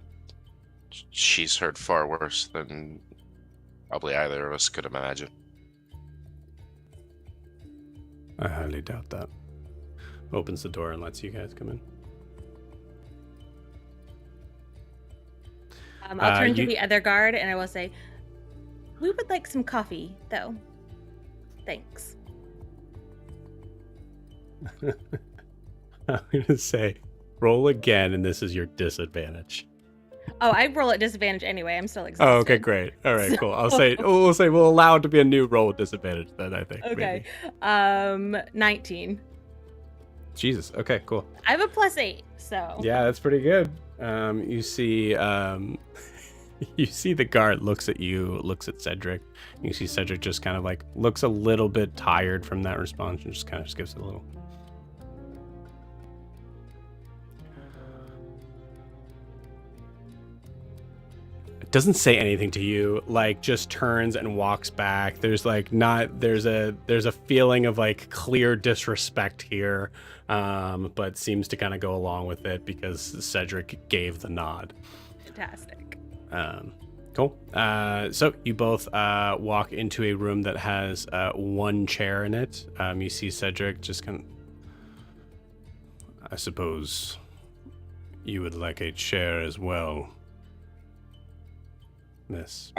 she's heard far worse than probably either of us could imagine. I highly doubt that. Opens the door and lets you guys come in. I'll turn to the other guard and I will say, we would like some coffee, though. Thanks. I'm going to say, roll again, and this is your disadvantage. Oh, I roll at disadvantage anyway. I'm still exhausted. Oh, okay, great. All right, cool. We'll allow it to be a new roll with disadvantage then, I think. Okay. Maybe. 19. Jesus. Okay, cool. I have a +8, so. Yeah, that's pretty good. You see the guard looks at you, looks at Cedric. You see Cedric just kind of like looks a little bit tired from that response and just kind of just gives it a little. It doesn't say anything to you, like just turns and walks back. There's a feeling of like clear disrespect here, but seems to kind of go along with it because Cedric gave the nod. Fantastic. Cool. So you both walk into a room that has one chair in it. You see Cedric just kind of, I suppose you would like a chair as well, miss.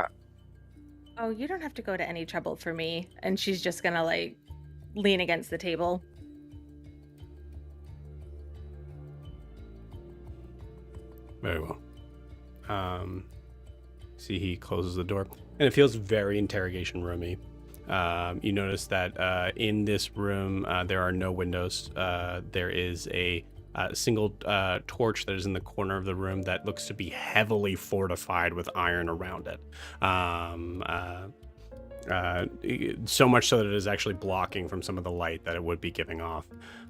Oh, you don't have to go to any trouble for me. And she's just gonna like lean against the table. Very well. See, he closes the door, and it feels very interrogation roomy. You notice that in this room there are no windows. There is a single torch that is in the corner of the room that looks to be heavily fortified with iron around it. So much so that it is actually blocking from some of the light that it would be giving off.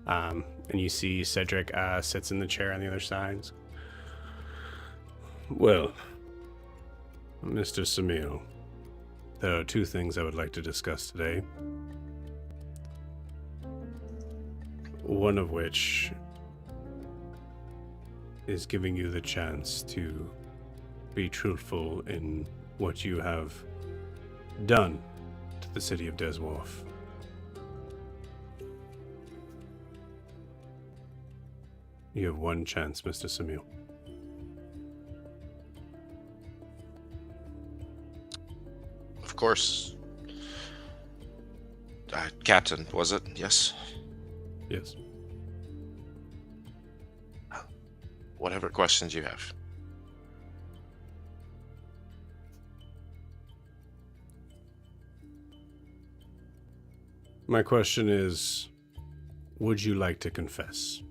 And you see Cedric sits in the chair on the other side. Well, Mr. Samil, there are two things I would like to discuss today. One of which is giving you the chance to be truthful in what you have done to the city of Deswolf. You have one chance, Mr. Samil. Of course. Captain, was it? Yes? Yes. Whatever questions you have. My question is, would you like to confess?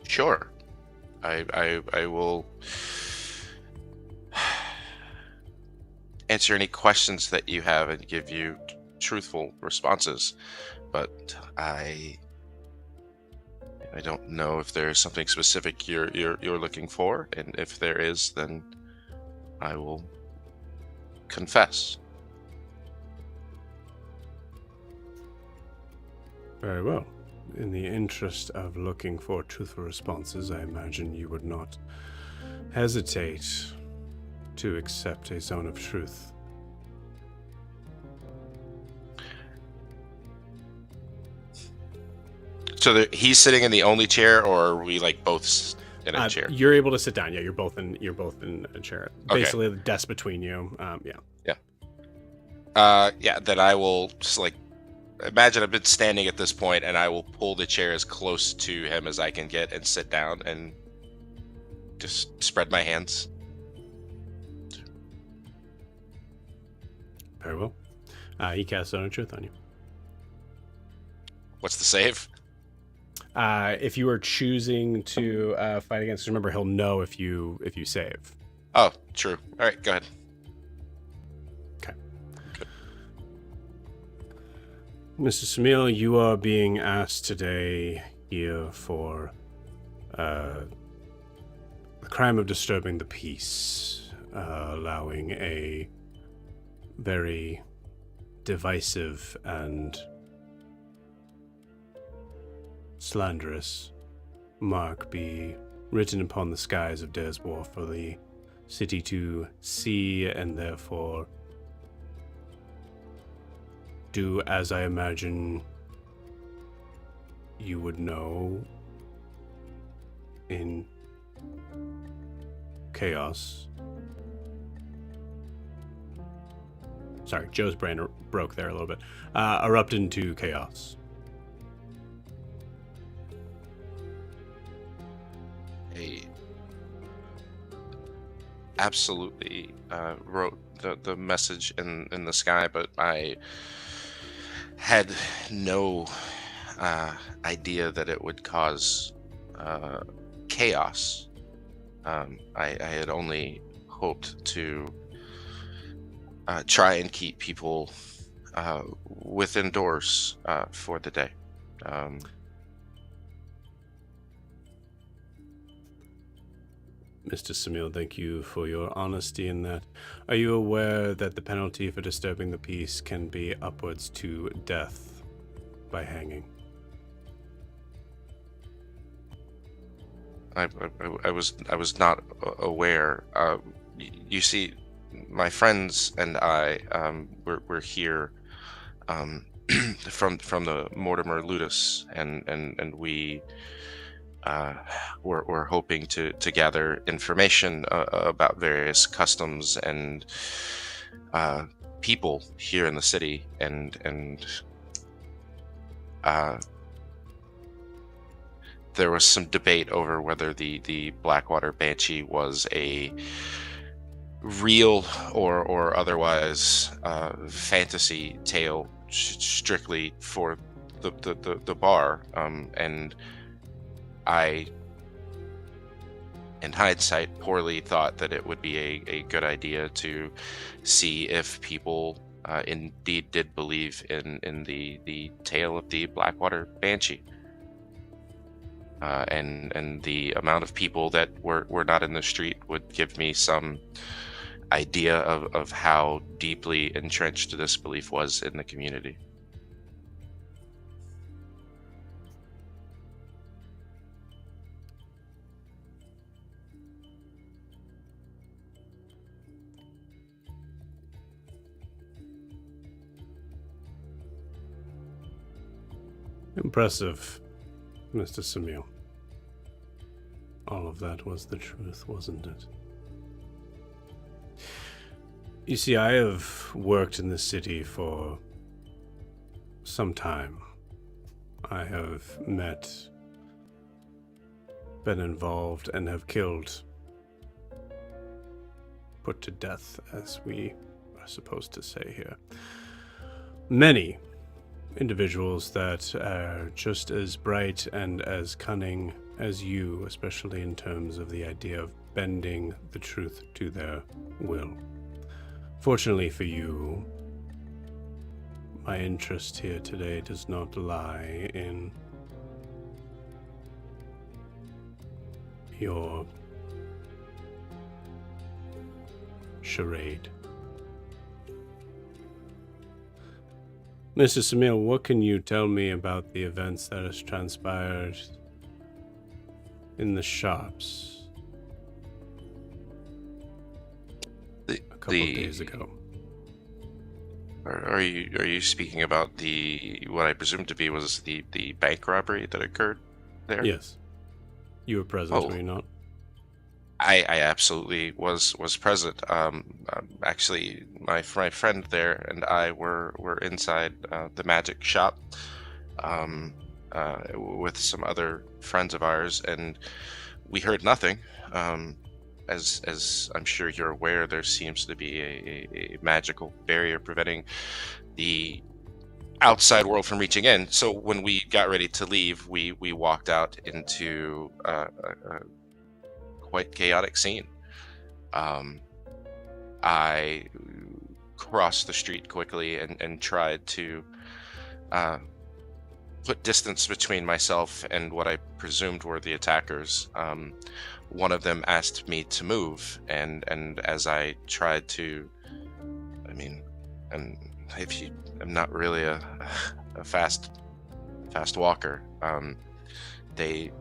Sure. I will answer any questions that you have and give you truthful responses, but I don't know if there's something specific you're looking for, and if there is, then I will confess. Very well. In the interest of looking for truthful responses, I imagine you would not hesitate to accept a zone of truth. So he's sitting in the only chair, or are we like both in a chair? You're able to sit down. Yeah, you're both in a chair. Okay. Basically, the desk between you. Then I will just like imagine I've been standing at this point, and I will pull the chair as close to him as I can get and sit down and just spread my hands. Very well. He casts Zone of Truth on you. What's the save? If you are choosing to fight against, remember he'll know if you save. Oh, true. All right, go ahead. Okay. Good. Mr. Samil, you are being asked today here for the crime of disturbing the peace, allowing a very divisive and slanderous mark be written upon the skies of Desbor for the city to see, and therefore do as I imagine you would know in chaos. Sorry, Joe's brain broke there a little bit. Erupt into chaos. I absolutely wrote the message in the sky, but I had no idea that it would cause chaos. I had only hoped to try and keep people within doors for the day. Mr. Samil, thank you for your honesty in that. Are you aware that the penalty for disturbing the peace can be upwards to death by hanging? I was not aware. You see, my friends and I we're here from the Mortimer Ludus, and we we're hoping to gather information about various customs and people here in the city, and there was some debate over whether the Blackwater Banshee was a real or otherwise fantasy tale strictly for the bar, and I, in hindsight, poorly thought that it would be a good idea to see if people indeed did believe in the tale of the Blackwater Banshee. And the amount of people that were not in the street would give me some idea of how deeply entrenched this belief was in the community. Impressive, Mr. Samil. All of that was the truth, wasn't it? You see, I have worked in the city for some time. I have met been involved and have killed, put to death, as we are supposed to say here, many individuals that are just as bright and as cunning as you, especially in terms of the idea of bending the truth to their will. Fortunately for you, my interest here today does not lie in your charade. Mr. Samir, what can you tell me about the events that has transpired in the shops a couple of days ago? Are you speaking about what I presume to be was the bank robbery that occurred there? Yes. You were present, were you not? I absolutely was present. Actually, my friend there and I were inside the magic shop with some other friends of ours, and we heard nothing. As I'm sure you're aware, there seems to be a magical barrier preventing the outside world from reaching in. So when we got ready to leave, we walked out into a quite chaotic scene. I crossed the street quickly and tried to put distance between myself and what I presumed were the attackers. One of them asked me to move, and as I tried to, and if you, I'm not really a fast walker. They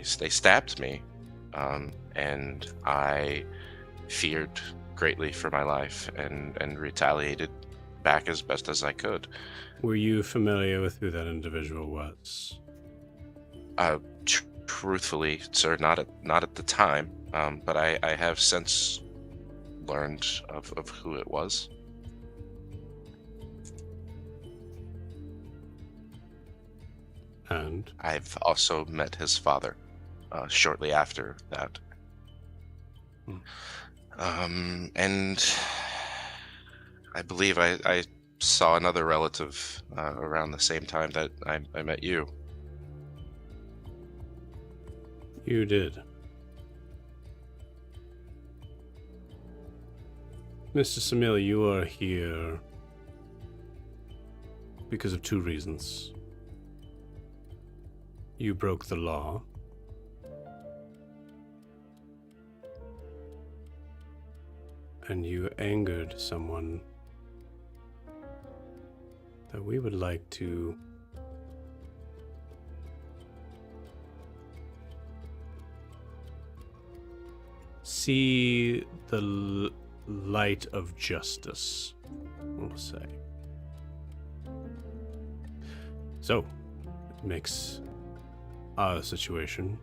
stabbed me, and I feared greatly for my life and retaliated back as best as I could. Were you familiar with who that individual was? Truthfully, sir, not at the time, but I have since learned of who it was. And? I've also met his father shortly after that. And I believe I saw another relative around the same time that I met you. You did. Mr. Samil, you are here because of two reasons. You broke the law. And you angered someone that we would like to see the light of justice, we'll say. So, it makes our situation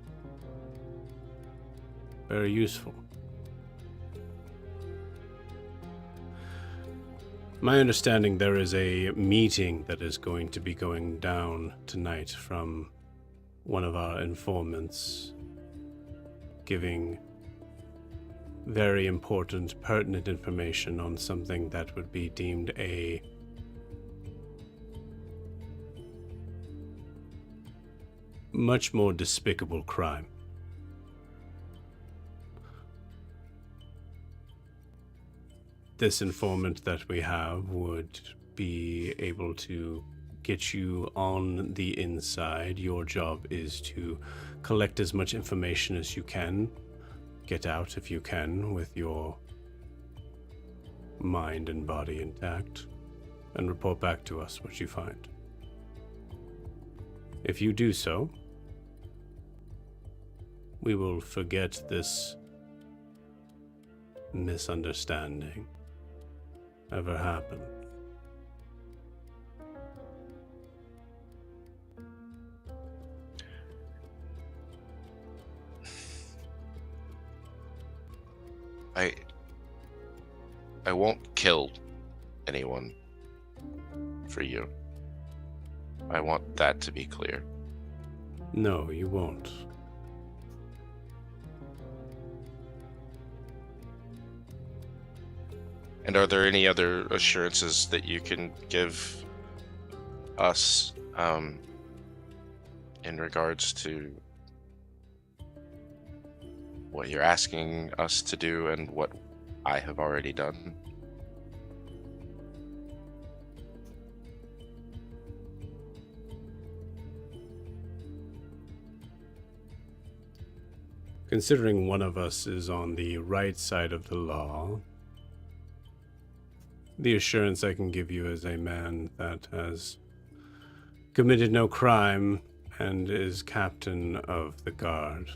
very useful. My understanding, there is a meeting that is going to be going down tonight from one of our informants, giving very important, pertinent information on something that would be deemed a much more despicable crime. This informant that we have would be able to get you on the inside. Your job is to collect as much information as you can, get out if you can with your mind and body intact, and report back to us what you find. If you do so, we will forget this misunderstanding ever happened. I won't kill anyone for you. I want that to be clear. No, you won't. And are there any other assurances that you can give us in regards to what you're asking us to do and what I have already done? Considering one of us is on the right side of the law, the assurance I can give you as a man that has committed no crime and is captain of the guard.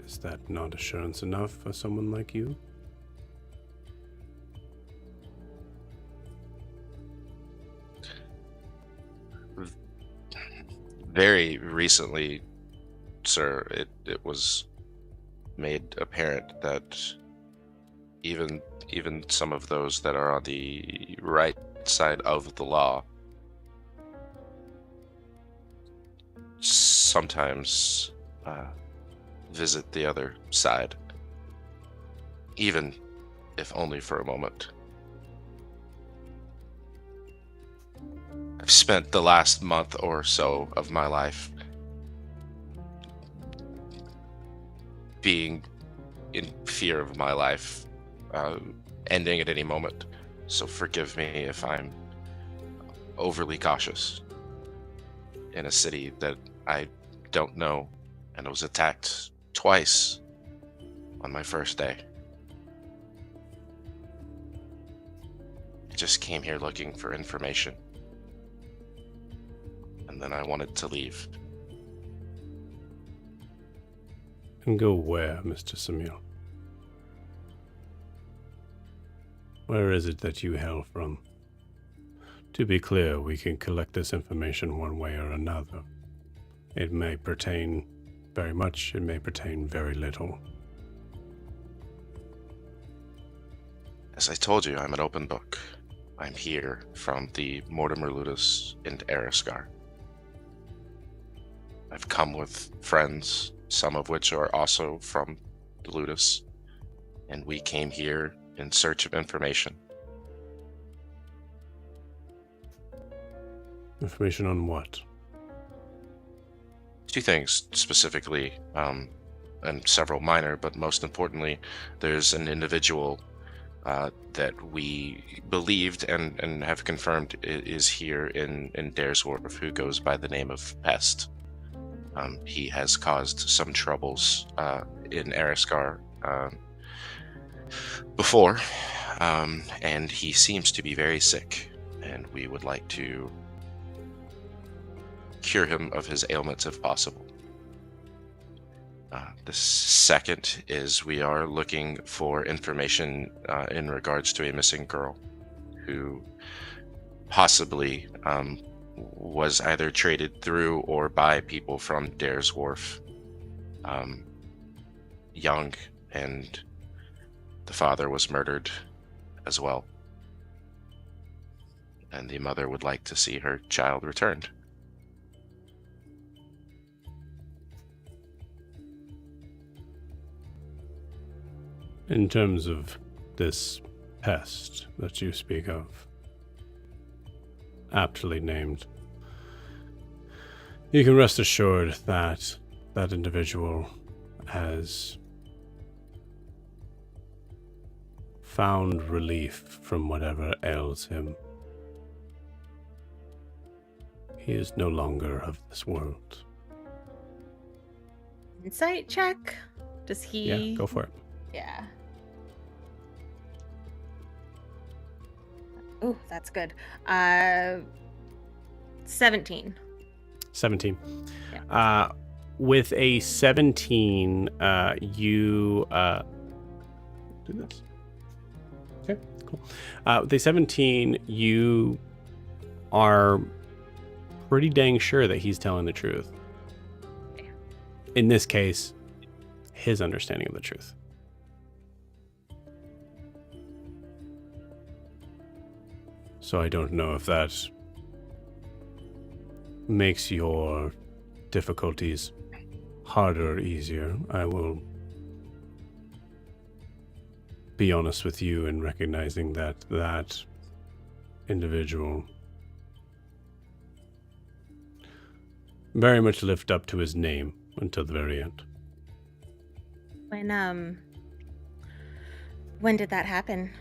Is that not assurance enough for someone like you? Very recently, sir, it was made apparent that even some of those that are on the right side of the law sometimes visit the other side, even if only for a moment. I've spent the last month or so of my life being in fear of my life ending at any moment. So forgive me if I'm overly cautious in a city that I don't know and was attacked twice on my first day. I just came here looking for information. And then I wanted to leave. And go where, Mr. Samuel? Where is it that you hail from? To be clear, we can collect this information one way or another. It may pertain very much, it may pertain very little. As I told you, I'm an open book. I'm here from the Mortimer Ludus in Eriscar. I've come with friends, some of which are also from the Ludus, and we came here in search of information. Information on what? Two things specifically, and several minor, but most importantly, there's an individual that we believed and have confirmed is here in Daresworth who goes by the name of Pest. He has caused some troubles in Eriscar before, and he seems to be very sick, and we would like to cure him of his ailments if possible. The second is we are looking for information in regards to a missing girl who possibly was either traded through or by people from Daresworth, young, and the father was murdered as well. And the mother would like to see her child returned. In terms of this pest that you speak of, aptly named, you can rest assured that that individual has found relief from whatever ails him. He is no longer of this world. Insight check? Does he... Yeah, go for it. Yeah. Oh, that's good. 17. 17. Yeah. With a 17, you do this. Okay, cool. With a 17, you are pretty dang sure that he's telling the truth. Yeah. In this case, his understanding of the truth. So I don't know if that makes your difficulties harder or easier. I will be honest with you in recognizing that that individual very much lived up to his name until the very end. When did that happen?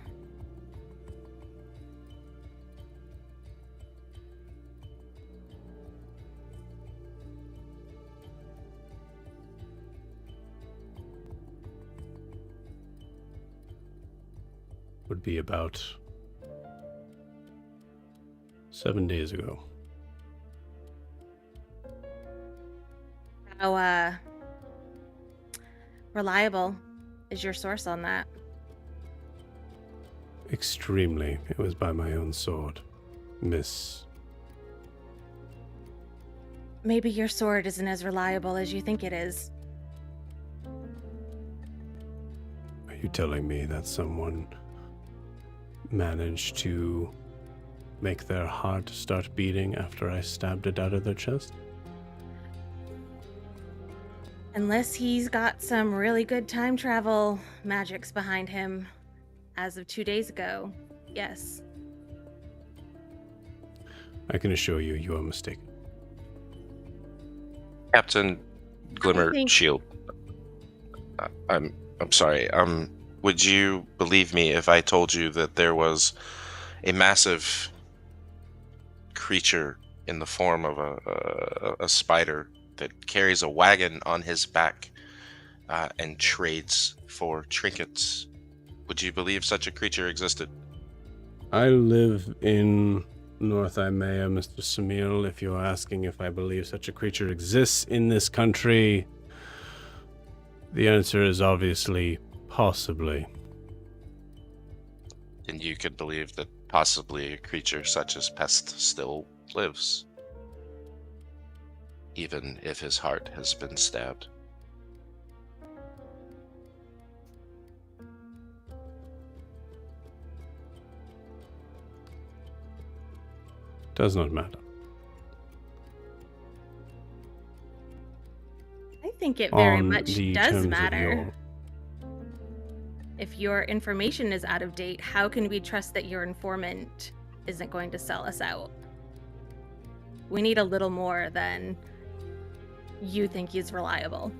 Would be about 7 days ago. How reliable is your source on that? Extremely. It was by my own sword, Miss. Maybe your sword isn't as reliable as you think it is. Are you telling me that someone managed to make their heart start beating after I stabbed it out of their chest? Unless he's got some really good time travel magics behind him. As of 2 days ago, yes. I can assure you, you are mistaken. Captain Glimmershield. I'm sorry. Would you believe me if I told you that there was a massive creature in the form of a spider that carries a wagon on his back and trades for trinkets? Would you believe such a creature existed? I live in North Imea, Mr. Samil. If you're asking if I believe such a creature exists in this country, the answer is obviously possibly. And you could believe that possibly a creature such as Pest still lives, even if his heart has been stabbed. Does not matter. I think it very On much the does terms of matter. If your information is out of date, how can we trust that your informant isn't going to sell us out? We need a little more than you think he's reliable.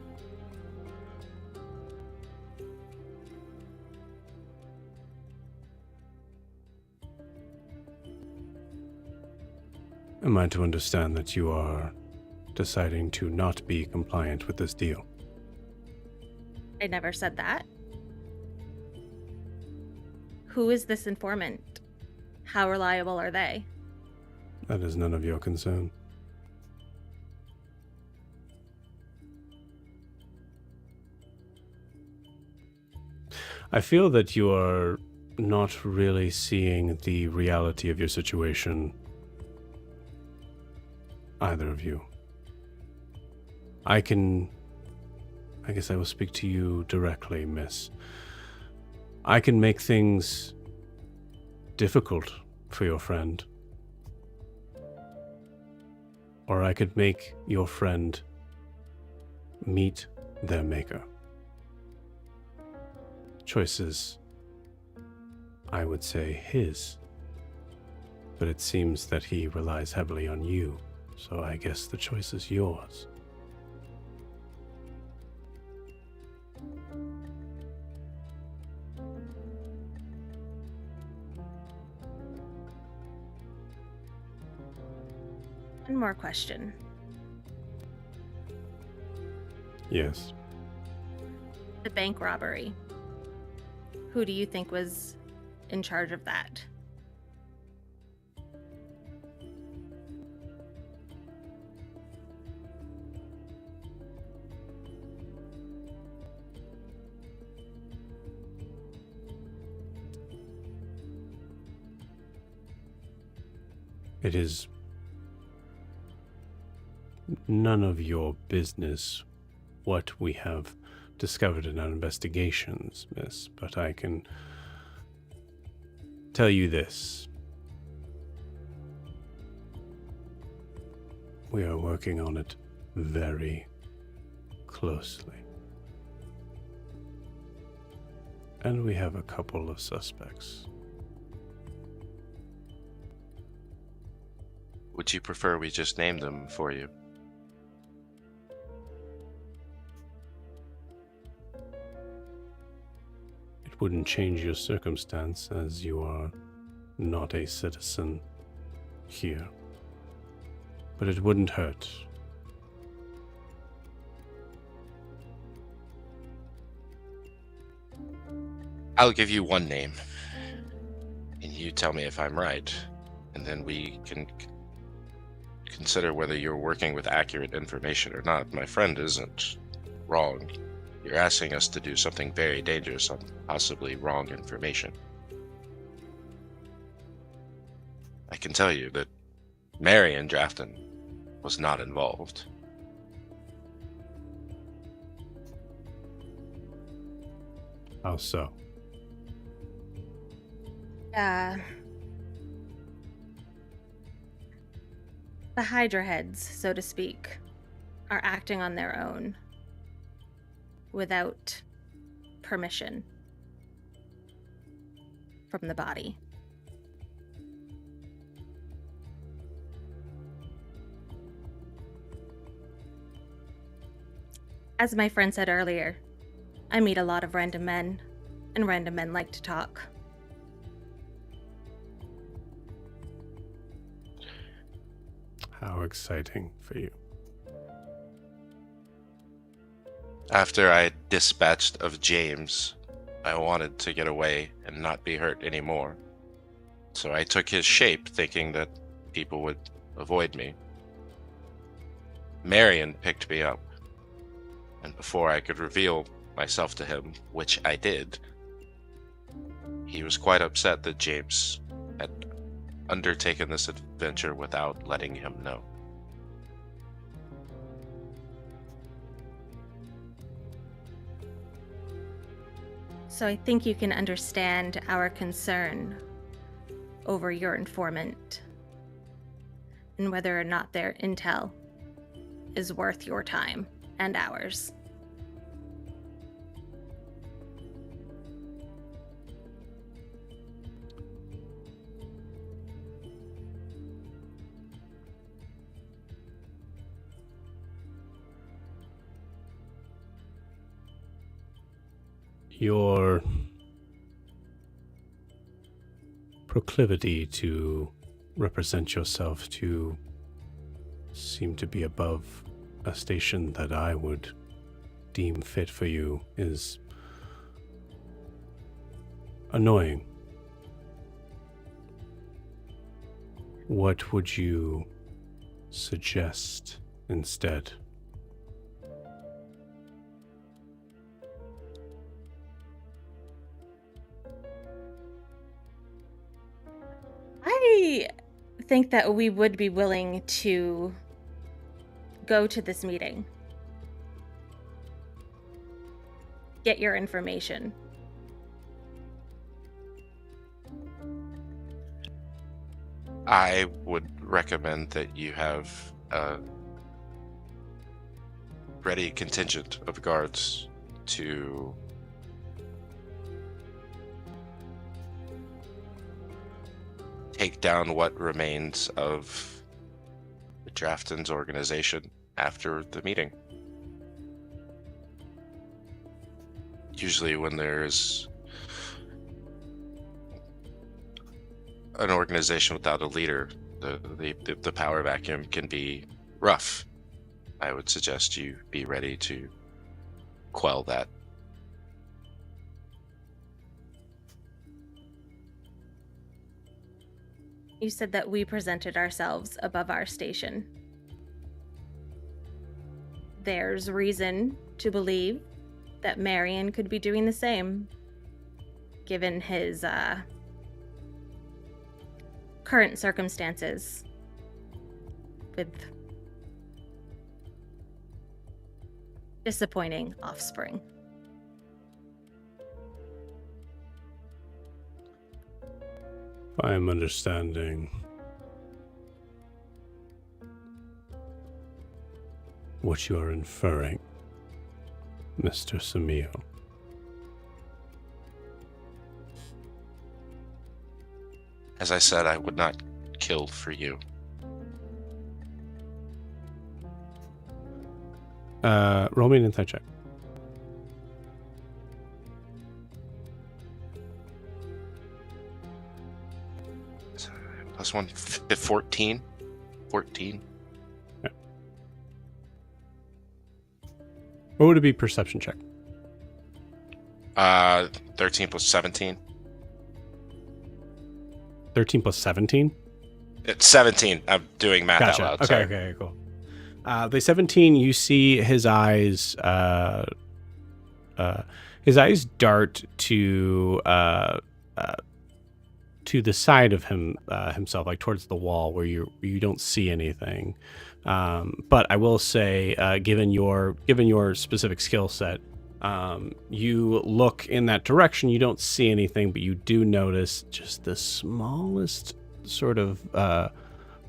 Am I to understand that you are deciding to not be compliant with this deal? I never said that. Who is this informant? How reliable are they? That is none of your concern. I feel that you are not really seeing the reality of your situation, either of you. I guess I will speak to you directly, miss. I can make things difficult for your friend. Or I could make your friend meet their maker. Choice is, I would say, his. But it seems that he relies heavily on you, so I guess the choice is yours. One more question. Yes. The bank robbery. Who do you think was in charge of that? It is none of your business what we have discovered in our investigations, miss, but I can tell you this. We are working on it very closely. And we have a couple of suspects. Would you prefer we just name them for you? It wouldn't change your circumstance, as you are not a citizen here. But it wouldn't hurt. I'll give you one name, and you tell me if I'm right, and then we can consider whether you're working with accurate information or not. My friend isn't wrong. You're asking us to do something very dangerous on possibly wrong information. I can tell you that Marion Drafton was not involved. How so? The Hydra heads, so to speak, are acting on their own without permission from the body. As my friend said earlier, I meet a lot of random men, and random men like to talk. How exciting for you. After I dispatched of James, I wanted to get away and not be hurt anymore. So I took his shape, thinking that people would avoid me. Marion picked me up, and before I could reveal myself to him, which I did, he was quite upset that James had undertaken this adventure without letting him know. So I think you can understand our concern over your informant and whether or not their intel is worth your time and ours. Your proclivity to represent yourself to seem to be above a station that I would deem fit for you is annoying. What would you suggest instead? I think that we would be willing to go to this meeting. Get your information. I would recommend that you have a ready contingent of guards to take down what remains of the Drafton's organization after the meeting. Usually when there's an organization without a leader, the power vacuum can be rough. I would suggest you be ready to quell that. You said that we presented ourselves above our station. There's reason to believe that Marion could be doing the same, given his current circumstances with disappointing offspring. If I'm understanding what you are inferring, Mr. Samio, As I said, I would not kill for you. Roll me an insight check. +1, 14. 14. Yeah. What would it be perception check? 13 plus 17. 13 plus 17? It's 17. I'm doing math Gotcha. out loud. Okay, Sorry. okay, cool. The 17, you see his eyes dart to the side of himself, like towards the wall where you don't see anything. But I will say, given your specific skill set, you look in that direction, you don't see anything, but you do notice just the smallest sort of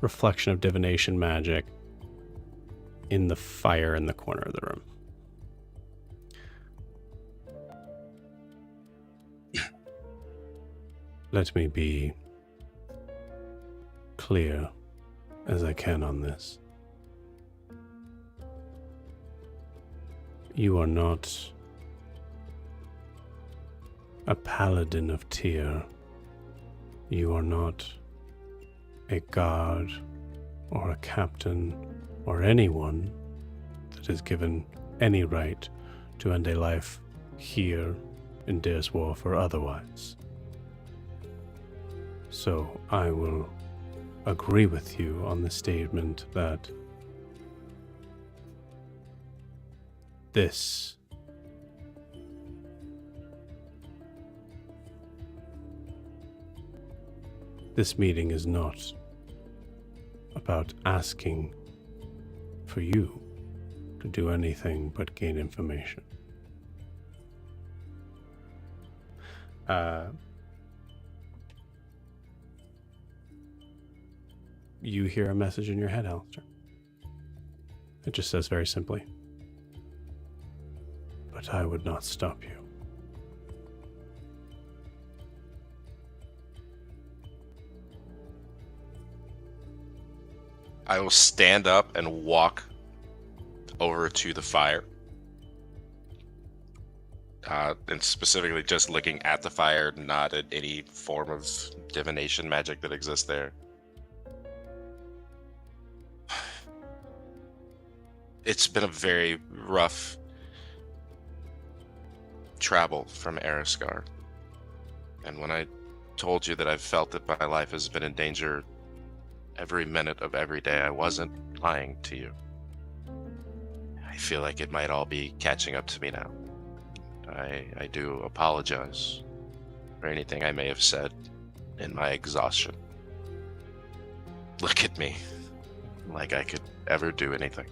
reflection of divination magic in the fire in the corner of the room. Let me be clear as I can on this. You are not a paladin of Tyr. You are not a guard or a captain or anyone that is given any right to end a life here in Dyr's Wharf or otherwise. So I will agree with you on the statement that this meeting is not about asking for you to do anything but gain information. You hear a message in your head, Alastaire. It just says very simply, "But I would not stop you." I will stand up and walk over to the fire. And specifically just looking at the fire, not at any form of divination magic that exists there. It's been a very rough travel from Araskar. And when I told you that I've felt that my life has been in danger every minute of every day, I wasn't lying to you. I feel like it might all be catching up to me now. I do apologize for anything I may have said in my exhaustion. Look at me, like I could ever do anything.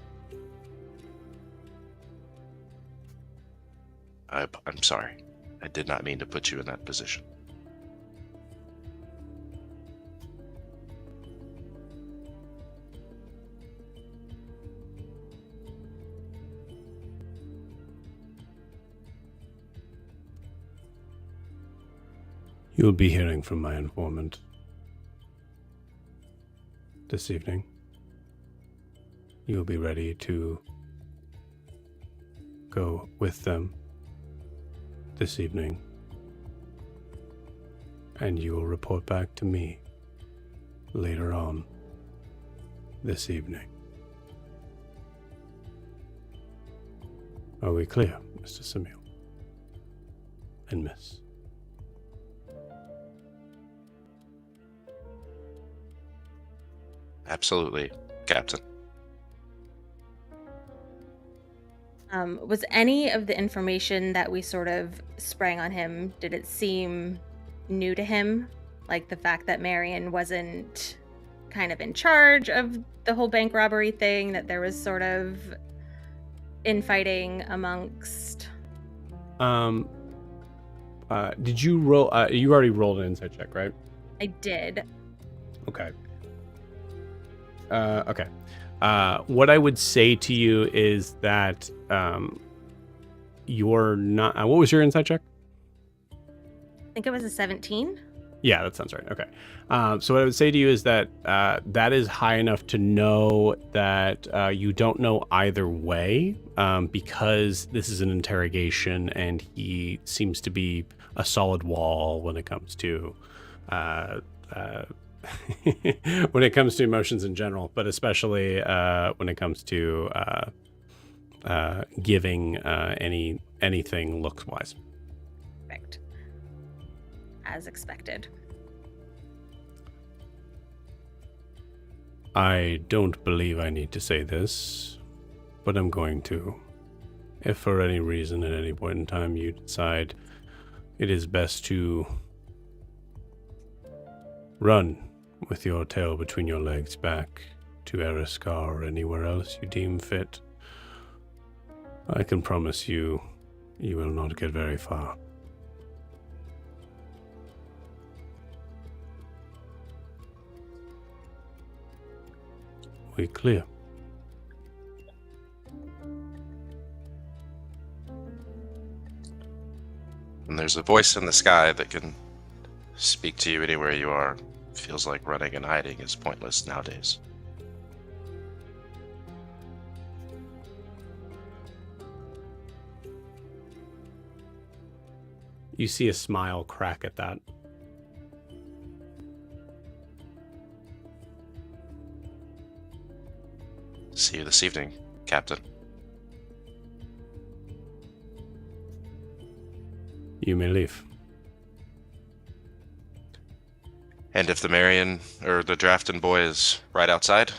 I'm sorry. I did not mean to put you in that position. You'll be hearing from my informant this evening. You'll be ready to go with them this evening, and you will report back to me later on this evening. Are we clear, Mr. Samuel and Miss? Absolutely, Captain. Was any of the information that we sort of sprang on him, did it seem new to him? Like the fact that Marion wasn't kind of in charge of the whole bank robbery thing, that there was sort of infighting amongst... Did you roll, you already rolled an insight check, right? I did. Okay. Okay. What I would say to you is that you're not. What was your insight check? I think it was a 17. Yeah, that sounds right. Okay. So what I would say to you is that that is high enough to know that you don't know either way, because this is an interrogation and he seems to be a solid wall when it comes to when it comes to emotions in general, but especially when it comes to giving anything looks wise. Perfect. As expected. I don't believe I need to say this, but I'm going to. If for any reason at any point in time you decide it is best to run with your tail between your legs back to Eriskar or anywhere else you deem fit, I can promise you, you will not get very far. We clear. And there's a voice in the sky that can speak to you anywhere you are. Feels like running and hiding is pointless nowadays. You see a smile crack at that. See you this evening, Captain. You may leave. And if the Marion or the Drafton boy is right outside?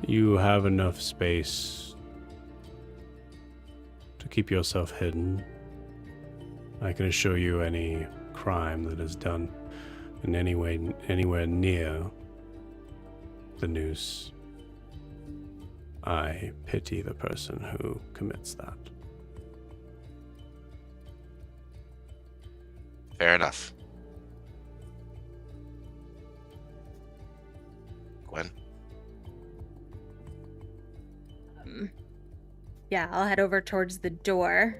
You have enough space to keep yourself hidden. I can assure you any crime that is done in anywhere near the Noose, I pity the person who commits that. Fair enough. Gwen? Yeah, I'll head over towards the door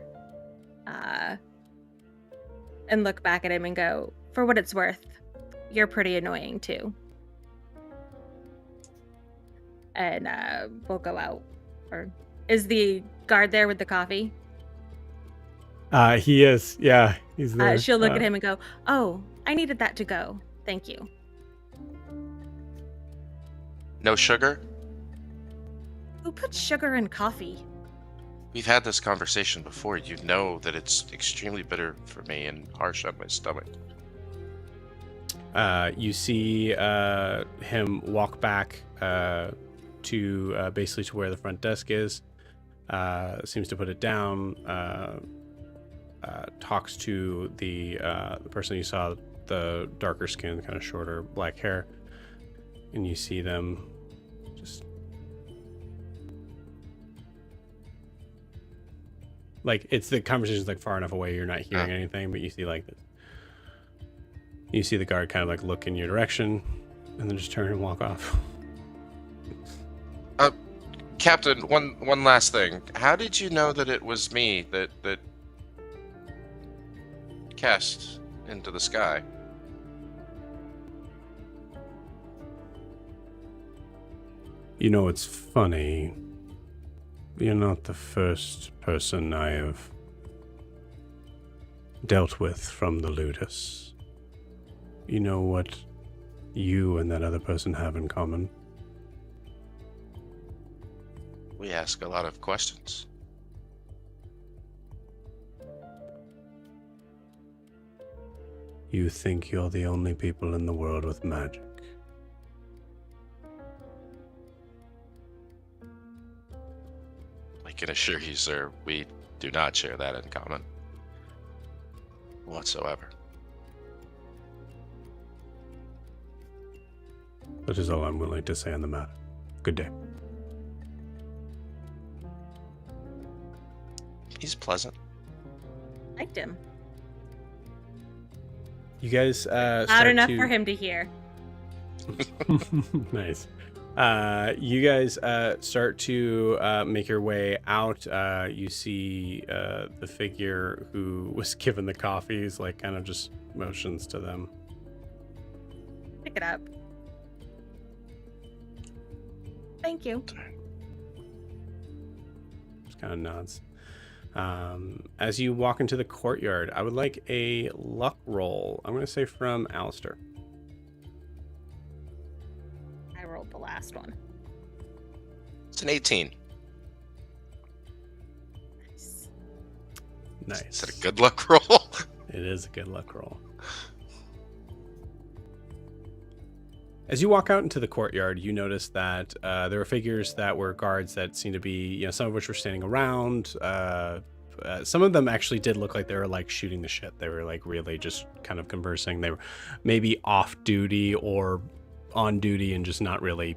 and look back at him and go, for what it's worth, you're pretty annoying too. And we'll go out. Or is the guard there with the coffee? He is. Yeah, he's there. She'll look at him and go, oh, I needed that to go. Thank you. No sugar? Who puts sugar in coffee? We've had this conversation before. You know that it's extremely bitter for me and harsh on my stomach. You see him walk back to basically to where the front desk is. Seems to put it down. Talks to the person you saw, the darker skin, kind of shorter black hair, and you see them just like it's the conversation's like far enough away you're not hearing anything, but you see like you see the guard kind of like look in your direction and then just turn and walk off. Captain, one last thing. How did you know that it was me that cast into the sky? You know, it's funny. You're not the first person I have dealt with from the Ludus. You know what you and that other person have in common? We ask a lot of questions. You think you're the only people in the world with magic. I can assure you, sir, we do not share that in common whatsoever. That is all I'm willing to say on the matter. Good day. He's pleasant. Liked him. You guys Loud enough for him to hear. Nice. You guys start to make your way out. You see the figure who was given the coffees, like, kind of just motions to them. Pick it up. Thank you. Just kind of nods. As you walk into the courtyard, I would like a luck roll. I'm going to say from Alastaire. I rolled the last one. It's an 18. Nice. Is that a good luck roll? It is a good luck roll. As you walk out into the courtyard, you notice that there were figures that were guards that seemed to be, some of which were standing around. Some of them actually did look like they were like shooting the shit. They were like really just kind of conversing. They were maybe off duty or on duty and just not really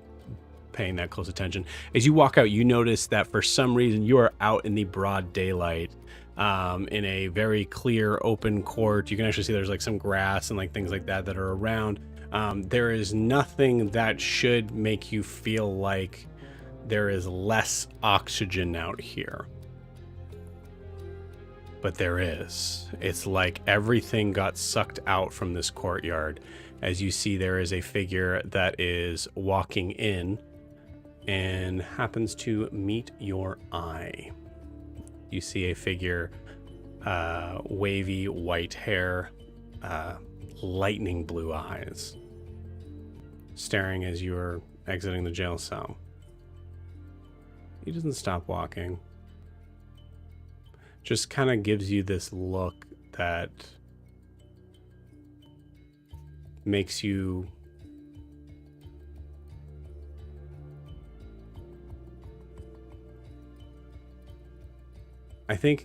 paying that close attention. As you walk out, you notice that for some reason you are out in the broad daylight, in a very clear open court. You can actually see there's like some grass and like things like that are around. There is nothing that should make you feel like there is less oxygen out here. But there is. It's like everything got sucked out from this courtyard. As you see, there is a figure that is walking in and happens to meet your eye. You see a figure, wavy white hair, lightning blue eyes, staring as you are exiting the jail cell. He doesn't stop walking. Just kind of gives you this look that makes you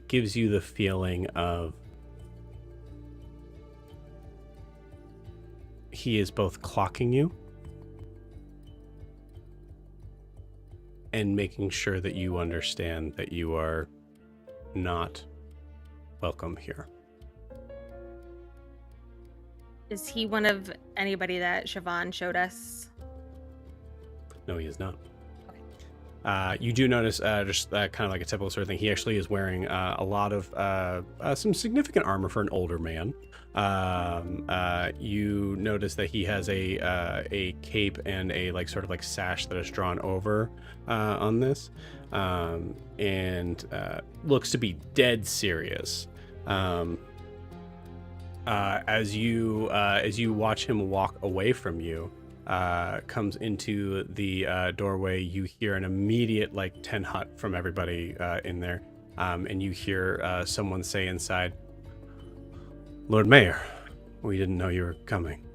gives you the feeling of he is both clocking you and making sure that you understand that you are not welcome here. Is he one of anybody that Siobhan showed us? No, he is not. You do notice, just kind of like a typical sort of thing, he actually is wearing a lot of some significant armor for an older man. You notice that he has a cape and a like sort of like sash that is drawn over on this, and looks to be dead serious. As you watch him walk away from you, comes into the doorway, you hear an immediate like 10 hut from everybody in there, and you hear someone say inside, "Lord Mayor, we didn't know you were coming."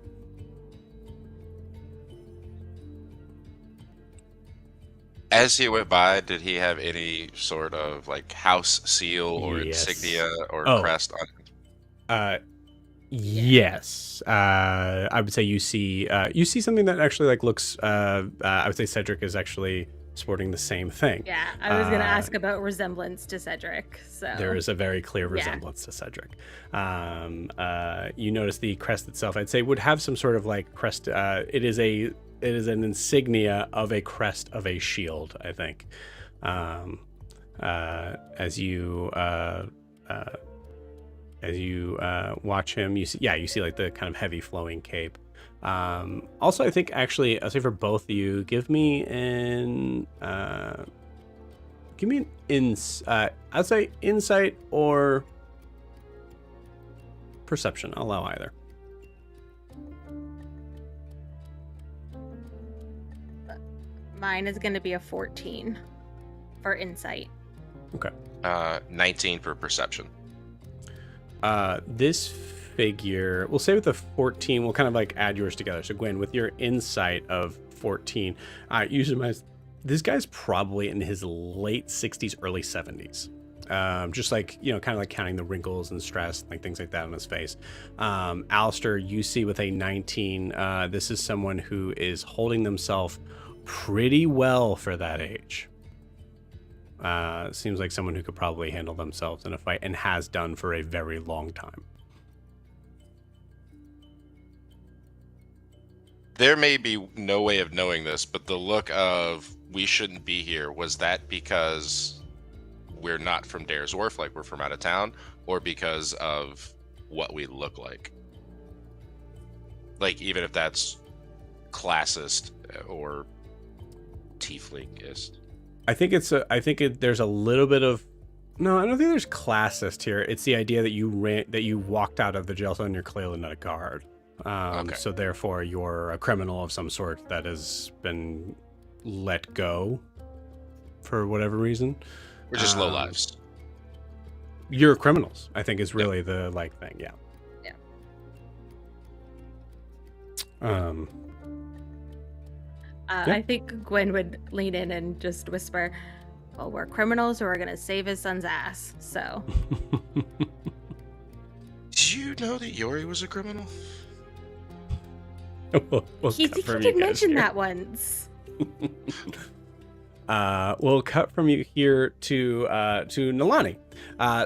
As he went by, did he have any sort of like house seal or insignia or crest on him? Yes. I would say you see something that actually like looks, I would say Cedric is actually sporting the same thing. Yeah, I was going to ask about resemblance to Cedric. So there is a very clear resemblance to Cedric. You notice the crest itself, I'd say, would have some sort of like crest. It is an insignia of a crest of a shield, I think. As you watch him, you see like the kind of heavy flowing cape. Also, I think actually, I'll say for both of you, give me an I'd say insight or perception. I'll allow either. Mine is going to be a 14 for insight. Okay. 19 for perception. This figure, we'll say with the 14, we'll kind of like add yours together. So Gwyn, with your insight of 14, usually this guy's probably in his late 60s, early 70s. Just like, kind of like counting the wrinkles and stress, like things like that on his face. Alastaire, you see with a 19, this is someone who is holding themselves pretty well for that age. Seems like someone who could probably handle themselves in a fight and has done for a very long time. there may be no way of knowing this, but the look of we shouldn't be here, was that because we're not from Dare's Wharf, like we're from out of town, or because of what we look like? Like, even if that's classist or tieflingist. I think there's a little bit of, no, I don't think there's classist here. It's the idea that you walked out of the jail cell and you're clearly not a guard. Okay. So therefore you're a criminal of some sort that has been let go for whatever reason. We're just low lives. You're criminals, I think is really the thing. Yeah. Yeah. I think Gwyn would lean in and just whisper, well, we're criminals, or we're going to save his son's ass, so. Did you know that Jorri was a criminal? He did mention that once. We'll cut from you here to Nalani.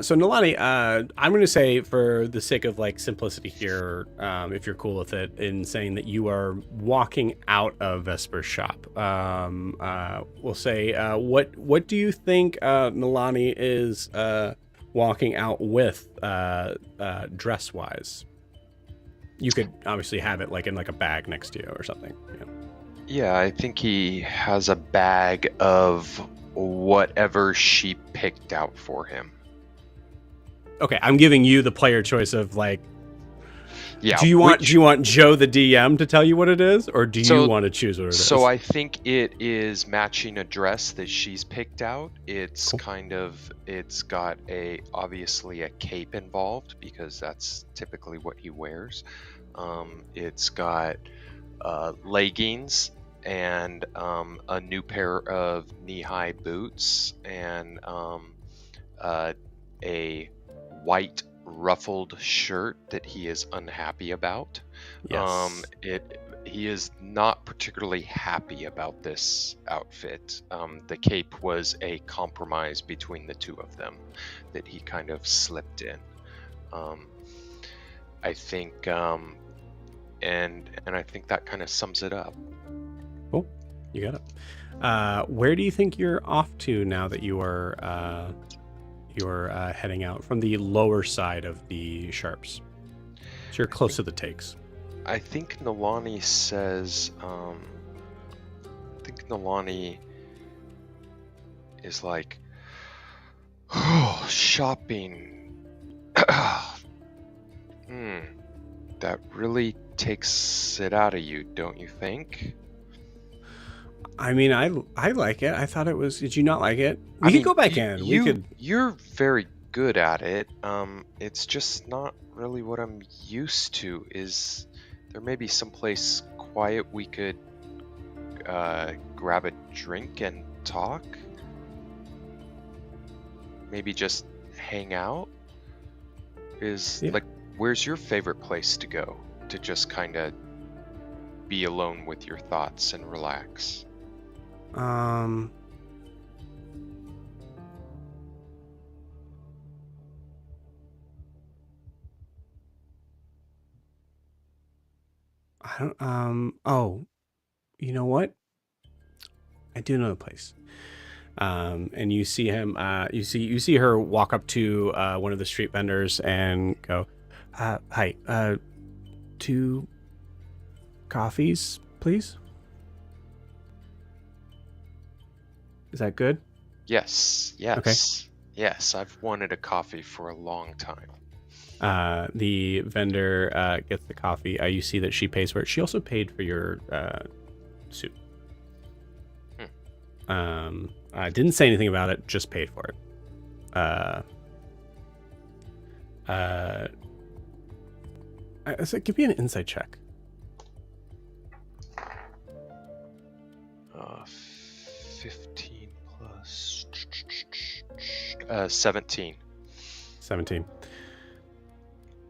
So Nalani, I'm going to say, for the sake of simplicity here, if you're cool with it, in saying that you are walking out of Vesper's shop. We'll say, what do you think Nalani is walking out with, dress wise? You could obviously have it in a bag next to you or something. Yeah. Yeah, I think he has a bag of whatever she picked out for him. Okay, I'm giving you the player choice of yeah. Do you want Joe the DM to tell you what it is, or do you want to choose what it is? So I think it is matching a dress that she's picked out. It's cool. It's got obviously a cape involved because that's typically what he wears. It's got leggings and a new pair of knee-high boots and a white ruffled shirt that he is unhappy about. Yes. He is not particularly happy about this outfit. The cape was a compromise between the two of them that he kind of slipped in. I think and I think that kind of sums it up. Cool. You got it. Where do you think you're off to now that you're heading out from the lower side of the Sharps? So you're close to the takes. I think Nalani says, Nalani is like, oh, shopping. That really takes it out of you, don't you think? I mean, I like it. I thought it was. Did you not like it? We could go back in. You're very good at it. It's just not really what I'm used to. Is there maybe someplace quiet we could grab a drink and talk? Maybe just hang out? Where's your favorite place to go to just kind of be alone with your thoughts and relax? I don't, oh, you know what? I do know the place. And you see him, you see her walk up to, one of the street vendors and go, hi, 2 coffees, please. Is that good? Yes. Okay. Yes, I've wanted a coffee for a long time. The vendor gets the coffee. You see that she pays for it. She also paid for your suit. Didn't say anything about it, just paid for it. So give me an insight check. 15 plus 17. 17.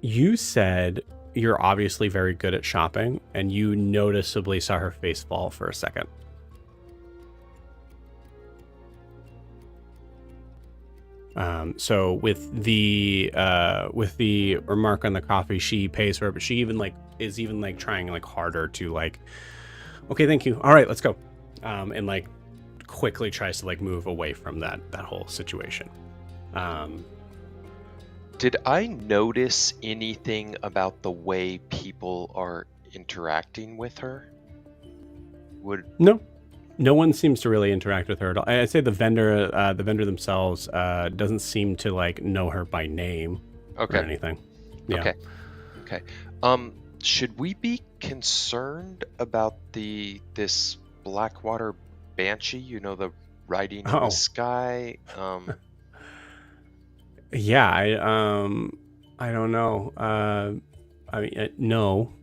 You said you're obviously very good at shopping, and you noticeably saw her face fall for a second. So with the remark on the coffee, she pays for it, but she is trying harder to okay, thank you. All right, let's go. And quickly tries to move away from that whole situation. Did I notice anything about the way people are interacting with her? No one seems to really interact with her at all. I'd say the vendor themselves doesn't seem to know her by name or anything. Yeah. Okay. Should we be concerned about this Blackwater Banshee? The riding in the sky. Yeah, I don't know. No.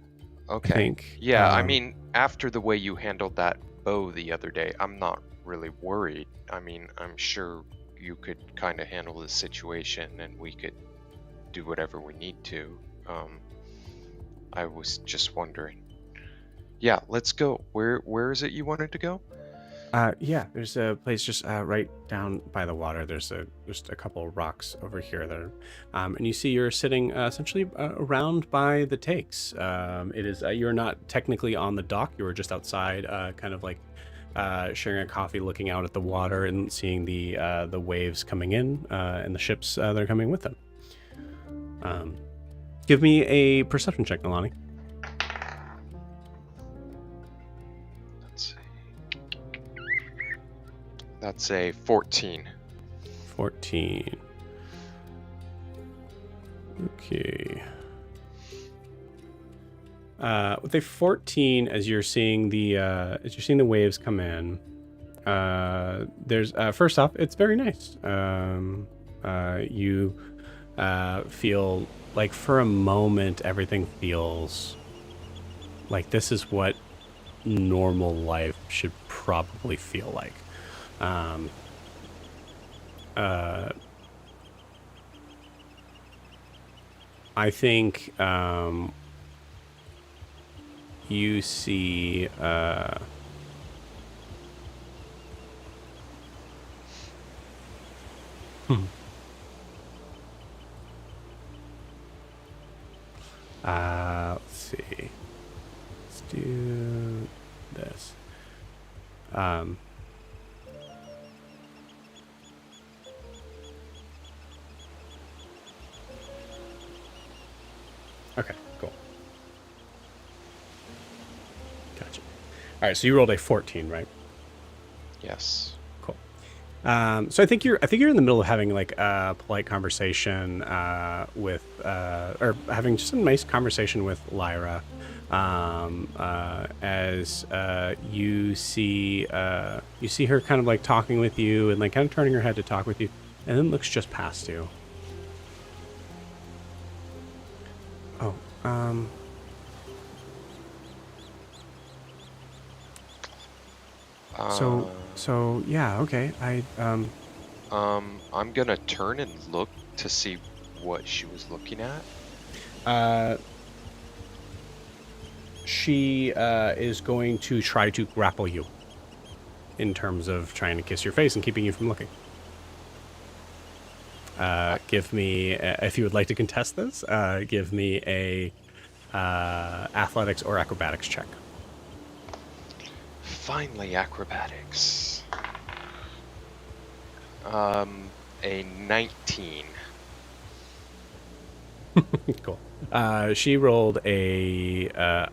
Okay. I think. Yeah, I mean, after the way you handled that bow the other day, I'm not really worried. I mean, I'm sure you could kind of handle the situation, and we could do whatever we need to. I was just wondering. Yeah, let's go. Where is it you wanted to go? Yeah, there's a place just right down by the water. There's just a couple of rocks over here that are, and you see you're sitting essentially around by the takes. It is you're not technically on the dock. You were just outside, kind of sharing a coffee, looking out at the water and seeing the waves coming in and the ships that are coming with them. Give me a perception check, Nalani. That's a 14. 14. Okay. With a 14, as you're seeing the waves come in, there's first off, it's very nice. You feel like for a moment everything feels like this is what normal life should probably feel like. I think you see let's see. Let's do this. Okay, cool. Gotcha. All right, so you rolled a 14, right? Yes. Cool. So I think you're in the middle of having a polite conversation with or having just a nice conversation with Lyra, as you see her kind of talking with you and kind of turning her head to talk with you, and then looks just past you. Oh, So yeah, okay. I'm gonna turn and look to see what she was looking at. She is going to try to grapple you in terms of trying to kiss your face and keeping you from looking. Give me, if you would like to contest this, give me a athletics or acrobatics check. Finally, acrobatics. A 19. Cool. She rolled a,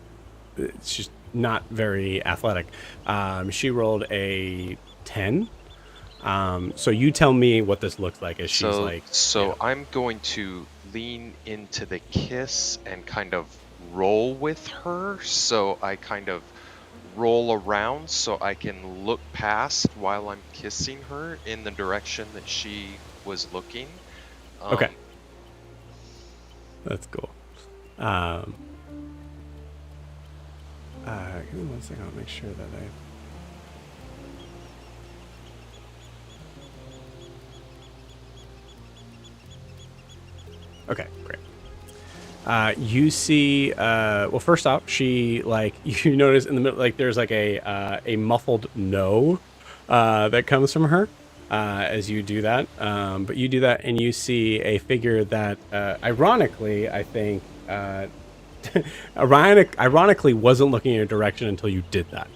she's not very athletic. She rolled a 10. So you tell me what this looks like as she's yeah. I'm going to lean into the kiss and kind of roll with her. So I kind of roll around so I can look past while I'm kissing her in the direction that she was looking. Okay. That's cool. Give me 1 second. I'll make sure that Okay, great. You see, well, first off, she you notice in the middle, there's a muffled no that comes from her. as you do that. But you do that, and you see a figure that, ironically, I think, ironically, wasn't looking in your direction until you did that.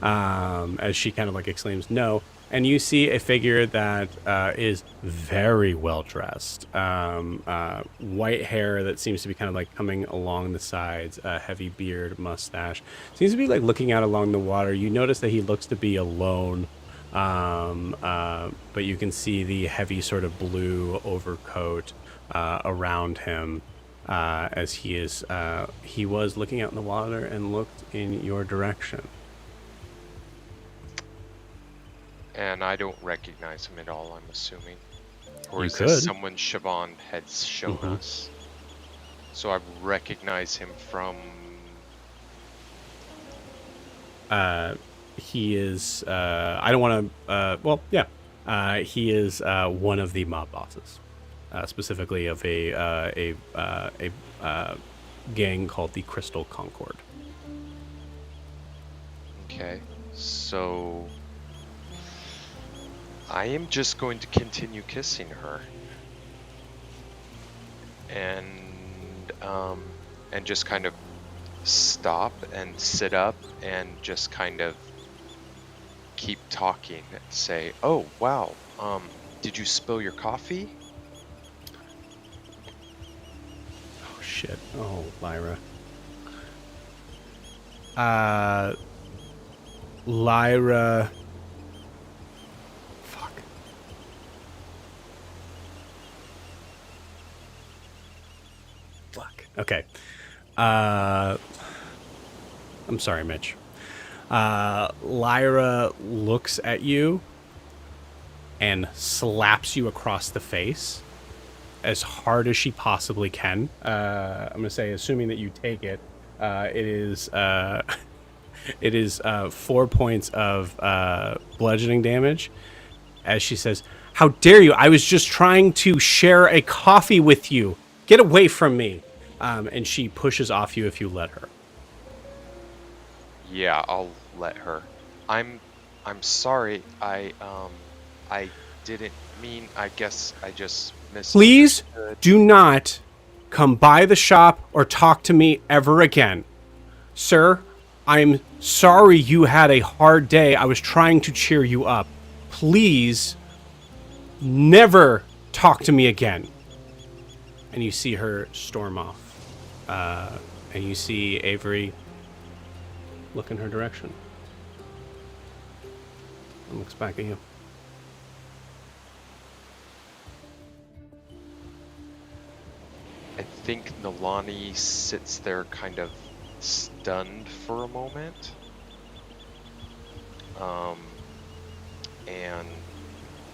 As she kind of like exclaims, "No!" And you see a figure that is very well dressed. White hair that seems to be kind of like coming along the sides, heavy beard, mustache. Seems to be like looking out along the water. You notice that he looks to be alone, but you can see the heavy sort of blue overcoat around him as he was looking out in the water and looked in your direction. And I don't recognize him at all, I'm assuming. Or You is this could. someone Siobhan had shown us? So I recognize him from... He is, I don't want to, he is one of the mob bosses, specifically of a gang called the Crystal Concord. Okay, so... I am just going to continue kissing her. And just kind of stop and sit up and just kind of keep talking and say, "Oh, wow, did you spill your coffee?" Oh, shit. Oh, Lyra. Lyra... Fuck. Okay. I'm sorry, Mitch. Lyra looks at you and slaps you across the face as hard as she possibly can. I'm going to say, assuming that you take it, it is 4 points of bludgeoning damage. As she says, "How dare you? I was just trying to share a coffee with you. Get away from me." And she pushes off you if you let her. Yeah, I'll let her. I'm sorry. I didn't mean. I guess I just misunderstood. Please do not come by the shop or talk to me ever again. Sir, I'm sorry you had a hard day. I was trying to cheer you up. Please never talk to me again. And you see her storm off. And you see Avery look in her direction. And looks back at you. I think Nalani sits there kind of stunned for a moment. And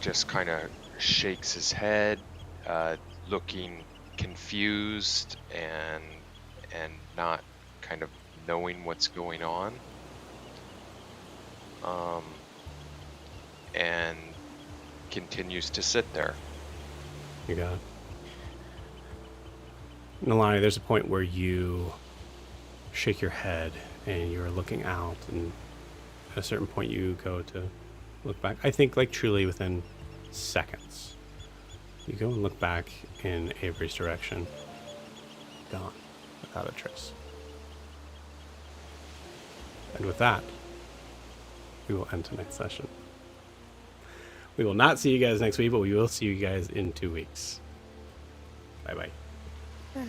just kind of shakes his head, looking confused and not kind of knowing what's going on. And continues to sit there. You got it. Nalani, there's a point where you shake your head and you're looking out, and at a certain point you go to look back. I think like truly within seconds. You go and look back in Avery's direction. Gone. Without a trace. And with that, we will end tonight's session. We will not see you guys next week, but we will see you guys in 2 weeks. Bye-bye. Bye.